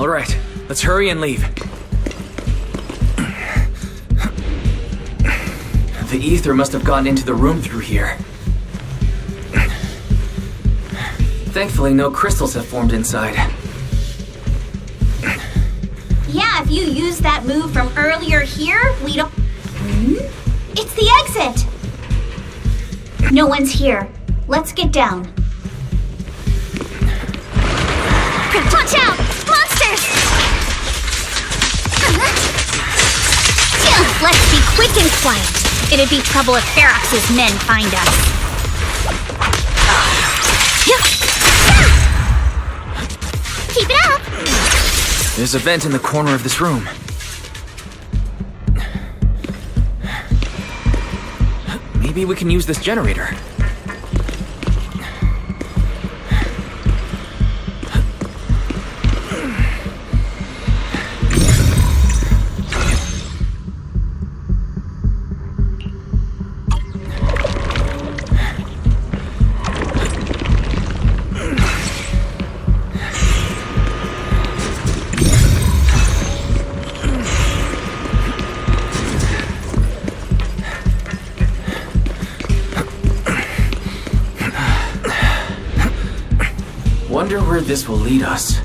All right, let's hurry and leave. The ether must have gotten into the room through here. Thankfully, no crystals have formed inside. Yeah, if you use that move from earlier here, we don't... It's the exit! No one's here. Let's get down. Watch out! Monsters! Let's be quick and quiet. It'd be trouble if Ferox's men find us. Keep it up! There's a vent in the corner of this room. Maybe we can use this generator. Wonder where this will lead us.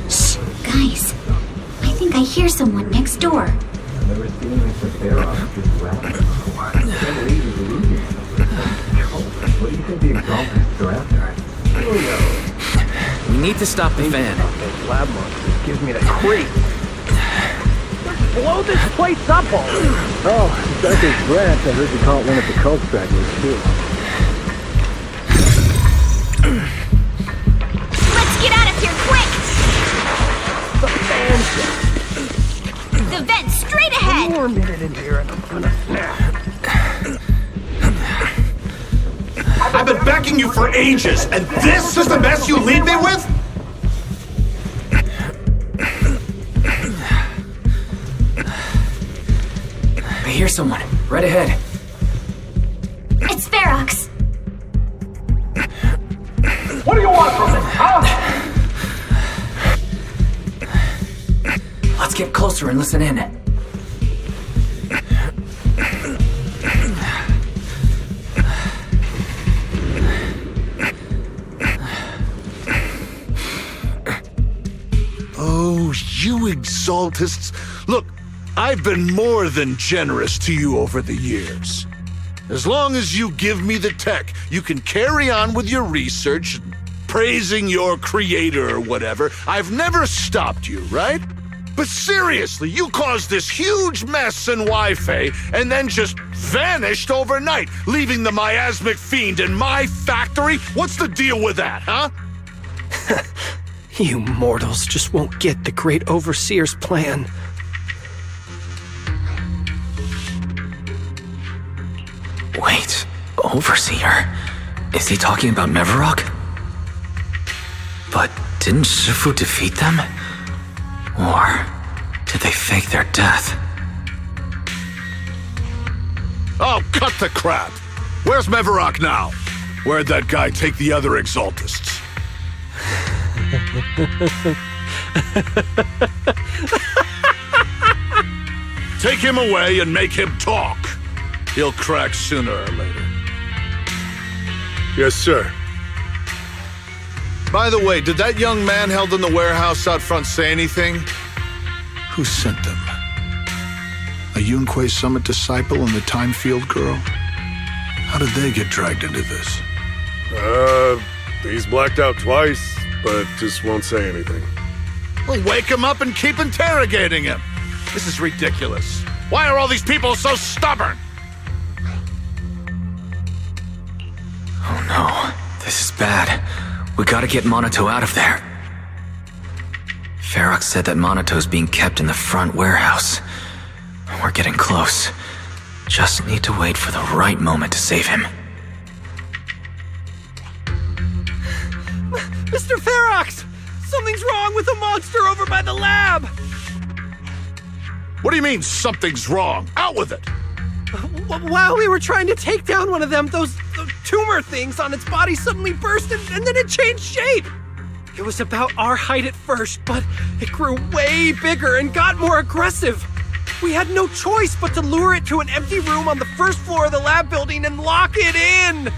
Shh, guys. I think I hear someone next door. We need to stop the fan. Lab monster gives me the creep. Blow this place up all. Oh, Becca's Grant. I heard you caught one of the coke stragglers too. Let's get out of here quick! The vent straight ahead! One more minute in here and I'm gonna snap. I've been backing you for ages, and this is the mess you leave me with? I hear someone. Right ahead. It's Ferox. What do you want from me, huh? Let's get closer and listen in. Oh, you exaltists. Look, I've been more than generous to you over the years. As long as you give me the tech, you can carry on with your research, praising your creator or whatever. I've never stopped you, right? But seriously, you caused this huge mess in Wi-Fi and then just vanished overnight, leaving the miasmic fiend in my factory? What's the deal with that, huh? You mortals just won't get the Great Overseer's plan. Wait, Overseer? Is he talking about Mevarok? But didn't Shifu defeat them? Or did they fake their death? Oh, cut the crap! Where's Mevarok now? Where'd that guy take the other exaltists? Take him away and make him talk. He'll crack sooner or later. Yes, sir. By the way, did that young man held in the warehouse out front say anything? Who sent them? A Yunque Summit disciple and the Time Field girl? How did they get dragged into this? He's blacked out twice, but just won't say anything. Well, wake him up and keep interrogating him. This is ridiculous. Why are all these people so stubborn? Oh no, this is bad. We gotta get Monato out of there. Ferox said that Monato's being kept in the front warehouse. We're getting close. Just need to wait for the right moment to save him. Mr. Ferox! Something's wrong with the monster over by the lab! What do you mean, something's wrong? Out with it! While we were trying to take down one of them, those tumor things on its body suddenly burst and then it changed shape. It was about our height at first, but it grew way bigger and got more aggressive. We had no choice but to lure it to an empty room on the first floor of the lab building and lock it in.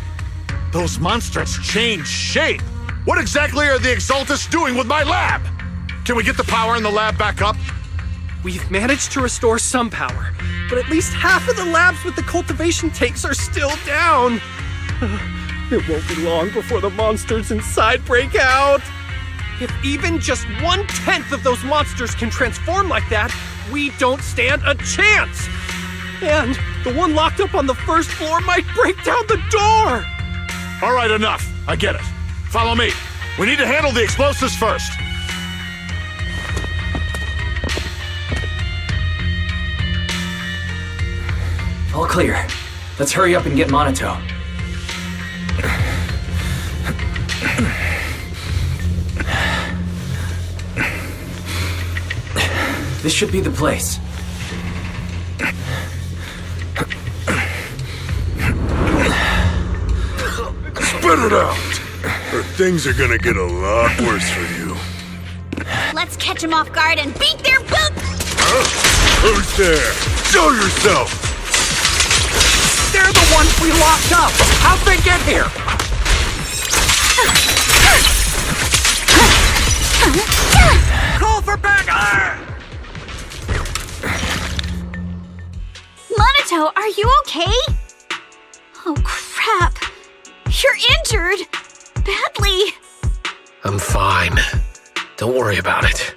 Those monsters changed shape. What exactly are the Exaltists doing with my lab? Can we get the power in the lab back up? We've managed to restore some power, but at least half of the labs with the cultivation tanks are still down. It won't be long before the monsters inside break out. If even just 1/10 of those monsters can transform like that, we don't stand a chance. And the one locked up on the first floor might break down the door. All right, enough. I get it. Follow me. We need to handle the explosives first. All clear. Let's hurry up and get Monato. This should be the place. Spit it out, or things are gonna get a lot worse for you. Let's catch them off guard and beat their boots! Who's there? Show yourself! They're the ones we locked up! How'd they get here? Call for backup! Monato, are you okay? Oh, crap. You're injured. Badly. I'm fine. Don't worry about it.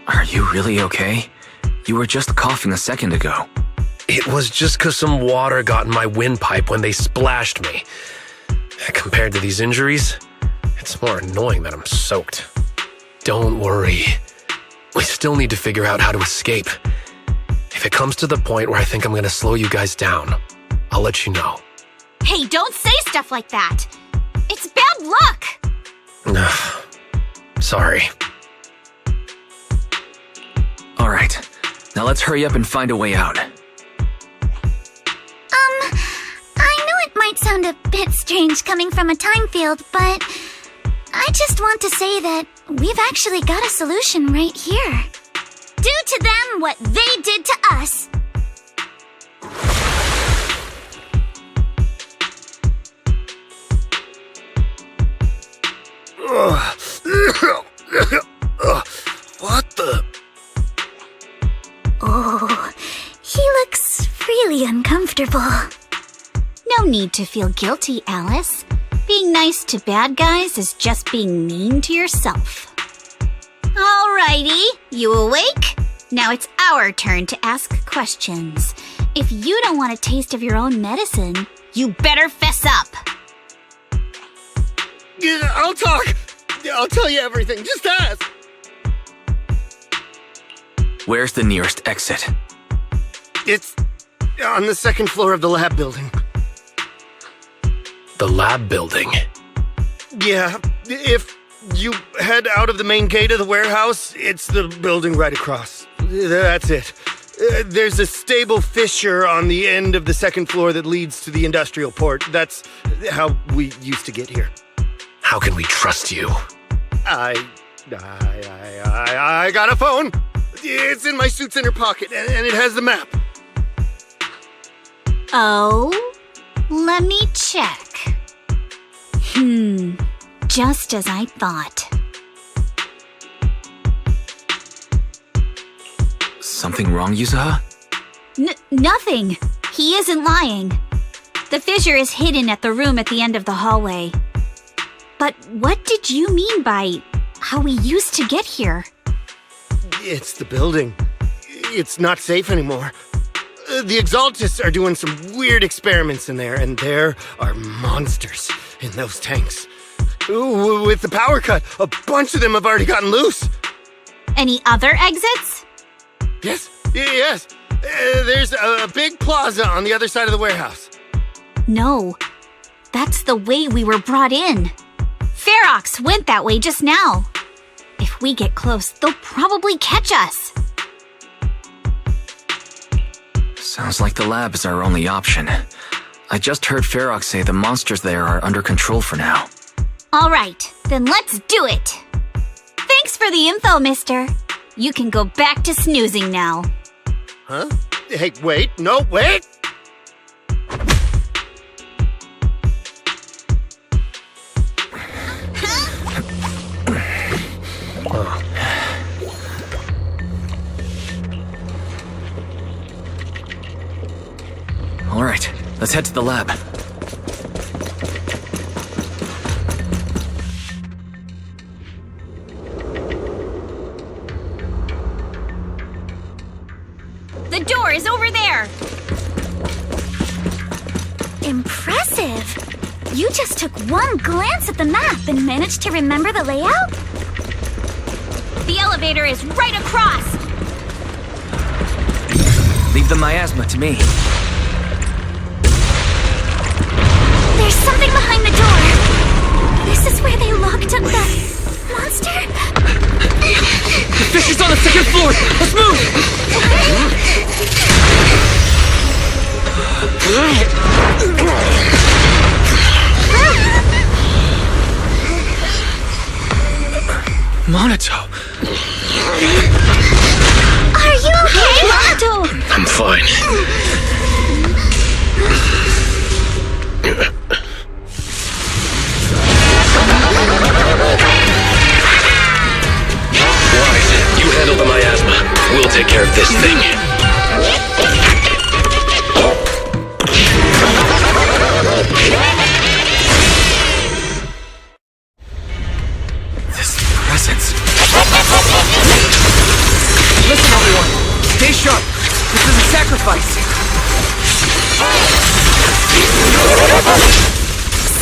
Are you really okay? You were just coughing a second ago. It was just 'cause some water got in my windpipe when they splashed me. Compared to these injuries, it's more annoying that I'm soaked. Don't worry. We still need to figure out how to escape. If it comes to the point where I think I'm gonna slow you guys down, I'll let you know. Hey, don't say stuff like that. It's bad luck. Sorry. All right. Now let's hurry up and find a way out. I know it might sound a bit strange coming from a time field, but I just want to say that we've actually got a solution right here. Do to them what they did to us. What the? Oh, he looks really uncomfortable. No need to feel guilty, Alice. Being nice to bad guys is just being mean to yourself. Alrighty, you awake? Now it's our turn to ask questions. If you don't want a taste of your own medicine, you better fess up. Yeah, I'll talk. I'll tell you everything. Just ask. Where's the nearest exit? It's on the second floor of the lab building. The lab building? Yeah, if you head out of the main gate of the warehouse, it's the building right across. That's it. There's a stable fissure on the end of the second floor that leads to the industrial port. That's how we used to get here. How can we trust you? I got a phone. It's in my suit's inner pocket, and it has the map. Oh? Let me check. Just as I thought. Something wrong, Yuzaha? Nothing. He isn't lying. The fissure is hidden at the room at the end of the hallway. But what did you mean by how we used to get here? It's the building. It's not safe anymore. The Exaltists are doing some weird experiments in there, and there are monsters in those tanks. Ooh, with the power cut, a bunch of them have already gotten loose. Any other exits? Yes. There's a big plaza on the other side of the warehouse. No, that's the way we were brought in. Ferox went that way just now. If we get close, they'll probably catch us. Sounds like the lab is our only option. I just heard Ferox say the monsters there are under control for now. All right, then let's do it. Thanks for the info, mister. You can go back to snoozing now. Huh? Hey, wait. No, wait! All right, let's head to the lab. The door is over there. Impressive. You just took one glance at the map and managed to remember the layout? The elevator is right across. Leave the miasma to me. There's something behind the door. This is where they locked up the monster? The fish is on the second floor! Let's move! Monato! Are you okay, Monato? I'm fine. You handle the miasma. We'll take care of this thing. This presence. Listen, everyone. Stay sharp. This is a sacrifice.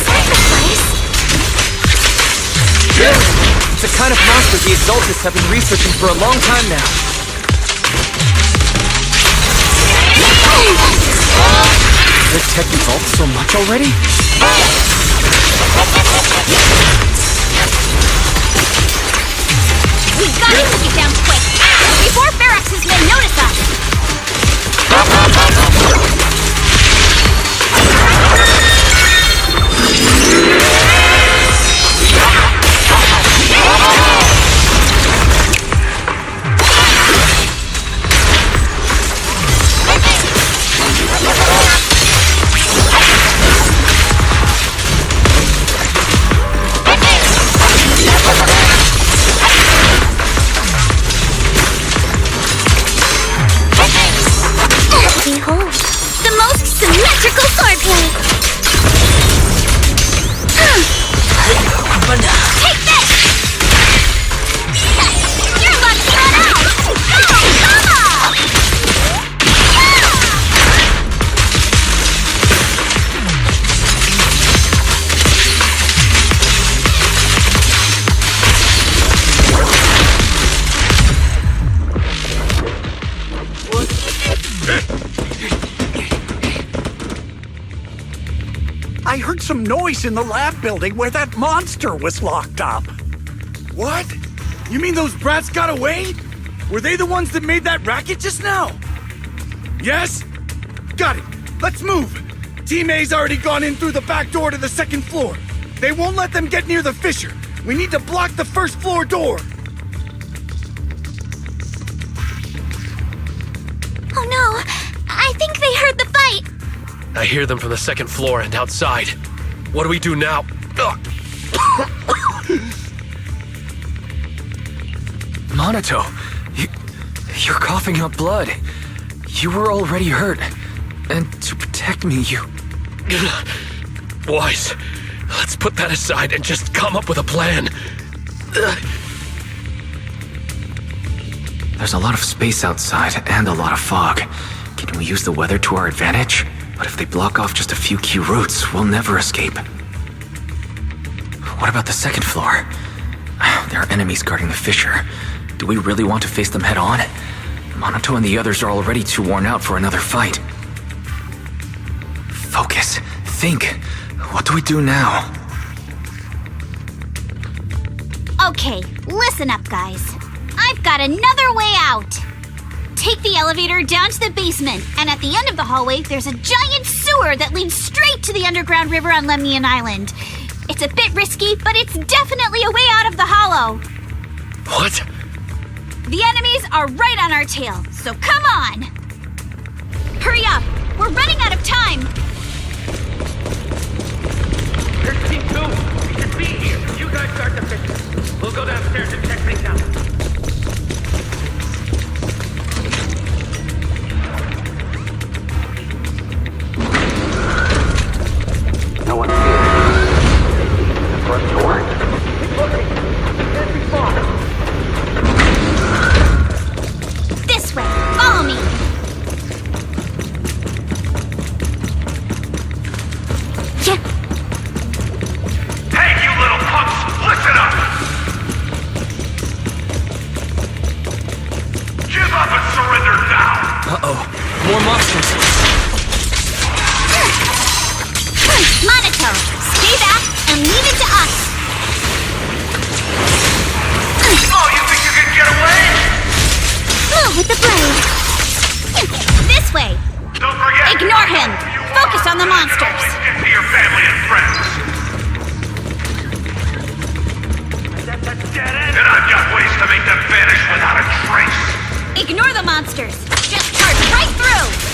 Sacrifice? It's the kind of monster the Exaltists have been researching for a long time now. The tech evolved so much already? We've got to take it down quick, before Ferox's men notice us! Behold, the most symmetrical swordplay! Take this! You're about to run out! Go, Mama! I heard some noise in the lab building where that monster was locked up. What? You mean those brats got away? Were they the ones that made that racket just now? Yes? Got it. Let's move. Team A's already gone in through the back door to the second floor. They won't let them get near the fissure. We need to block the first floor door. Oh no! I think they heard the fight! I hear them from the second floor and outside. What do we do now? Monato, you're coughing up blood. You were already hurt. And to protect me, you... Wise, let's put that aside and just come up with a plan. There's a lot of space outside and a lot of fog. Can we use the weather to our advantage? But if they block off just a few key routes, we'll never escape. What about the second floor? There are enemies guarding the fissure. Do we really want to face them head on? Monato and the others are already too worn out for another fight. Focus. Think. What do we do now? Okay, listen up, guys. I've got another way out. Take the elevator down to the basement, and at the end of the hallway, there's a giant sewer that leads straight to the underground river on Lemnian Island. It's a bit risky, but it's definitely a way out of the hollow. What? The enemies are right on our tail, so come on! Hurry up! We're running out of time! There's Team 2! We should be here! You guys start the fix. We'll go downstairs and check things out. No one's here. The front door. Keep looking! Can't be far! This way! Follow me! Yeah. Hey, you little punks! Listen up! Give up and surrender now! Uh-oh. More monsters. Monato, stay back and leave it to us! Oh, you think you can get away? Move with the blade! This way! Don't forget! Ignore him! Focus on the monsters! Get to your family and friends! And I've got ways to make them vanish without a trace! Ignore the monsters! Just charge right through!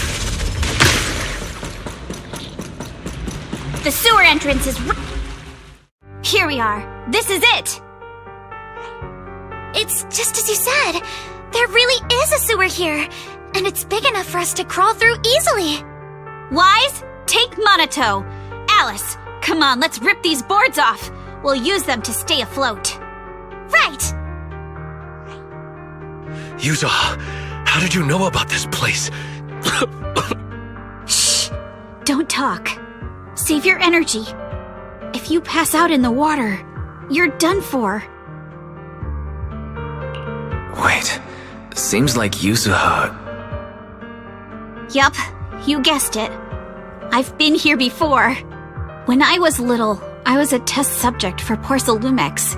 The sewer entrance is here we are. This is it! It's just as you said. There really is a sewer here, and it's big enough for us to crawl through easily. Wise, take Monato. Alice, come on, let's rip these boards off. We'll use them to stay afloat. Right! Yuza, how did you know about this place? Shh! Don't talk. Save your energy. If you pass out in the water, you're done for. Wait. Seems like Yuzuha. Yup, you guessed it. I've been here before. When I was little, I was a test subject for Porcelumex,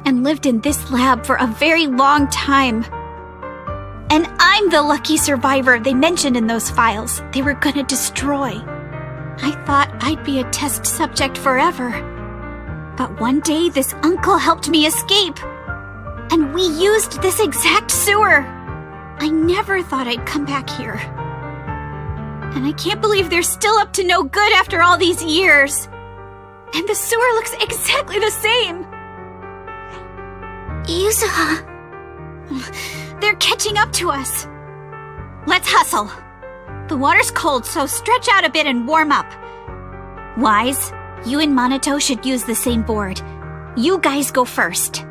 and lived in this lab for a very long time. And I'm the lucky survivor they mentioned in those files they were gonna destroy. I thought I'd be a test subject forever. But one day this uncle helped me escape. And we used this exact sewer. I never thought I'd come back here. And I can't believe they're still up to no good after all these years. And the sewer looks exactly the same. Yuzuha. They're catching up to us. Let's hustle. The water's cold, so stretch out a bit and warm up. Wise, you and Monato should use the same board. You guys go first.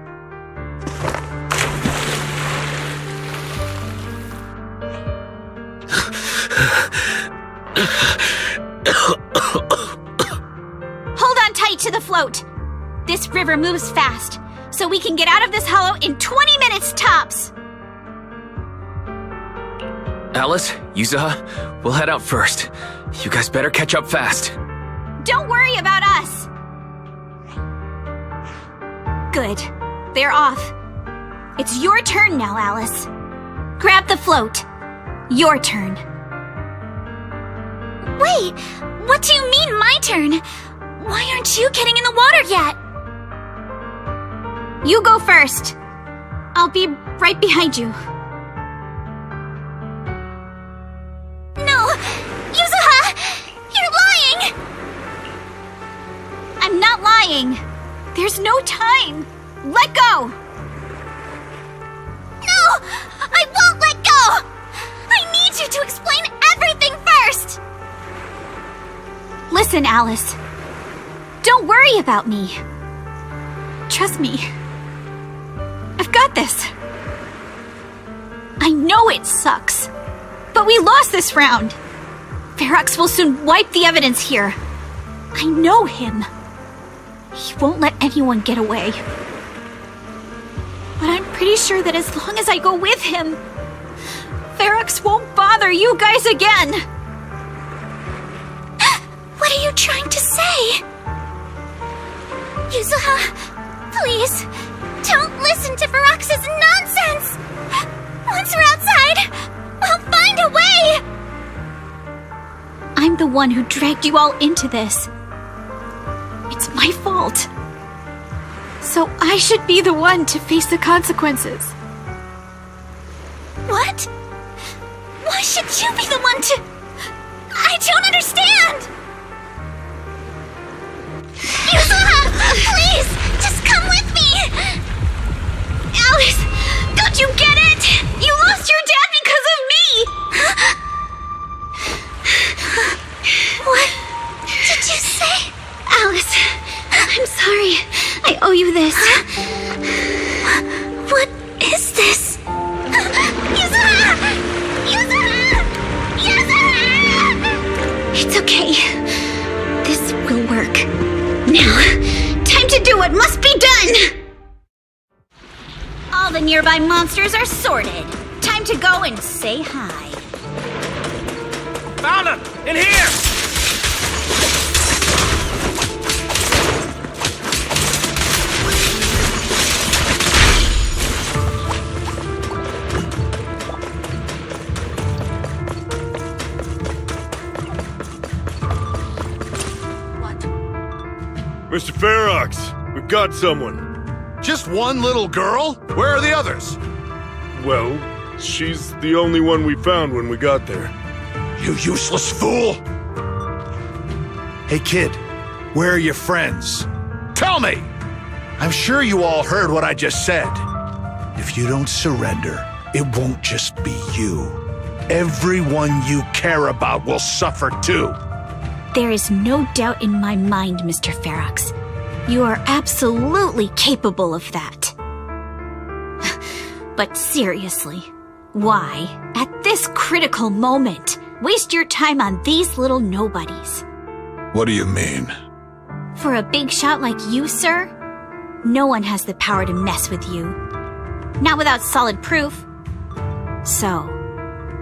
Hold on tight to the float. This river moves fast, so we can get out of this hollow in 20 minutes tops. Alice, Yuzuha, we'll head out first. You guys better catch up fast. Don't worry about us. Good. They're off. It's your turn now, Alice. Grab the float. Your turn. Wait, what do you mean my turn? Why aren't you getting in the water yet? You go first. I'll be right behind you. No! Yuzuha! You're lying! I'm not lying. There's no time. Let go! No! I won't let go! I need you to explain everything first! Listen, Alice. Don't worry about me. Trust me. I've got this. I know it sucks, but we lost this round. Ferox will soon wipe the evidence here. I know him. He won't let anyone get away. But I'm pretty sure that as long as I go with him, Ferox won't bother you guys again. What are you trying to say? Yuzuha, please, don't listen to Ferox's nonsense! Once we're outside, I'll find a way! I'm the one who dragged you all into this. It's my fault. So I should be the one to face the consequences. What? Why should you be the one to... I don't understand! Yuzuna! Please! Just come with me! Alice! Don't you get it? You lost your dad because of me! What did you say? Alice, I'm sorry. I owe you this. What is this? Yuzuna! Yuzuna! Yuzuna! It's okay. This will work. Now, time to do what must be done! All the nearby monsters are sorted. Time to go and say hi. Found him! In here! Mr. Ferox, we've got someone. Just one little girl? Where are the others? Well, she's the only one we found when we got there. You useless fool! Hey kid, where are your friends? Tell me! I'm sure you all heard what I just said. If you don't surrender, it won't just be you. Everyone you care about will suffer too. There is no doubt in my mind, Mr. Ferox. You are absolutely capable of that. But seriously, why, at this critical moment, waste your time on these little nobodies? What do you mean? For a big shot like you, sir, no one has the power to mess with you. Not without solid proof. So,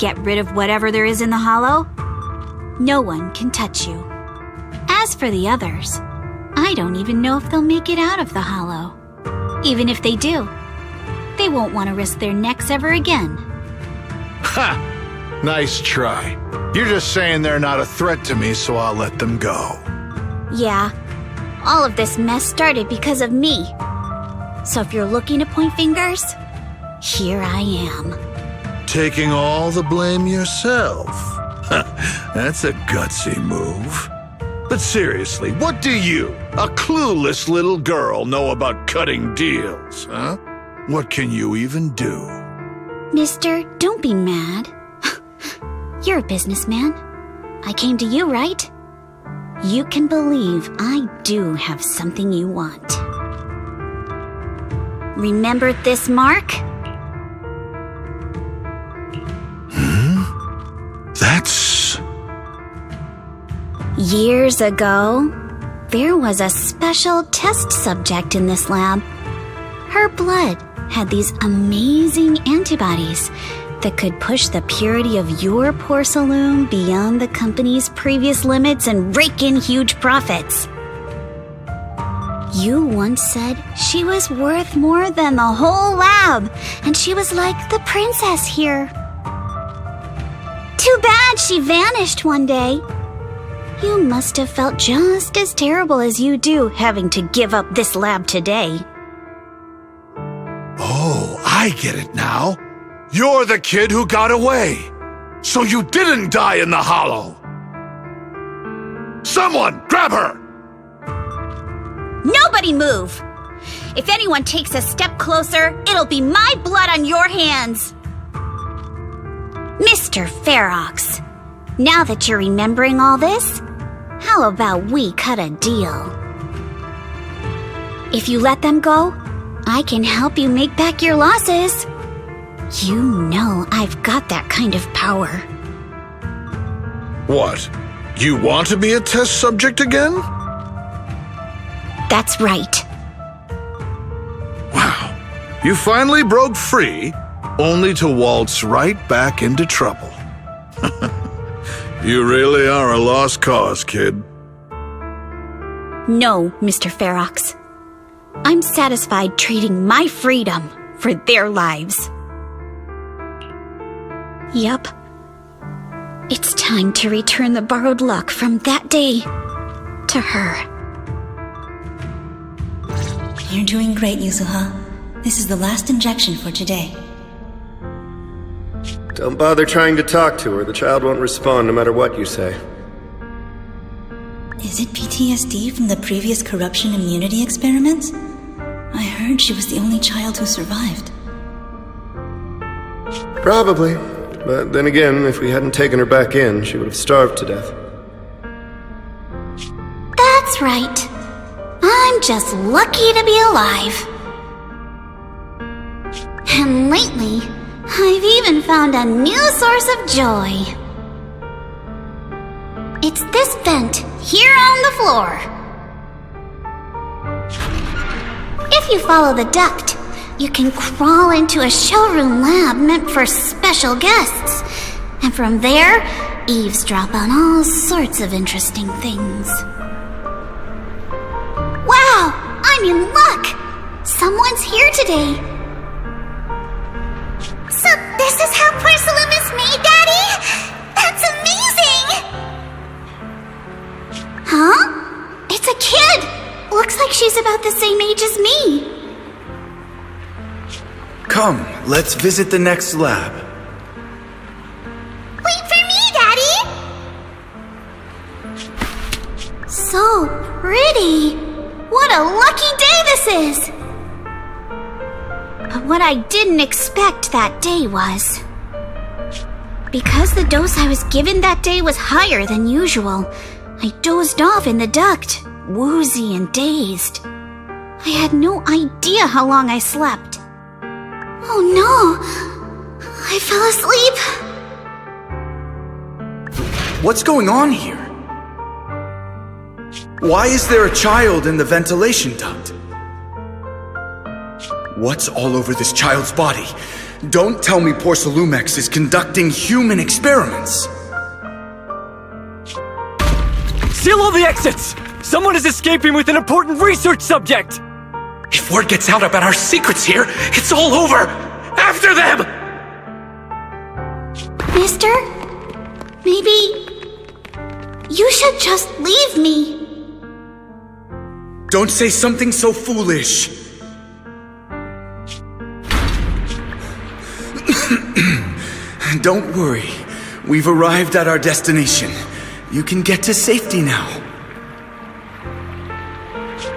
get rid of whatever there is in the hollow. No one can touch you. As for the others, I don't even know if they'll make it out of the hollow. Even if they do, they won't want to risk their necks ever again. Ha! Nice try. You're just saying they're not a threat to me, so I'll let them go. Yeah, all of this mess started because of me. So if you're looking to point fingers, here I am. Taking all the blame yourself. That's a gutsy move. But seriously, what do you, a clueless little girl, know about cutting deals, huh? What can you even do? Mister, don't be mad. You're a businessman. I came to you, right? You can believe I do have something you want. Remember this mark? That's... Years ago, there was a special test subject in this lab. Her blood had these amazing antibodies that could push the purity of your porcelain beyond the company's previous limits and rake in huge profits. You once said she was worth more than the whole lab, and she was like the princess here. Too bad she vanished one day. You must have felt just as terrible as you do having to give up this lab today. Oh, I get it now. You're the kid who got away. So you didn't die in the hollow. Someone, grab her! Nobody move! If anyone takes a step closer, it'll be my blood on your hands. Mr. Ferox, now that you're remembering all this, how about we cut a deal? If you let them go, I can help you make back your losses. You know I've got that kind of power. What? You want to be a test subject again? That's right. Wow. You finally broke free, only to waltz right back into trouble. You really are a lost cause, kid. No, Mr. Ferox. I'm satisfied trading my freedom for their lives. Yup. It's time to return the borrowed luck from that day to her. You're doing great, Yuzuha. This is the last injection for today. Don't bother trying to talk to her. The child won't respond no matter what you say. Is it PTSD from the previous corruption immunity experiments? I heard she was the only child who survived. Probably. But then again, if we hadn't taken her back in, she would have starved to death. That's right. I'm just lucky to be alive. And lately, I've even found a new source of joy. It's this vent here on the floor. If you follow the duct, you can crawl into a showroom lab meant for special guests. And from there, eavesdrop on all sorts of interesting things. Wow! I'm in luck! Someone's here today. So this is how porcelain is made, Daddy? That's amazing! Huh? It's a kid! Looks like she's about the same age as me. Come, let's visit the next lab. Wait for me, Daddy! So pretty! What a lucky day this is! But what I didn't expect that day was... because the dose I was given that day was higher than usual, I dozed off in the duct, woozy and dazed. I had no idea how long I slept. Oh no! I fell asleep! What's going on here? Why is there a child in the ventilation duct? What's all over this child's body? Don't tell me Porcelumex is conducting human experiments. Seal all the exits! Someone is escaping with an important research subject! If word gets out about our secrets here, it's all over! After them! Mister? Maybe... you should just leave me. Don't say something so foolish. Don't worry. We've arrived at our destination. You can get to safety now.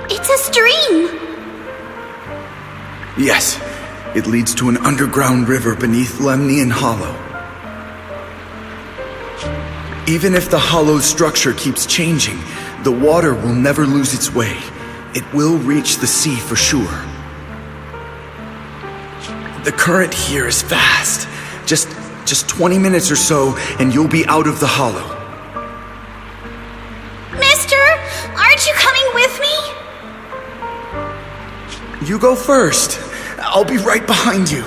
It's a stream! Yes, it leads to an underground river beneath Lemnian Hollow. Even if the hollow's structure keeps changing, the water will never lose its way. It will reach the sea for sure. The current here is fast. Just 20 minutes or so, and you'll be out of the hollow. Mister, aren't you coming with me? You go first. I'll be right behind you.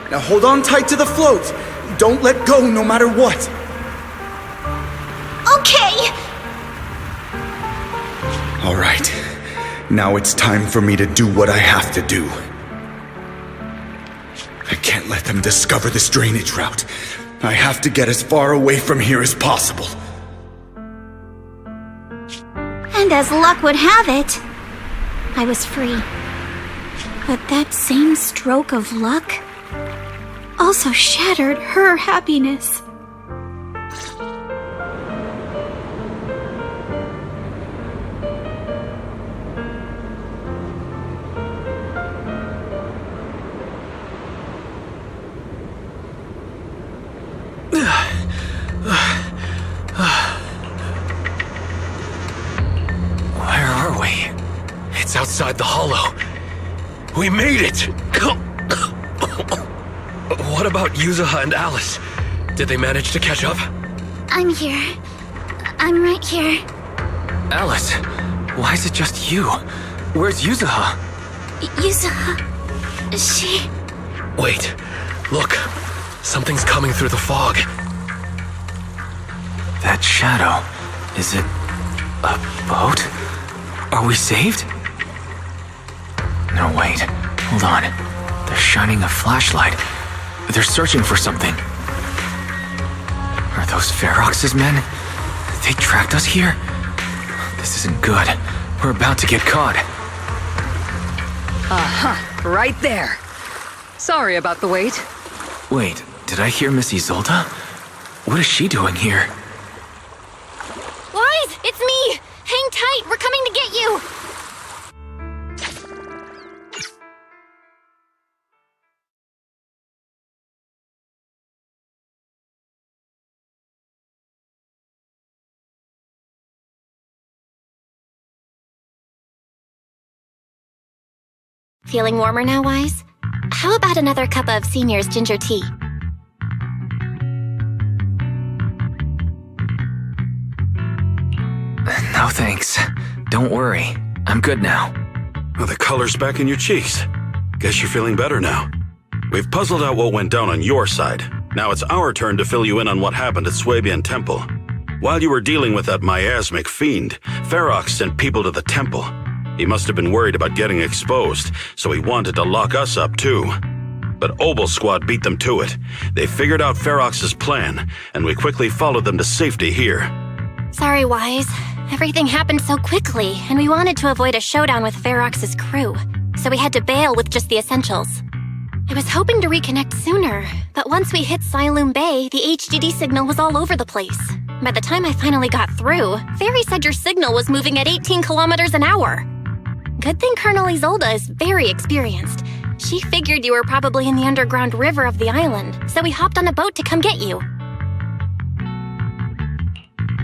Now hold on tight to the float. Don't let go no matter what. Okay. All right. Now it's time for me to do what I have to do. I can't let them discover this drainage route. I have to get as far away from here as possible. And as luck would have it, I was free. But that same stroke of luck also shattered her happiness. Where are we? It's outside the hollow. We made it! What about Yuzuha and Alice? Did they manage to catch up? I'm here. I'm right here. Alice, why is it just you? Where's Yuzuha? Yuzuha... she... Wait, look. Something's coming through the fog. That shadow, is it a boat? Are we saved? No, wait. Hold on. They're shining a flashlight. They're searching for something. Are those Ferox's men? They tracked us here? This isn't good. We're about to get caught. Uh-huh. Right there. Sorry about the wait. Wait, did I hear Miss Isolde? What is she doing here? Wise, it's me! Hang tight, we're coming to get you! Feeling warmer now, Wise? How about another cup of Senior's ginger tea? No thanks. Don't worry. I'm good now. Well, the color's back in your cheeks. Guess you're feeling better now. We've puzzled out what went down on your side. Now it's our turn to fill you in on what happened at Swabian Temple. While you were dealing with that miasmic fiend, Ferox sent people to the temple. He must have been worried about getting exposed, so he wanted to lock us up too. But Obel Squad beat them to it. They figured out Ferox's plan, and we quickly followed them to safety here. Sorry, Wise. Everything happened so quickly, and we wanted to avoid a showdown with Ferox's crew, so we had to bail with just the essentials. I was hoping to reconnect sooner, but once we hit Siloam Bay, the HDD signal was all over the place. By the time I finally got through, Fairy said your signal was moving at 18 kilometers an hour. Good thing Colonel Isolde is very experienced. She figured you were probably in the underground river of the island, so we hopped on a boat to come get you.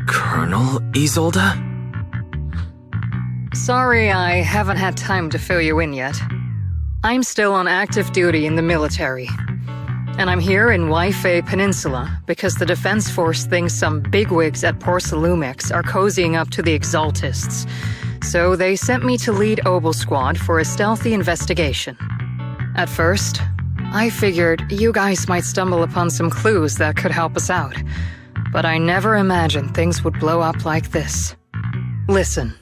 Colonel Isolde? Sorry I haven't had time to fill you in yet. I'm still on active duty in the military. And I'm here in Waifei Peninsula because the Defense Force thinks some bigwigs at Porcelumex are cozying up to the Exaltists. So they sent me to lead Obel Squad for a stealthy investigation. At first, I figured you guys might stumble upon some clues that could help us out. But I never imagined things would blow up like this. Listen,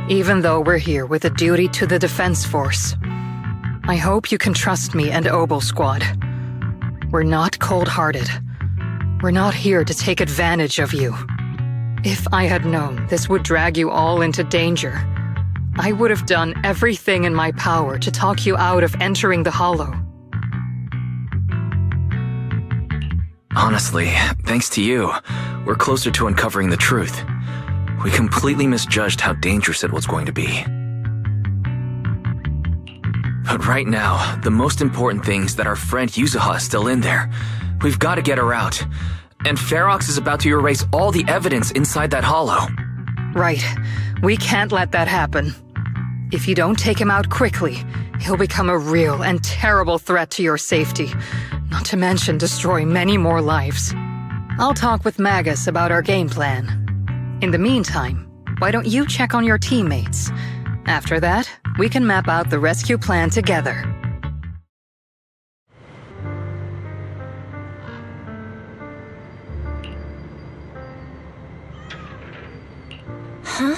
even though we're here with a duty to the Defense Force, I hope you can trust me and Obel Squad. We're not cold-hearted. We're not here to take advantage of you. If I had known this would drag you all into danger, I would have done everything in my power to talk you out of entering the Hollow. Honestly, thanks to you, we're closer to uncovering the truth. We completely misjudged how dangerous it was going to be. But right now, the most important thing is that our friend Yuzuha is still in there. We've got to get her out. And Ferox is about to erase all the evidence inside that hollow. Right. We can't let that happen. If you don't take him out quickly, he'll become a real and terrible threat to your safety. Not to mention destroy many more lives. I'll talk with Magus about our game plan. In the meantime, why don't you check on your teammates? After that, we can map out the rescue plan together. Huh?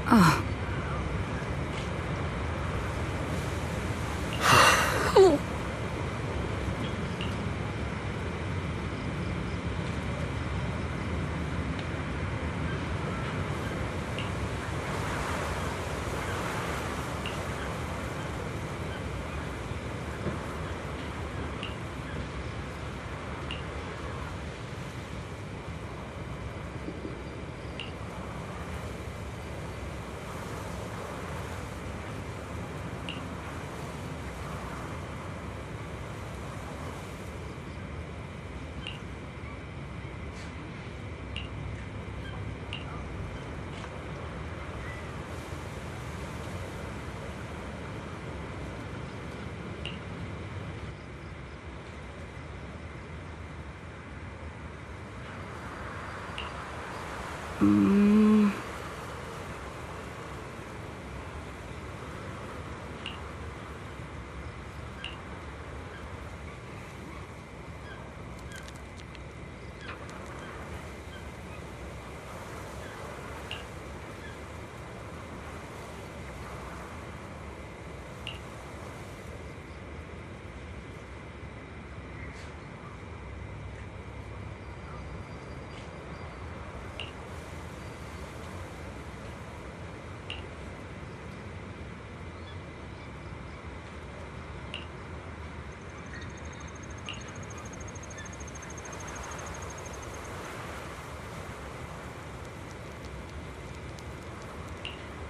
Oh.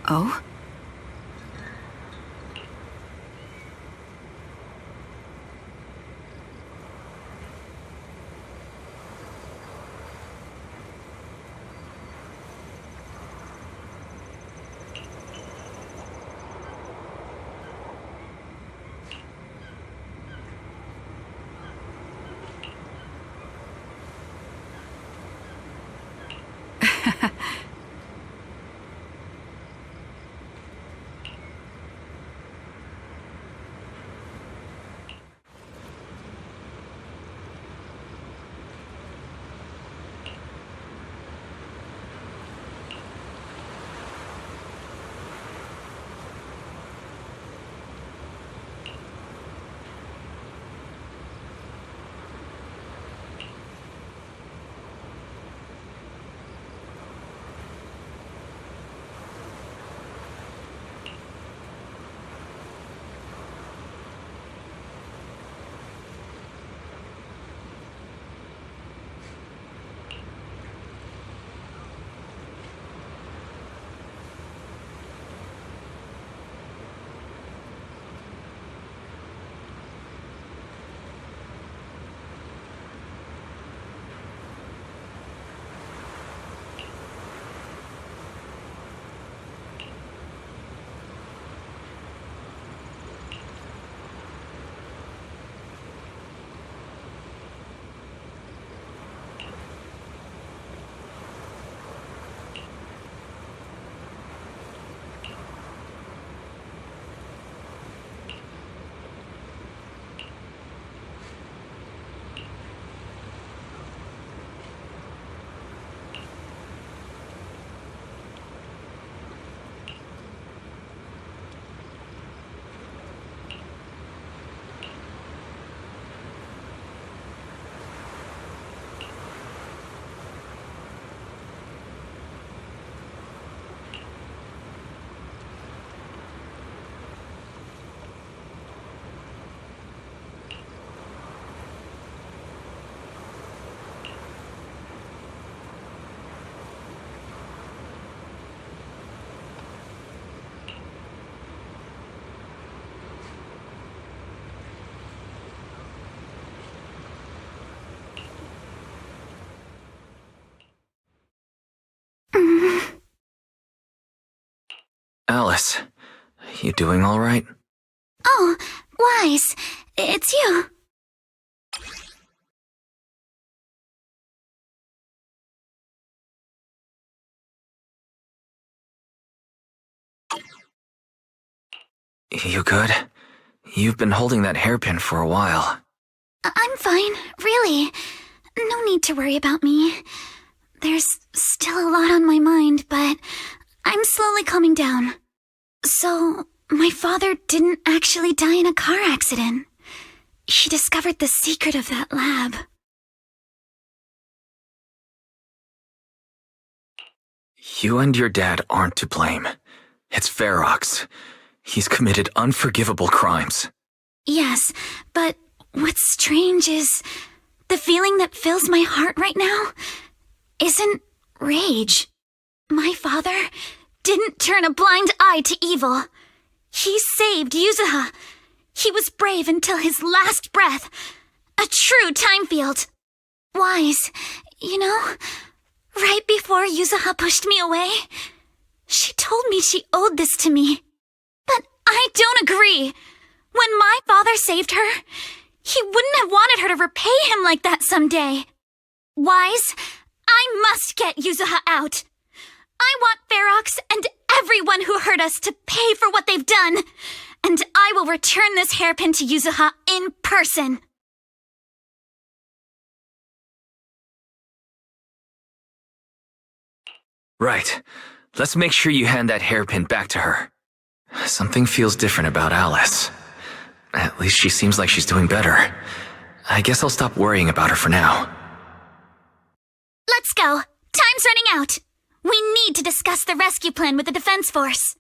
Oh? Alice, you doing all right? Oh, Wise, it's you. You good? You've been holding that hairpin for a while. I'm fine, really. No need to worry about me. There's still a lot on my mind, but I'm slowly calming down. So, my father didn't actually die in a car accident. He discovered the secret of that lab. You and your dad aren't to blame. It's Ferox. He's committed unforgivable crimes. Yes, but what's strange is the feeling that fills my heart right now isn't rage. My father didn't turn a blind eye to evil. He saved Yuzuha. He was brave until his last breath. A true time field. Wise, you know, right before Yuzuha pushed me away, she told me she owed this to me. But I don't agree. When my father saved her, he wouldn't have wanted her to repay him like that someday. Wise, I must get Yuzuha out. I want Ferox and everyone who hurt us to pay for what they've done. And I will return this hairpin to Yuzuha in person. Right. Let's make sure you hand that hairpin back to her. Something feels different about Alice. At least she seems like she's doing better. I guess I'll stop worrying about her for now. Let's go. Time's running out. We need to discuss the rescue plan with the Defense Force.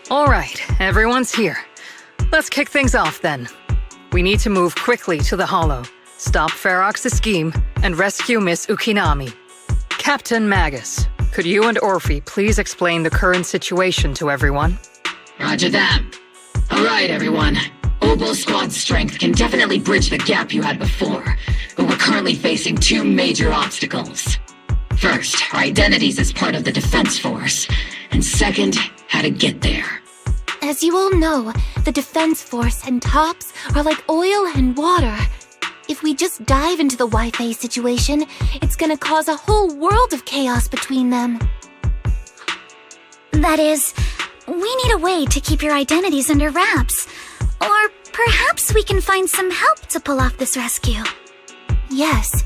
All right, everyone's here. Let's kick things off then. We need to move quickly to the Hollow, stop Ferox's scheme, and rescue Miss Ukinami. Captain Magus, could you and Orphe please explain the current situation to everyone? Roger that. All right, everyone. Oboe Squad's strength can definitely bridge the gap you had before, but we're currently facing two major obstacles. First, our identities as part of the Defense Force, and second, how to get there. As you all know, the Defense Force and TOPS are like oil and water. If we just dive into the Wi-Fi situation, it's gonna cause a whole world of chaos between them. That is, we need a way to keep your identities under wraps. Or perhaps we can find some help to pull off this rescue. Yes,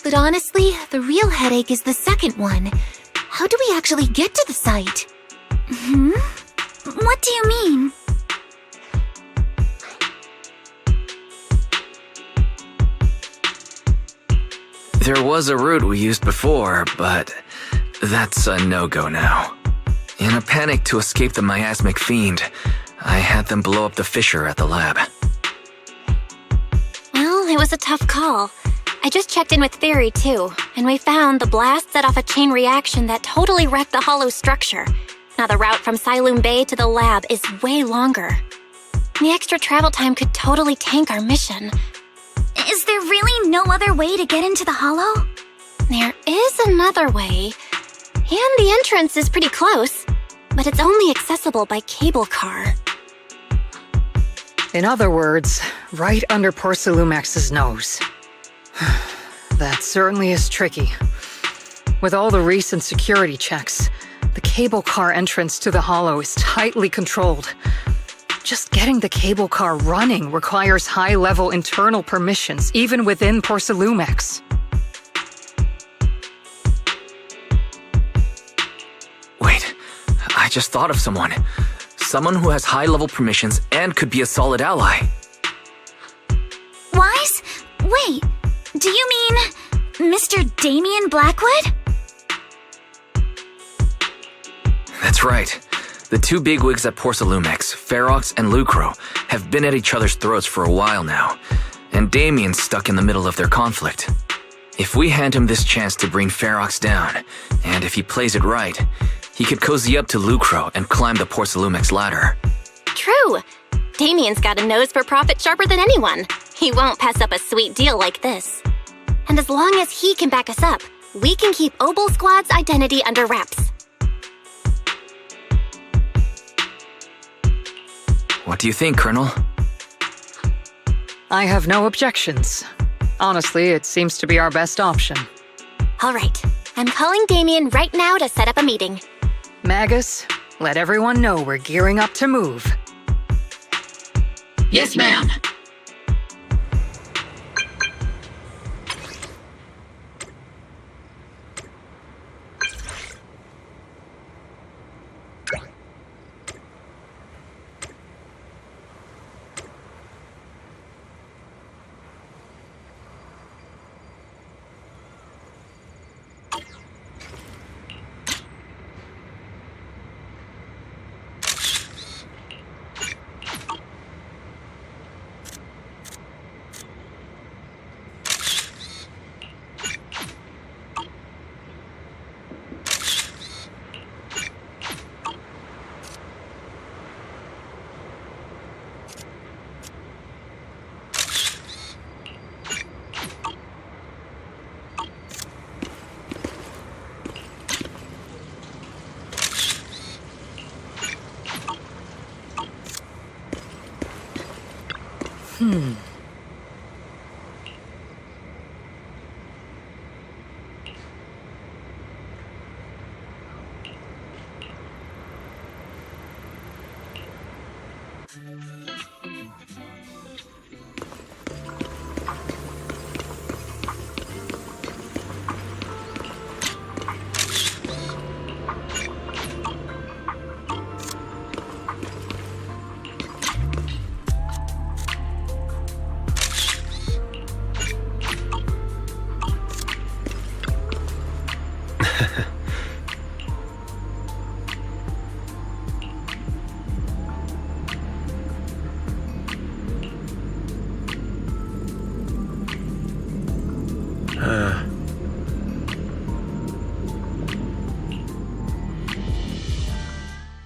but honestly, the real headache is the second one. How do we actually get to the site? What do you mean? There was a route we used before, but that's a no-go now. In a panic to escape the miasmic fiend, I had them blow up the fissure at the lab. Well, it was a tough call. I just checked in with Theory, too, and we found the blast set off a chain reaction that totally wrecked the hollow structure. Now the route from Siloom Bay to the lab is way longer. The extra travel time could totally tank our mission. Is there really no other way to get into the Hollow? There is another way, and the entrance is pretty close, but it's only accessible by cable car. In other words, right under Porcelumex's nose. That certainly is tricky. With all the recent security checks, the cable car entrance to the Hollow is tightly controlled. Just getting the cable car running requires high-level internal permissions, even within Porcelumex. Wait, I just thought of someone. Someone who has high-level permissions and could be a solid ally. Wise? Wait, do you mean Mr. Damien Blackwood? That's right. The two bigwigs at Porcelumex, Ferox and Lucro, have been at each other's throats for a while now, and Damien's stuck in the middle of their conflict. If we hand him this chance to bring Ferox down, and if he plays it right, he could cozy up to Lucro and climb the Porcelumex ladder. True! Damien's got a nose for profit sharper than anyone. He won't pass up a sweet deal like this. And as long as he can back us up, we can keep Oboe Squad's identity under wraps. What do you think, Colonel? I have no objections. Honestly, it seems to be our best option. All right. I'm calling Damien right now to set up a meeting. Magus, let everyone know we're gearing up to move. Yes, ma'am.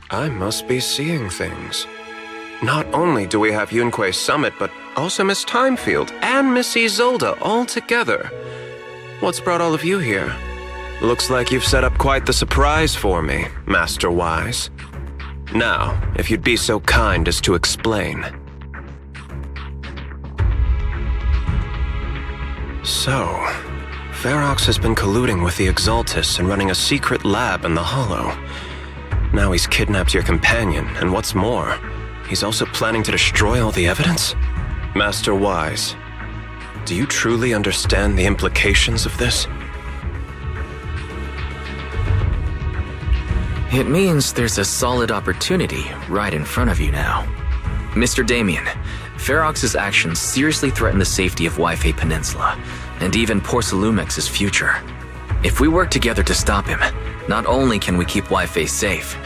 I must be seeing things. Not only do we have Yunque's summit, but also Miss Timefield and Miss Isolde all together. What's brought all of you here? Looks like you've set up quite the surprise for me, Master Wise. Now, if you'd be so kind as to explain. So, Ferox has been colluding with the Exaltists and running a secret lab in the Hollow. Now he's kidnapped your companion, and what's more, he's also planning to destroy all the evidence? Master Wise, do you truly understand the implications of this? It means there's a solid opportunity right in front of you now. Mr. Damien, Ferox's actions seriously threaten the safety of Wi-Fi Peninsula, and even Porcelumex's future. If we work together to stop him, not only can we keep Wi-Fi safe,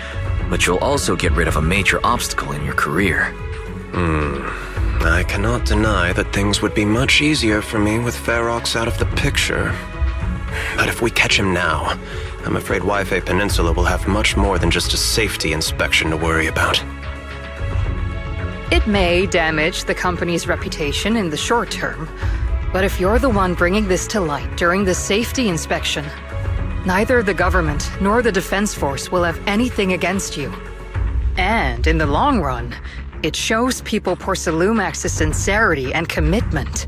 but you'll also get rid of a major obstacle in your career. I cannot deny that things would be much easier for me with Ferox out of the picture. But if we catch him now, I'm afraid Wi-Fi Peninsula will have much more than just a safety inspection to worry about. It may damage the company's reputation in the short term, but if you're the one bringing this to light during the safety inspection, neither the government nor the Defense Force will have anything against you. And in the long run, it shows people Porcelumex's sincerity and commitment.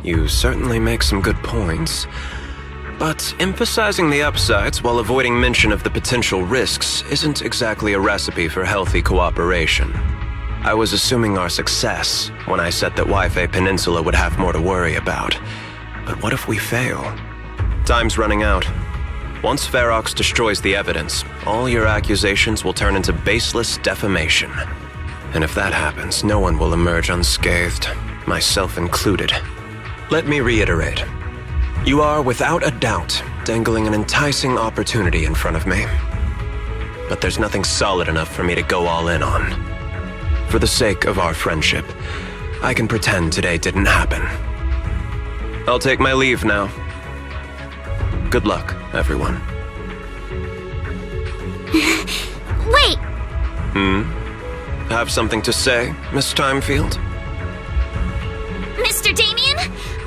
You certainly make some good points. But emphasizing the upsides while avoiding mention of the potential risks isn't exactly a recipe for healthy cooperation. I was assuming our success when I said that Wi-Fi Peninsula would have more to worry about. But what if we fail? Time's running out. Once Ferox destroys the evidence, all your accusations will turn into baseless defamation. And if that happens, no one will emerge unscathed, myself included. Let me reiterate. You are, without a doubt, dangling an enticing opportunity in front of me. But there's nothing solid enough for me to go all in on. For the sake of our friendship, I can pretend today didn't happen. I'll take my leave now. Good luck, everyone. Wait! Have something to say, Miss Timefield? Mr. Damien,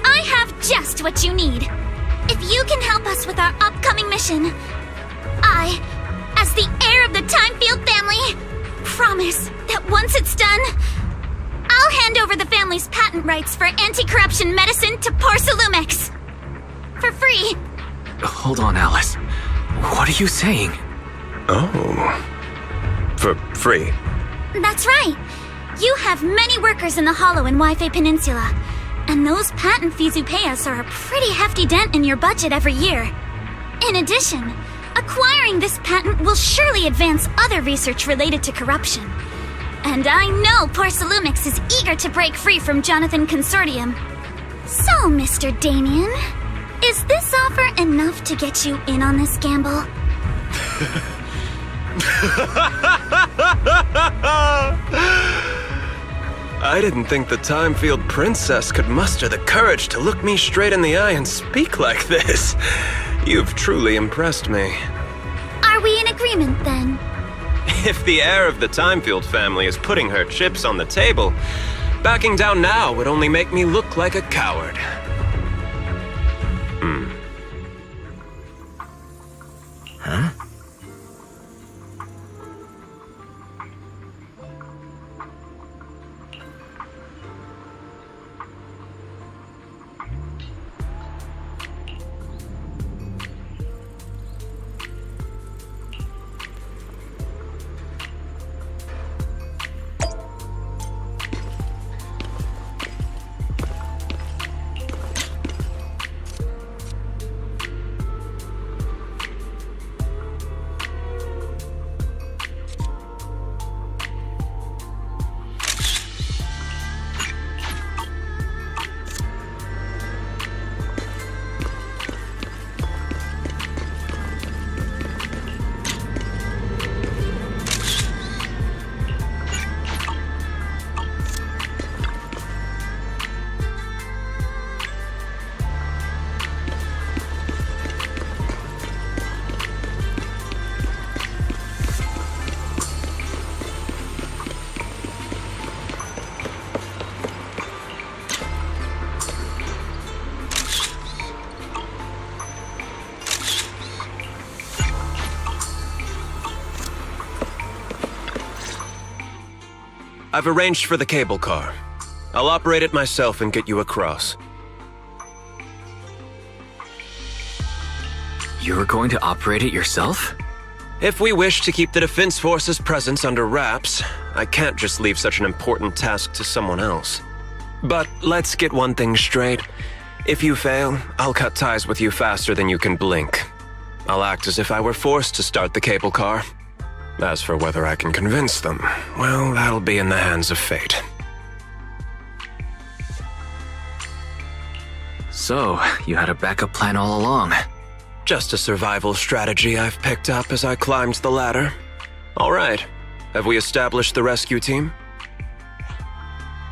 I have just what you need. If you can help us with our upcoming mission, I, as the heir of the Timefield family, promise that once it's done, I'll hand over the family's patent rights for anti-corruption medicine to Porcelumex. For free. Hold on, Alice. What are you saying? Oh. For free? That's right. You have many workers in the Hollow and Wi-Fi Peninsula, and those patent fees you pay us are a pretty hefty dent in your budget every year. In addition, acquiring this patent will surely advance other research related to corruption. And I know Porcelumex is eager to break free from Jonathan Consortium. So, Mr. Damien, is this offer enough to get you in on this gamble? I didn't think the Timefield princess could muster the courage to look me straight in the eye and speak like this. You've truly impressed me. Are we in agreement, then? If the heir of the Timefield family is putting her chips on the table, backing down now would only make me look like a coward. Huh? I've arranged for the cable car. I'll operate it myself and get you across. You're going to operate it yourself? If we wish to keep the Defense Force's presence under wraps, I can't just leave such an important task to someone else. But let's get one thing straight. If you fail, I'll cut ties with you faster than you can blink. I'll act as if I were forced to start the cable car. As for whether I can convince them, well, that'll be in the hands of fate. So, you had a backup plan all along. Just a survival strategy I've picked up as I climbed the ladder. All right. Have we established the rescue team?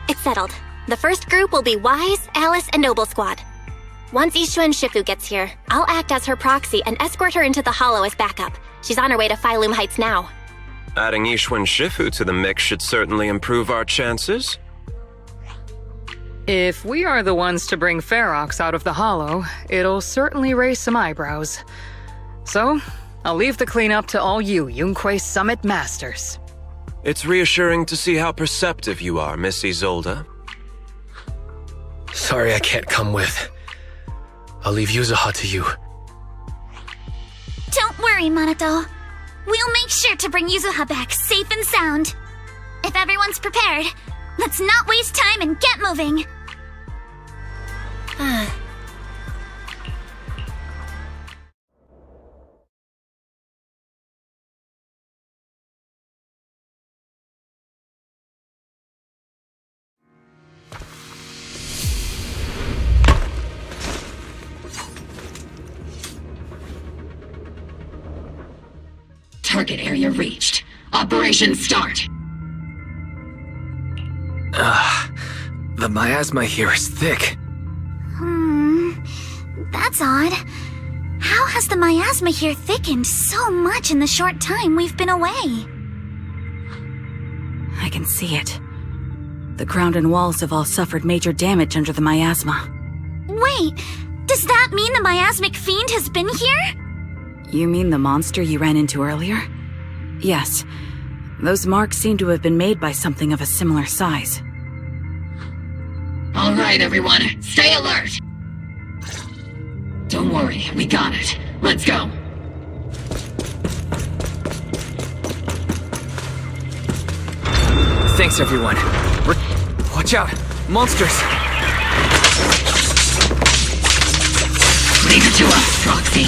It's settled. The first group will be Wise, Alice, and Noble Squad. Once Ishuen Shifu gets here, I'll act as her proxy and escort her into the Hollow as backup. She's on her way to Phylum Heights now. Adding Ishuen Shifu to the mix should certainly improve our chances. If we are the ones to bring Ferox out of the Hollow, it'll certainly raise some eyebrows. So, I'll leave the cleanup to all you Yunquei Summit Masters. It's reassuring to see how perceptive you are, Miss Isolde. Sorry I can't come with. I'll leave Yuzuha to you. Don't worry, Minato. We'll make sure to bring Yuzuha back safe and sound. If everyone's prepared, let's not waste time and get moving. Target area reached. Operation start. The miasma here is thick. That's odd. How has the miasma here thickened so much in the short time we've been away? I can see it. The ground and walls have all suffered major damage under the miasma. Wait, does that mean the miasmic fiend has been here? You mean the monster you ran into earlier? Yes. Those marks seem to have been made by something of a similar size. All right, everyone, stay alert. Don't worry, we got it. Let's go. Thanks, everyone. Watch out! Monsters! Leave it to us, Proxy.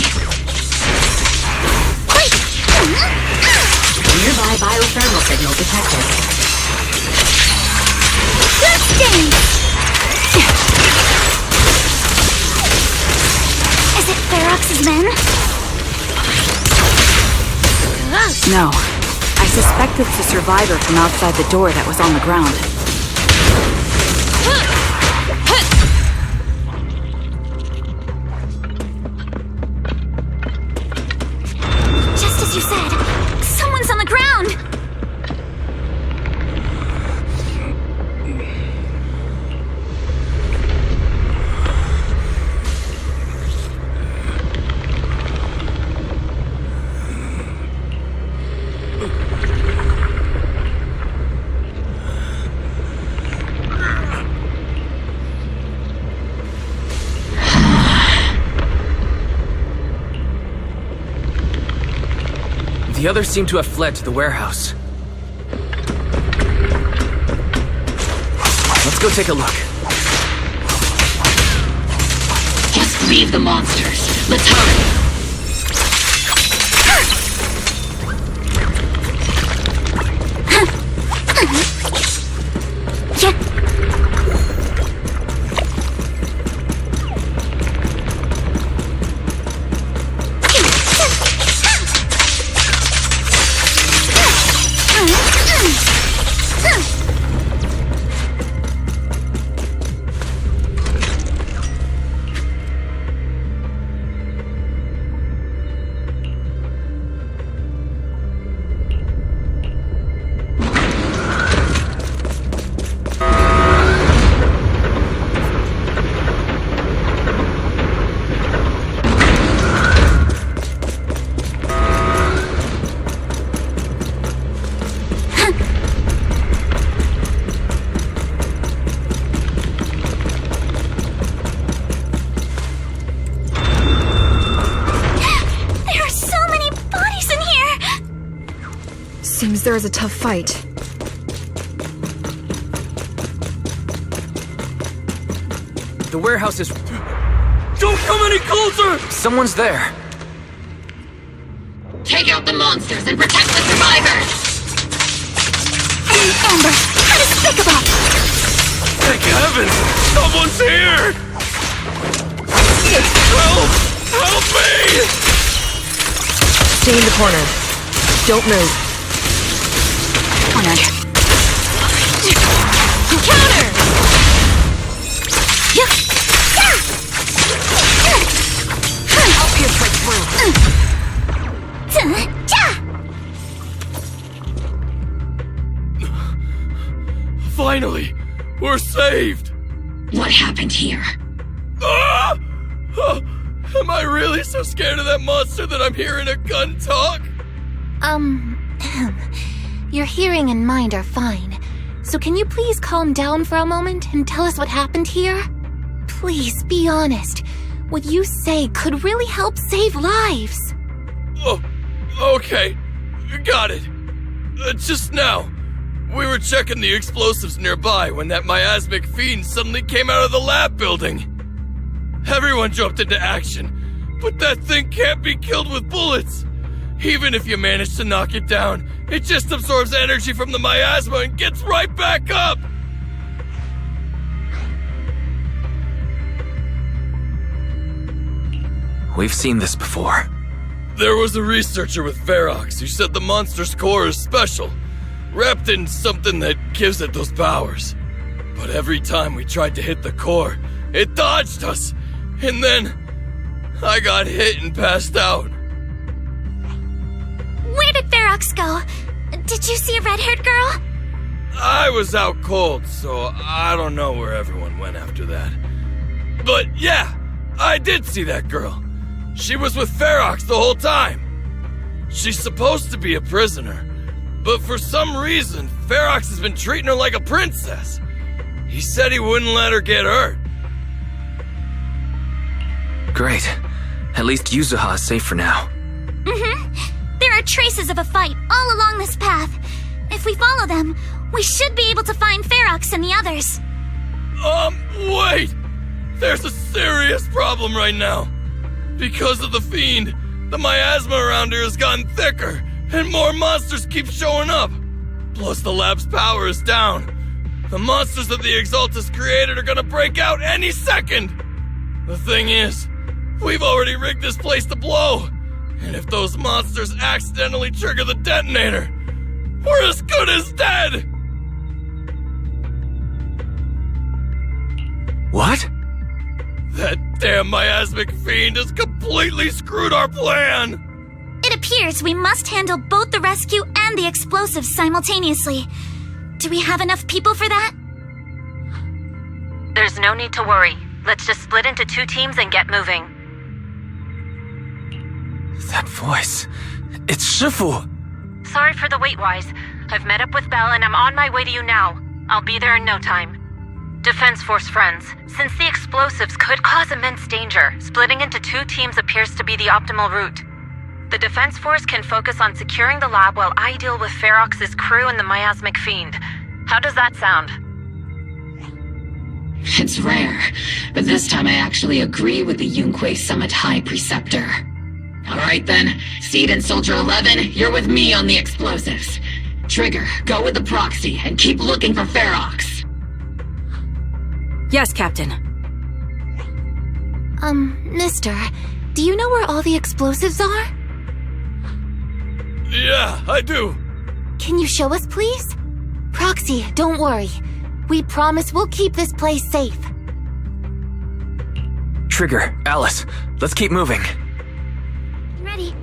Nearby biothermal signal detected. Is it Ferox's men? No. I suspect it's a survivor from outside the door that was on the ground. Just as you said, someone's on the ground! The others seem to have fled to the warehouse. Let's go take a look. Just leave the monsters. Let's hurry. seems there is a tough fight. The warehouse is... Don't come any closer! Someone's there. Take out the monsters and protect the survivors! Amber, how despicable! Thank heavens! Someone's here! Help! Help me! Stay in the corner. Don't move. Corner. Counter! Help you break through. Finally! We're saved! What happened here? Ah! Am I really so scared of that monster that I'm hearing a gun talk? Your hearing and mind are fine. So can you please calm down for a moment and tell us what happened here? Please, be honest. What you say could really help save lives. Oh, okay. Got it. Just now, we were checking the explosives nearby when that miasmic fiend suddenly came out of the lab building. Everyone jumped into action, but that thing can't be killed with bullets. Even if you manage to knock it down, it just absorbs energy from the miasma and gets right back up! We've seen this before. There was a researcher with Ferox who said the monster's core is special, wrapped in something that gives it those powers. But every time we tried to hit the core, it dodged us, and then I got hit and passed out. Where did Ferox go? Did you see a red-haired girl? I was out cold, so I don't know where everyone went after that. But yeah, I did see that girl. She was with Ferox the whole time. She's supposed to be a prisoner, but for some reason, Ferox has been treating her like a princess. He said he wouldn't let her get hurt. Great. At least Yuzuha is safe for now. There are traces of a fight all along this path. If we follow them, we should be able to find Ferox and the others. Wait! There's a serious problem right now. Because of the fiend, the miasma around here has gotten thicker, and more monsters keep showing up. Plus the lab's power is down. The monsters that the Exaltus created are gonna break out any second! The thing is, we've already rigged this place to blow. And if those monsters accidentally trigger the detonator, we're as good as dead! What? That damn miasmic fiend has completely screwed our plan! It appears we must handle both the rescue and the explosives simultaneously. Do we have enough people for that? There's no need to worry. Let's just split into 2 teams and get moving. That voice. It's Shifu! Sorry for the wait, Wise. I've met up with Belle and I'm on my way to you now. I'll be there in no time. Defense Force friends, since the explosives could cause immense danger, splitting into 2 teams appears to be the optimal route. The Defense Force can focus on securing the lab while I deal with Ferox's crew and the miasmic fiend. How does that sound? It's rare, but this time I actually agree with the Yunque Summit High Preceptor. Alright then, Seed and Soldier 11, you're with me on the explosives. Trigger, go with the proxy and keep looking for Ferox. Yes, Captain. Mister, do you know where all the explosives are? Yeah, I do. Can you show us, please? Proxy, don't worry. We promise we'll keep this place safe. Trigger, Alice, let's keep moving. Ready.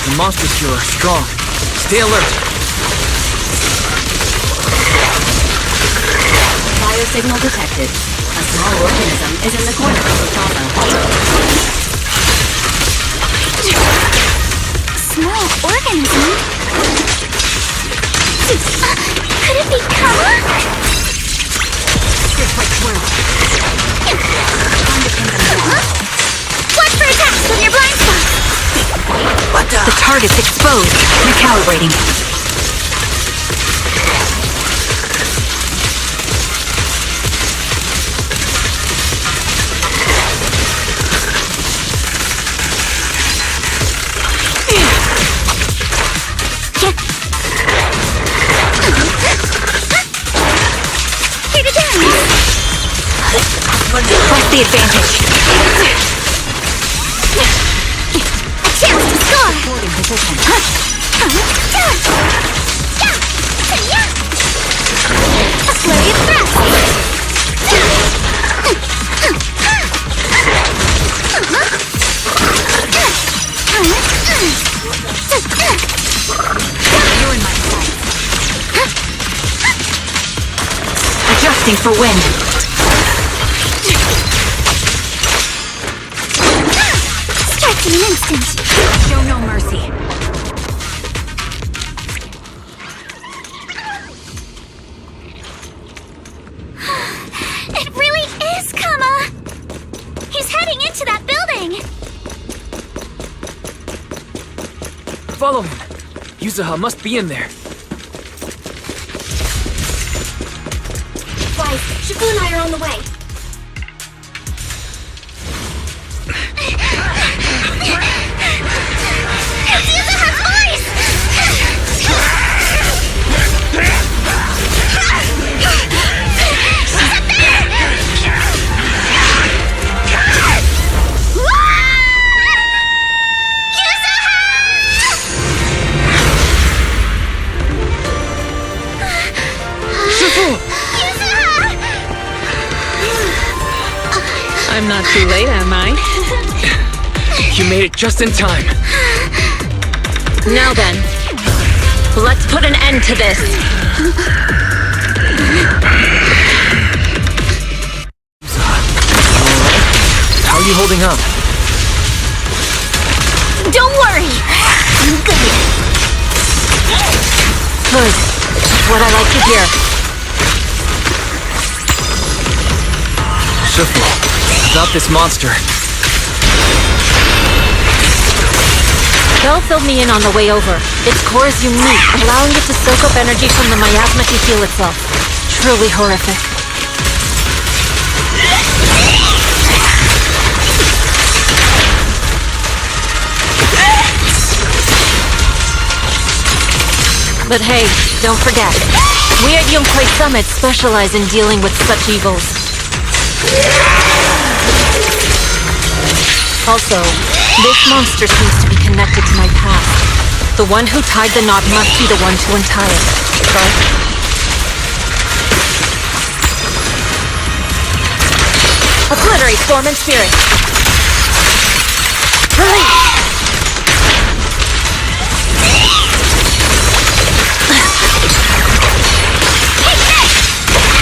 The monsters here are strong. Stay alert. Biosignal detected. A small organism is in the corner of the plaza. Small organism? Could it be Kama? Watch for attacks from your blind spot! The target's exposed. Recalibrating. Here to dance! Press the advantage. A chance to score! A flurry of You're in my sight. Adjusting for wind. Strike in an instant! Show no mercy. It really is Kama! He's heading into that building! Follow him. Yuzuha must be in there. Guys, Shifu and I are on the way. It's Yuzuha's voice! She's up there! I'm not too late, am I? You made it just in time. Now then, let's put an end to this. How are you holding up? Don't worry! I'm good. Good. What I like to hear. Shifu, about this monster. Bell filled me in on the way over. Its core is unique, allowing it to soak up energy from the miasma to heal itself. Truly horrific. But hey, don't forget, we at Yonghui Summit specialize in dealing with such evils. Also, this monster seems to be connected to my past. The one who tied the knot must be the one to untie it, right? Obliterate form and spirit. Release!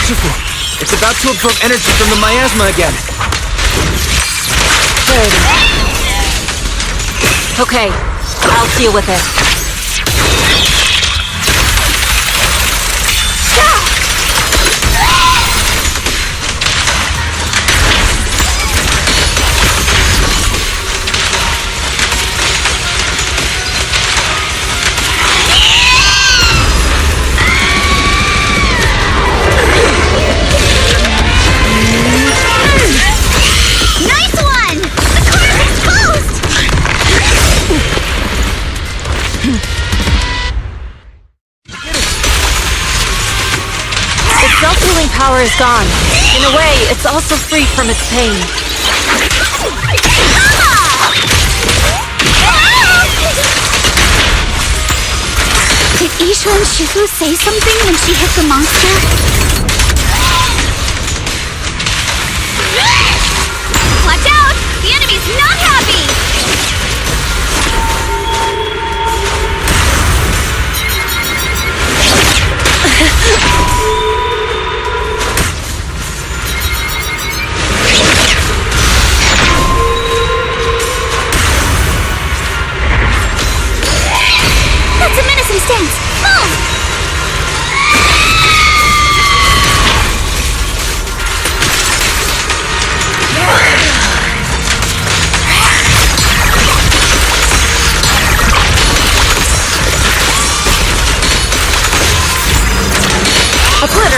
Shifu, it's about to absorb energy from the miasma again. There it is. Okay, I'll deal with it. Nice one! The core is exposed! Its self-healing power is gone. In a way, it's also freed from its pain. Did Isha and Shifu say something when she hit the monster? Watch out! The enemy's not happy!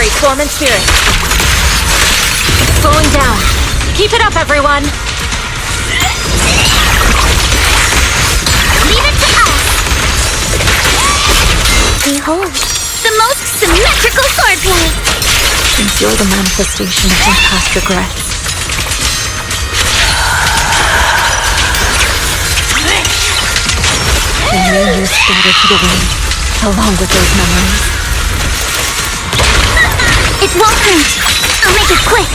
hurry, form in spirit. Slowing down. Keep it up, everyone. Leave it to us. Behold, the most symmetrical swordplay. Since you're the manifestation of my past regrets. And may you scatter to the wind, along with those memories. It won't hurt. I'll make it quick.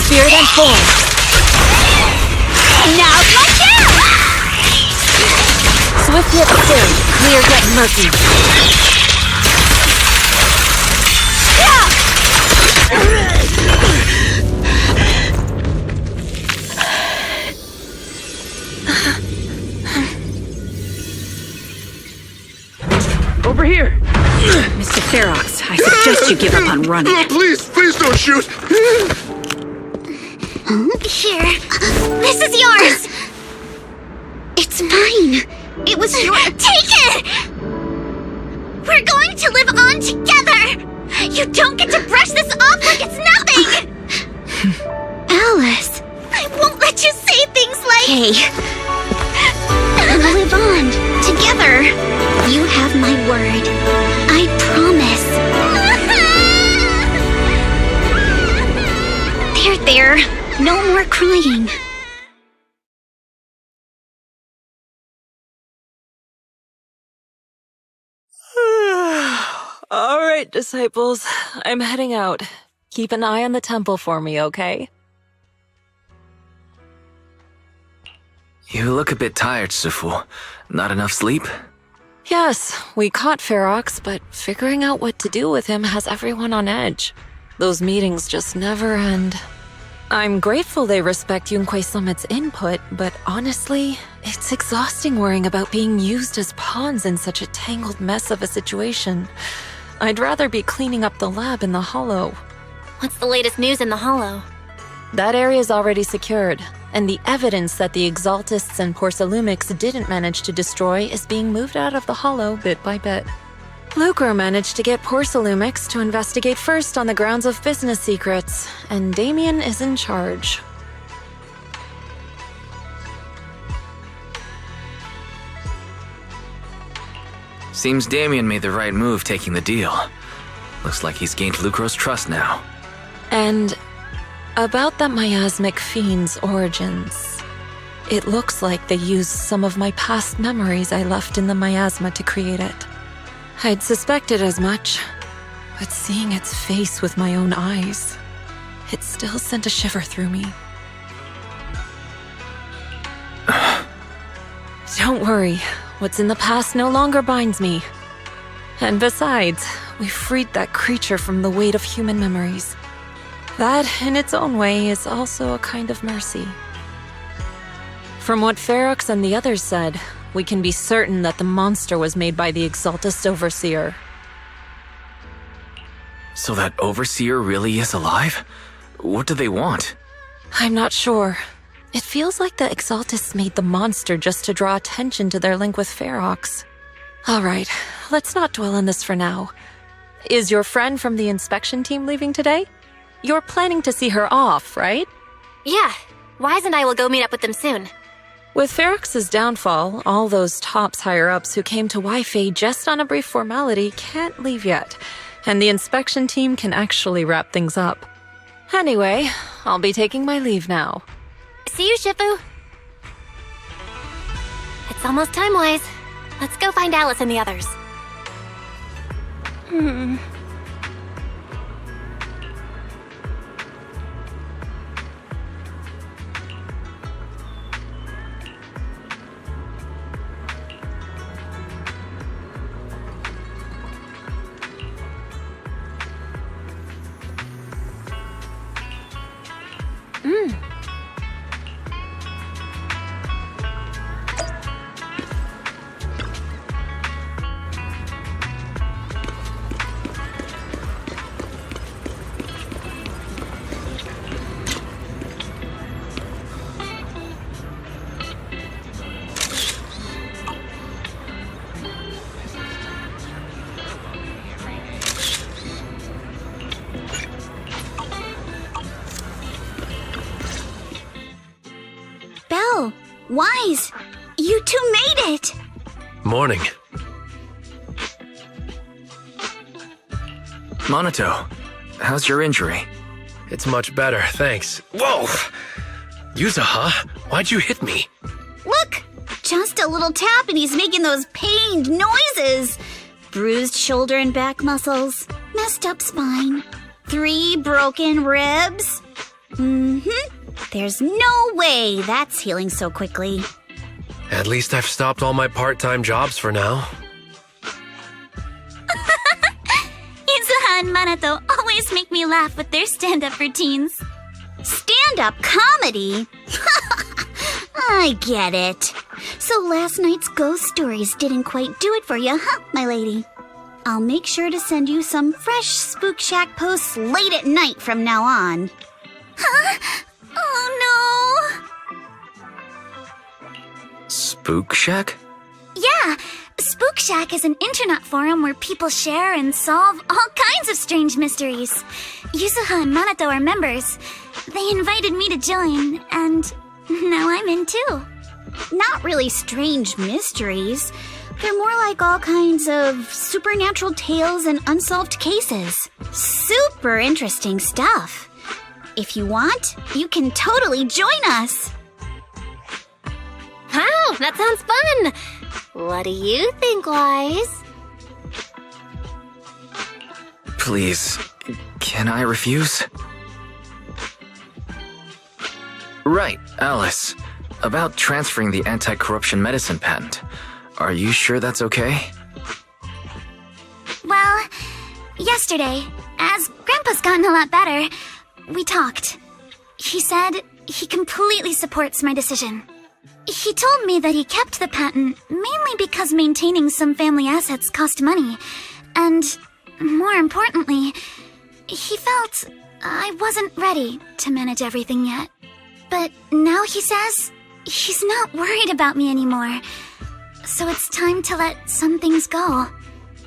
Spirit and form. Now's my chance! Swift yet still, clear yet murky. Over here! Mr. Ferox, I suggest you give up on running. Please don't shoot! Here. This is yours! It's mine. It was your. Take it! We're going to live on together! You don't get to brush this off like it's nothing! Alice, I won't let you say things like. Hey. We'll live on together. You have my word. I promise. There. No more crying. All right, disciples. I'm heading out. Keep an eye on the temple for me, okay? You look a bit tired, Sifu. Not enough sleep? Yes, we caught Ferox, but figuring out what to do with him has everyone on edge. Those meetings just never end. I'm grateful they respect Yunquei Summit's input, but honestly, it's exhausting worrying about being used as pawns in such a tangled mess of a situation. I'd rather be cleaning up the lab in the Hollow. What's the latest news in the Hollow? That area's already secured, and the evidence that the Exaltists and Porcelumics didn't manage to destroy is being moved out of the Hollow bit by bit. Lucre managed to get Porcelumics to investigate first on the grounds of business secrets, and Damien is in charge. Seems Damien made the right move taking the deal. Looks like he's gained Lucro's trust now. And about that miasmic fiend's origins. It looks like they used some of my past memories I left in the miasma to create it. I'd suspected as much, but seeing its face with my own eyes, it still sent a shiver through me. Don't worry, what's in the past no longer binds me. And besides, we freed that creature from the weight of human memories. That, in its own way, is also a kind of mercy. From what Ferox and the others said, we can be certain that the monster was made by the Exaltist Overseer. So that Overseer really is alive? What do they want? I'm not sure. It feels like the Exaltists made the monster just to draw attention to their link with Ferox. Alright, let's not dwell on this for now. Is your friend from the inspection team leaving today? You're planning to see her off, right? Yeah. Wise and I will go meet up with them soon. With Ferox's downfall, all those tops higher-ups who came to Wi-Fi just on a brief formality can't leave yet, and the inspection team can actually wrap things up. Anyway, I'll be taking my leave now. See you, Shifu. It's almost time, Wise. Let's go find Alice and the others. Wise, you two made it! Morning. Monato, how's your injury? It's much better, thanks. Whoa! Yuzuha, why'd you hit me? Look! Just a little tap and he's making those pained noises. Bruised shoulder and back muscles. Messed up spine. 3 broken ribs. There's no way that's healing so quickly. At least I've stopped all my part-time jobs for now. Yuzuha and Monato always make me laugh with their stand-up routines. Stand-up comedy? I get it. So last night's ghost stories didn't quite do it for you, huh, my lady? I'll make sure to send you some fresh Spook Shack posts late at night from now on. Huh? Oh no! Spook Shack? Yeah, Spook Shack is an internet forum where people share and solve all kinds of strange mysteries. Yuzuha and Monato are members. They invited me to join, and now I'm in too. Not really strange mysteries. They're more like all kinds of supernatural tales and unsolved cases. Super interesting stuff. If you want, you can totally join us. Wow, that sounds fun! What do you think, Wise? Please, can I refuse? Right, Alice. About transferring the anti-corruption medicine patent. Are you sure that's okay? Well, yesterday, as Grandpa's gotten a lot better, we talked. He said he completely supports my decision. He told me that he kept the patent mainly because maintaining some family assets cost money, and more importantly, he felt I wasn't ready to manage everything yet. But now he says he's not worried about me anymore, so it's time to let some things go.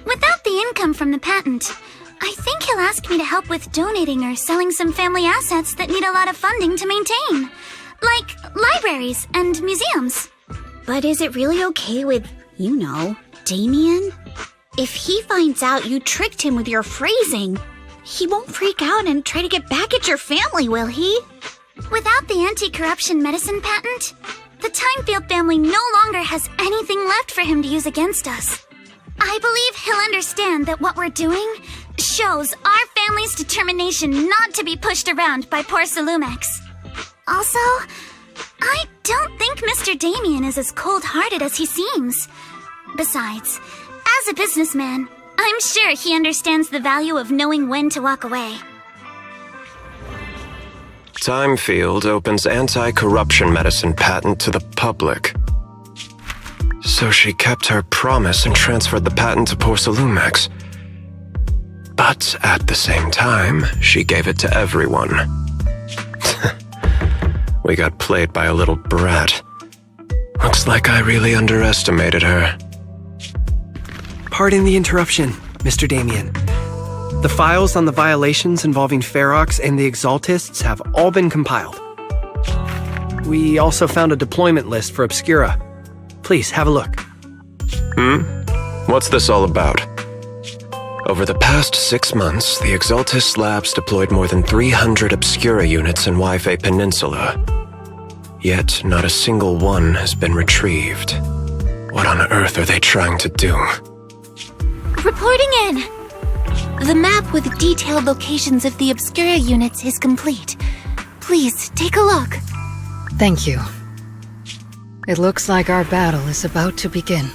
Without the income from the patent, I think he'll ask me to help with donating or selling some family assets that need a lot of funding to maintain, like libraries and museums. But is it really okay with, Damien? If he finds out you tricked him with your phrasing, he won't freak out and try to get back at your family, will he? Without the anti-corruption medicine patent, the Timefield family no longer has anything left for him to use against us. I believe he'll understand that what we're doing shows our family's determination not to be pushed around by poor Salumex. Also, I don't think Mr. Damien is as cold-hearted as he seems. Besides, as a businessman, I'm sure he understands the value of knowing when to walk away. Timefield opens anti-corruption medicine patent to the public. So she kept her promise and transferred the patent to poor Salumex. But at the same time, she gave it to everyone. We got played by a little brat. Looks like I really underestimated her. Pardon the interruption, Mr. Damien. The files on the violations involving Ferox and the Exaltists have all been compiled. We also found a deployment list for Obscura. Please, have a look. What's this all about? Over the past 6 months, the Exaltist Labs deployed more than 300 Obscura units in Wi-Fi Peninsula. Yet, not a single one has been retrieved. What on earth are they trying to do? Reporting in! The map with detailed locations of the Obscura units is complete. Please, take a look. Thank you. It looks like our battle is about to begin.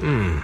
Hmm?